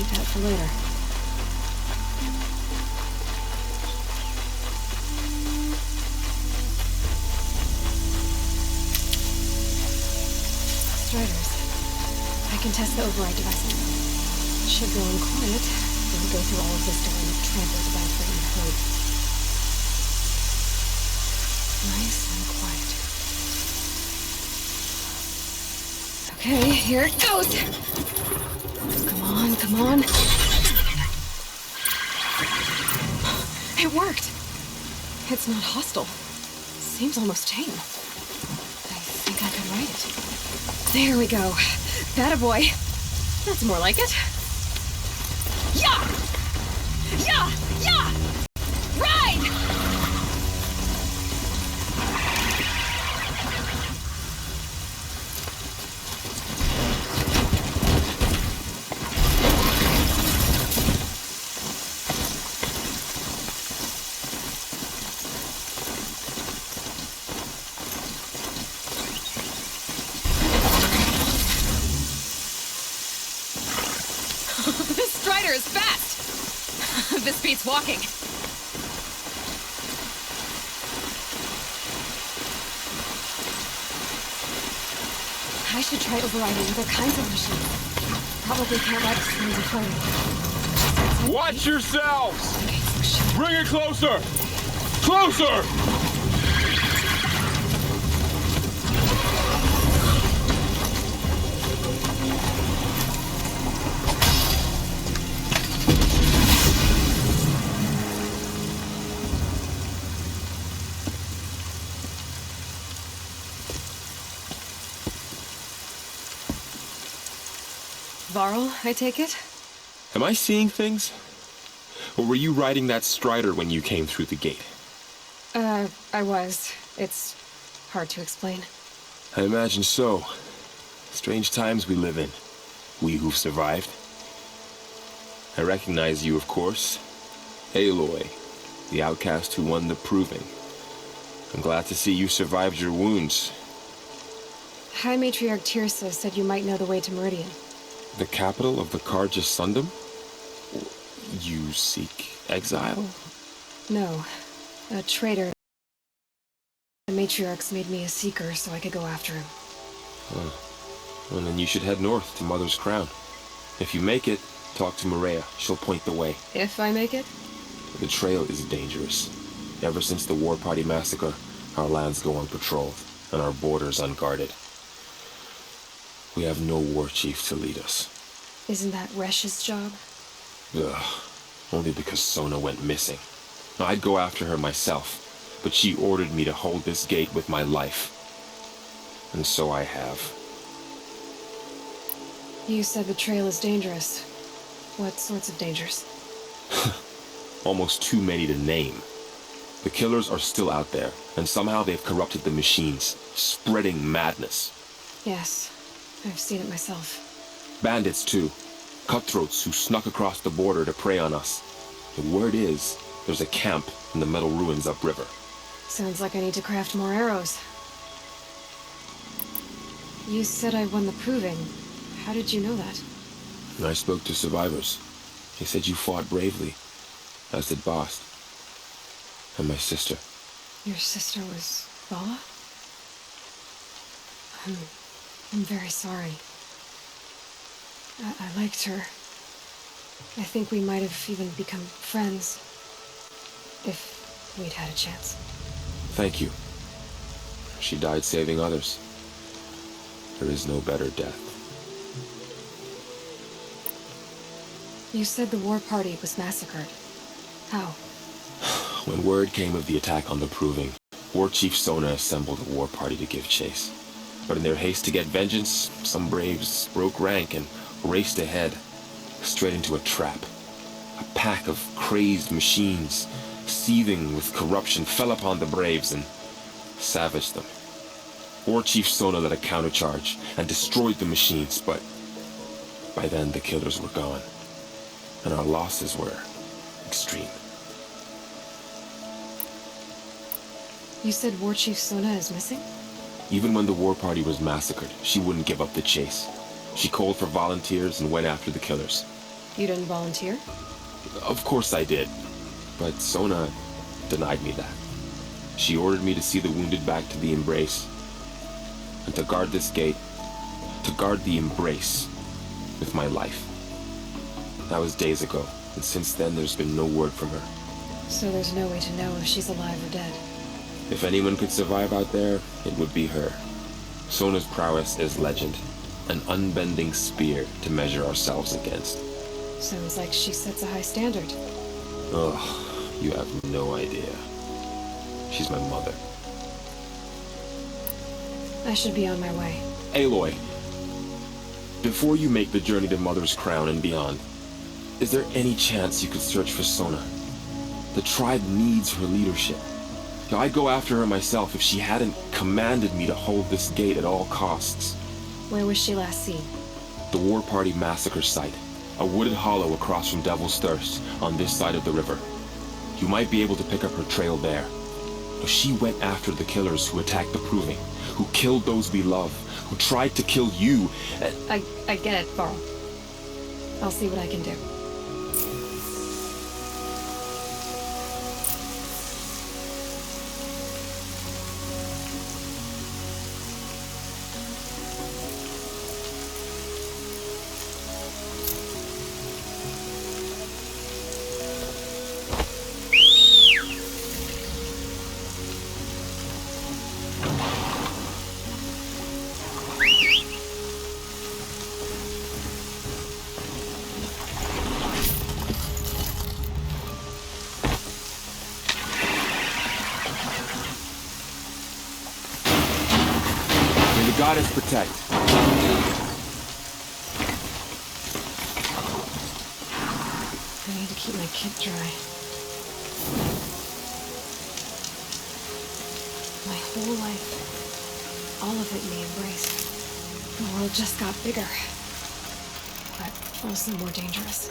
Keep that for later. Striders. I can test the override devices. Should go on quiet. Then go through all of this to wind up trampled to death right in the hood. Nice and quiet. Okay, here it goes! Come on, come on. It worked! It's not hostile. Seems almost tame. I think I can ride it. There we go. That boy. That's more like it. Yeah! Yeah! Yeah! Ride! This Strider is fast! This beats walking. I should try overriding other kinds of machines. Probably can't ride as smooth as floating. Watch yourselves! Bring it closer! Closer! Varl, I take it? Am I seeing things? Or were you riding that Strider when you came through the gate? I was. It's hard to explain. I imagine so. Strange times we live in. We who've survived. I recognize you, of course. Aloy, the outcast who won the proving. I'm glad to see you survived your wounds. High Matriarch Tirsa said you might know the way to Meridian. The capital of the Karja Sundom? You seek exile? No. A traitor. The Matriarchs made me a seeker so I could go after him. Well, then you should head north to Mother's Crown. If you make it, talk to Maria. She'll point the way. If I make it? The trail is dangerous. Ever since the War Party massacre, our lands go unpatrolled, and our borders unguarded. We have no war chief to lead us. Isn't that Resh's job? Ugh. Only because Sona went missing. I'd go after her myself, but she ordered me to hold this gate with my life. And so I have. You said the trail is dangerous. What sorts of dangers? Almost too many to name. The killers are still out there, and somehow they've corrupted the machines, spreading madness. Yes, I've seen it myself. Bandits, too. Cutthroats who snuck across the border to prey on us. The word is, there's a camp in the metal ruins upriver. Sounds like I need to craft more arrows. You said I won the proving. How did you know that? I spoke to survivors. They said you fought bravely, as did Bast. And my sister. Your sister was Vala? I'm very sorry. I liked her. I think we might have even become friends. If we'd had a chance. Thank you. She died saving others. There is no better death. You said the war party was massacred. How? When word came of the attack on the Proving, War Chief Sona assembled a war party to give chase. But in their haste to get vengeance, some braves broke rank and raced ahead, straight into a trap. A pack of crazed machines, seething with corruption, fell upon the braves and savaged them. War Chief Sona led a countercharge and destroyed the machines, but by then the killers were gone, and our losses were extreme. You said War Chief Sona is missing? Even when the war party was massacred, she wouldn't give up the chase. She called for volunteers and went after the killers. You didn't volunteer? Of course I did, but Sona denied me that. She ordered me to see the wounded back to the Embrace, and to guard this gate, to guard the Embrace with my life. That was days ago, and since then there's been no word from her. So there's no way to know if she's alive or dead. If anyone could survive out there, it would be her. Sona's prowess is legend, an unbending spear to measure ourselves against. Sounds like she sets a high standard. Ugh, you have no idea. She's my mother. I should be on my way. Aloy, before you make the journey to Mother's Crown and beyond, is there any chance you could search for Sona? The tribe needs her leadership. I'd go after her myself if she hadn't commanded me to hold this gate at all costs. Where was she last seen? The War Party massacre site. A wooded hollow across from Devil's Thirst, on this side of the river. You might be able to pick up her trail there. She went after the killers who attacked the Proving, who killed those we love, who tried to kill you. I get it, Varl. I'll see what I can do. Goddess protect. I need to keep my kit dry. My whole life, all of it in the Embrace. The world just got bigger, but also more dangerous.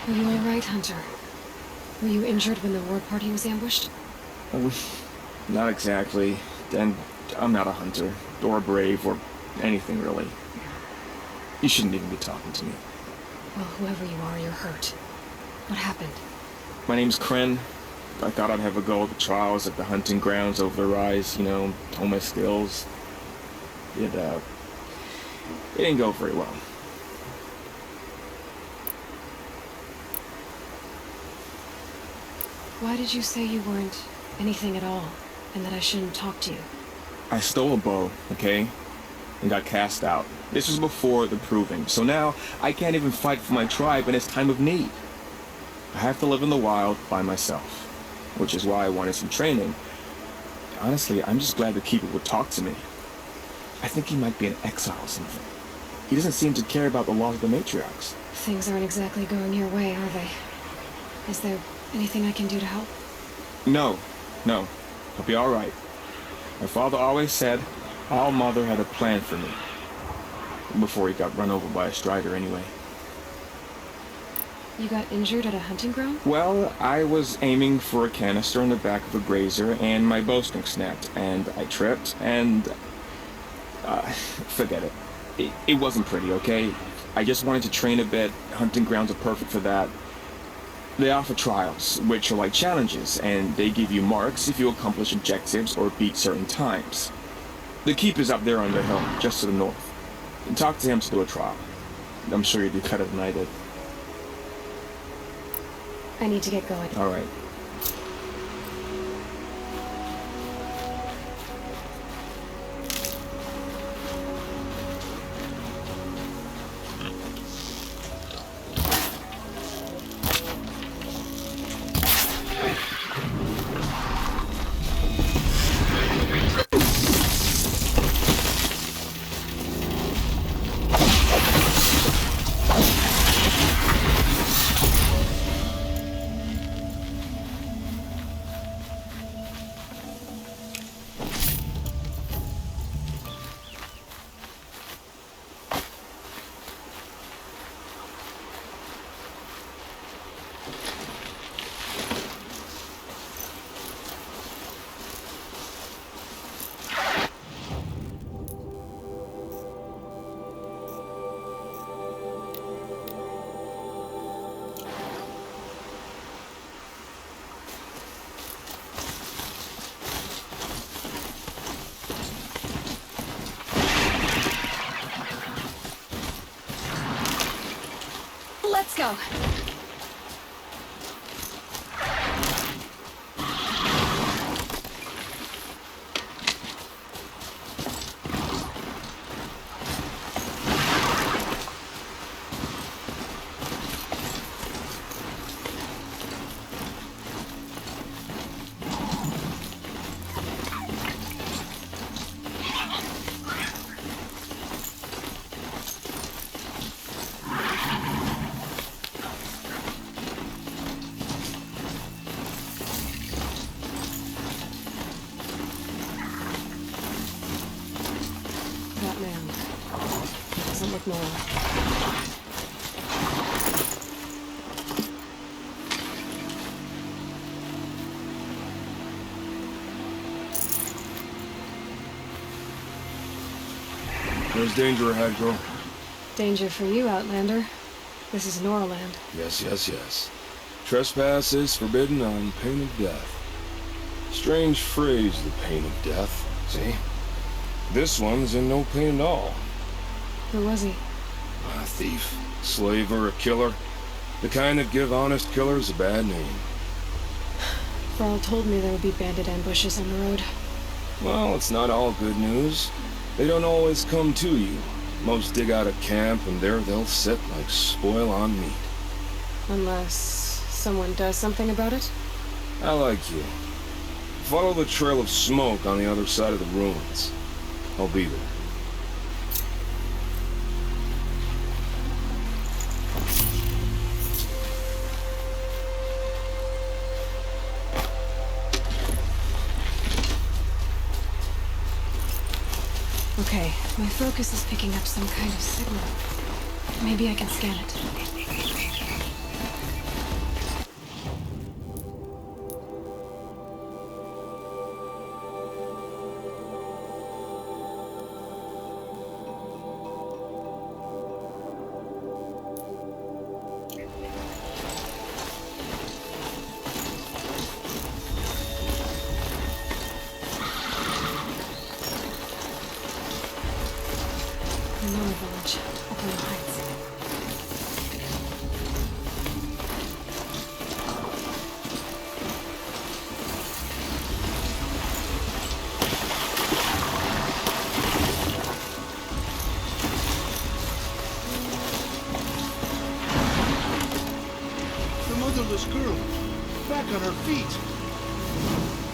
Are you alright, Hunter? Were you injured when the war party was ambushed? Not exactly. And I'm not a hunter, or a brave, or anything really. You shouldn't even be talking to me. Well, whoever you are, you're hurt. What happened? My name's Kren. I thought I'd have a go at the trials at the hunting grounds over the rise, you know, hone my skills. It didn't go very well. Why did you say you weren't anything at all, and that I shouldn't talk to you? I stole a bow, okay? And got cast out. This was before the Proving, so now I can't even fight for my tribe in its time of need. I have to live in the wild by myself, which is why I wanted some training. Honestly, I'm just glad the Keeper would talk to me. I think he might be in exile or something. He doesn't seem to care about the laws of the matriarchs. Things aren't exactly going your way, are they? Is there anything I can do to help? No. I'll be alright. My father always said our mother had a plan for me. Before he got run over by a strider anyway. You got injured at a hunting ground? Well, I was aiming for a canister on the back of a grazer and my bowstring snapped and I tripped and... forget it. It wasn't pretty, okay? I just wanted to train a bit. Hunting grounds are perfect for that. They offer trials, which are like challenges, and they give you marks if you accomplish objectives or beat certain times. The Keeper's up there on the hill, just to the north. And talk to him to do a trial. I'm sure you'd do better than I did. I need to get going. Alright. Let's go. Doesn't look normal. There's danger ahead, girl. Danger for you, Outlander. This is Norland. Yes. Trespass is forbidden on pain of death. Strange phrase, the pain of death. See? This one's in no pain at all. Who was he? A thief, slaver, a killer. The kind that give honest killers a bad name. Thrall told me there would be bandit ambushes on the road. Well, it's not all good news. They don't always come to you. Most dig out a camp, and there they'll sit like spoil on meat. Unless someone does something about it? I like you. Follow the trail of smoke on the other side of the ruins. I'll be there. Okay, my focus is picking up some kind of signal. Maybe I can scan it. Another village, up on the heights. this girl back on her feet.